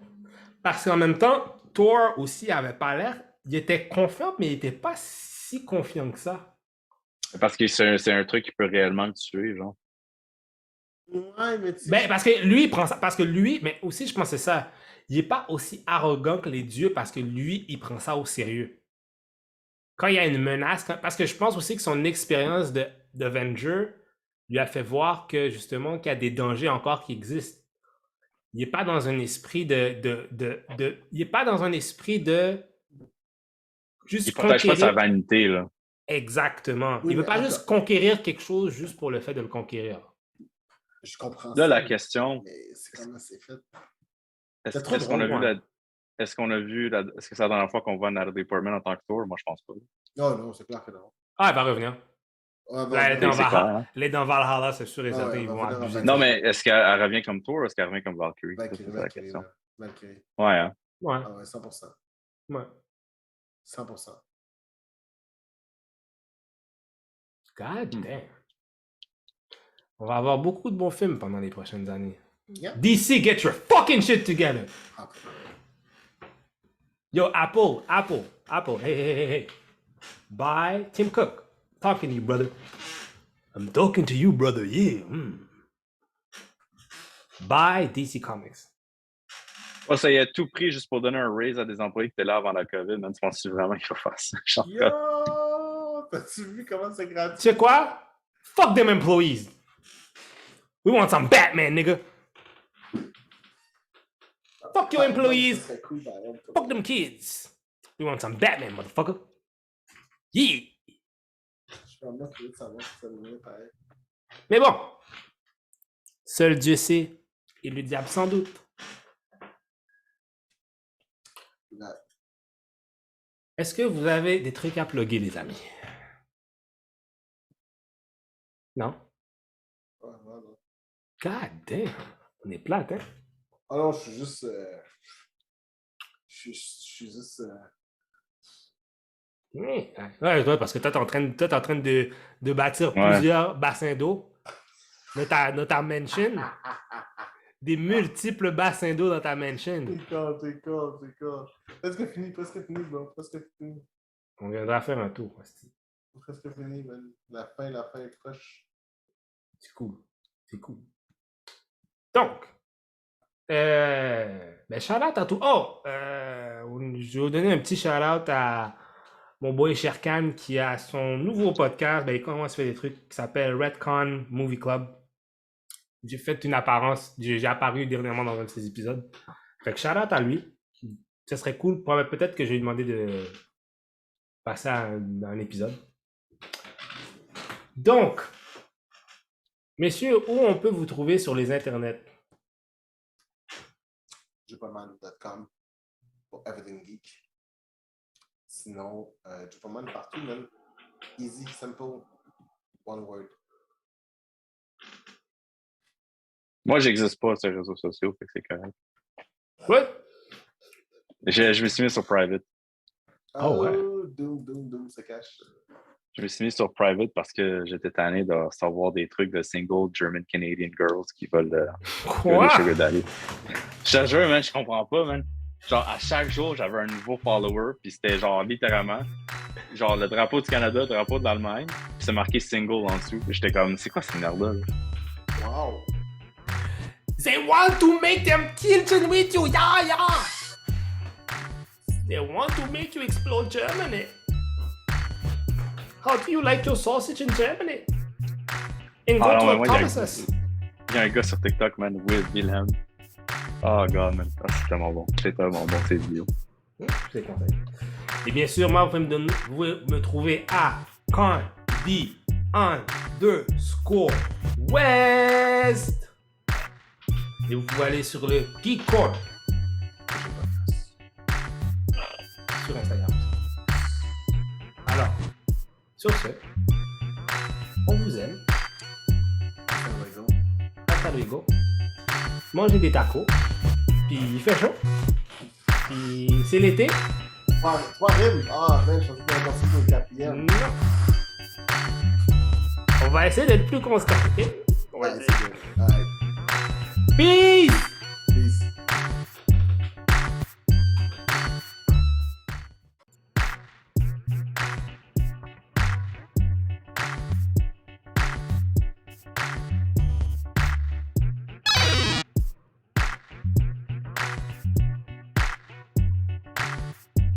S1: Parce qu'en même temps, Thor aussi avait pas l'air. Il était confiant, mais il était pas si confiant que ça.
S2: Parce que c'est un truc qui peut réellement le tuer, genre.
S3: Ouais, mais tu
S1: Ben, parce que lui, il prend ça. Parce que lui, mais aussi, je pense que c'est ça. Il est pas aussi arrogant que les dieux parce que lui, il prend ça au sérieux. quand il y a une menace, parce que je pense aussi que son expérience d'Avenger lui a fait voir que justement qu'il y a des dangers encore qui existent. Il n'est pas dans un esprit il n'est pas dans un esprit de juste
S2: Il protège pas sa
S1: conquérir.
S2: vanité, là.
S1: Exactement.
S3: Oui,
S1: Il veut
S3: mais
S1: pas
S3: attends.
S1: juste conquérir quelque chose juste pour le fait de le conquérir.
S3: Je comprends
S2: Là,
S3: ça.
S2: la question,
S3: Mais c'est comment c'est fait.
S2: est-ce
S3: C'est trop
S2: est-ce qu'on a
S3: drôle,
S2: vu
S1: ouais.
S2: est-ce qu'on a vu est-ce que c'est la dernière fois qu'on voit Natalie Portman en tant que Thor? Moi, je pense pas.
S3: Non, non, c'est clair que non.
S1: Ah, elle va revenir.
S3: Ah, non,
S1: Là, elle est
S3: non.
S1: dans
S2: C'est clair,
S1: Valhalla,
S2: hein?
S1: elle est dans Valhalla, c'est sûr et
S3: Ah
S1: certain,
S3: ouais,
S1: ils
S3: elle va
S1: vont
S3: venir en
S1: abuser.
S3: fait.
S2: Non, mais est-ce qu'elle revient comme Thor ou est-ce qu'elle revient comme Valkyrie?
S3: Valkyrie,
S2: C'est ça la question.
S3: Valkyrie.
S2: Ouais, hein?
S1: Ouais,
S3: Ah ouais, 100%.
S1: ouais.
S3: 100%.
S1: God damn. On va avoir beaucoup de bons films pendant les prochaines années.
S3: Yeah.
S1: DC, get your fucking shit together.
S3: Ah,
S1: Yo, Apple. Hey. Bye, Tim Cook. Talking to you, brother. I'm talking to you, brother. Yeah. Bye, DC Comics.
S2: Oh, ça y a tout pris juste pour donner un raise à des employés qui étaient là avant la COVID. Man, tu penses vraiment qu'il faut faire ça? Genre,
S3: Yo! T'as-tu vu comment c'est
S1: Tu
S3: gratuit?
S1: sais quoi? Fuck them employees. We want some Batman, nigga. Fuck your employees.
S3: Ça serait cool, par exemple.
S1: Fuck them kids. We want some Batman, motherfucker. Yeah.
S3: Je suis vraiment curieux de savoir si ça devient pareil.
S1: Mais bon. Seul Dieu sait. Et le diable sans doute.
S3: Là.
S1: Est-ce que vous avez des trucs à plugger, les amis? Non?
S3: Ouais, non.
S1: God damn. On est plate, hein?
S3: Ah non, je suis juste. Je suis juste.
S1: Ouais, parce que toi, t'es en train de bâtir
S2: Ouais.
S1: plusieurs bassins d'eau dans ta mansion. Des multiples bassins d'eau dans ta mansion.
S3: T'es con. Presque fini, bro. Presque fini.
S1: On viendra faire un tour. hostie.
S3: Presque fini, man. La fin est proche.
S1: C'est cool. Donc, ben shout-out à tout. Oh, je vais vous donner un petit shout-out à mon boy Sherkan qui a son nouveau podcast. Ben, il commence à faire des trucs qui s'appelle Redcon Movie Club. J'ai fait une apparence, j'ai apparu dernièrement dans un de ses épisodes. Fait que shout-out à lui. Ce serait cool. Peut-être que je vais lui demander de passer à un épisode. Donc, messieurs, où on peut vous trouver sur les internets?
S3: Jupaman.com pour Everything Geek. Sinon, Jupaman partout, même. Easy, simple, one word.
S2: moi, j'existe pas sur les réseaux sociaux, fait que c'est correct.
S1: Ouais.
S2: Je me suis mis sur private.
S1: Oh, ouais.
S3: Doom, ça cache.
S2: Je me suis mis sur private parce que j'étais tanné de savoir des trucs de single German Canadian girls qui veulent
S1: Quoi?
S2: les sugar daddy. Je te jure, man, je comprends pas, man. Genre, à chaque jour, j'avais un nouveau follower, puis c'était genre littéralement, genre le drapeau du Canada, le drapeau de l'Allemagne, puis c'est marqué single en dessous. Puis j'étais comme, c'est quoi cette merde-là?
S3: Wow!
S1: They want to make them children with you, yeah. They want to make you explore Germany. How do you like your sausage in Germany? And go
S2: Ah,
S1: to
S2: non,
S1: a
S2: moi,
S1: Thomas's.
S2: Il y a un gars sur TikTok, man, Will Wilhelm. Oh, God, man. Ah, c'est tellement bon. C'est tellement bon, ces vidéos.
S1: C'est conseil. Et bien sûr, moi, vous pouvez me trouver à Candy_West. Et vous pouvez aller sur le Geekcore sur Instagram. Alors, sur ce, on vous aime. Hasta luego. Mangez des tacos. Puis il fait chaud. Puis c'est l'été.
S3: Trois rimes! Ah, man, je suis en train de pour le quatrième.
S1: Non. On va essayer d'être plus constant. Ok?
S3: Ouais, c'est good. Alright.
S1: Peace!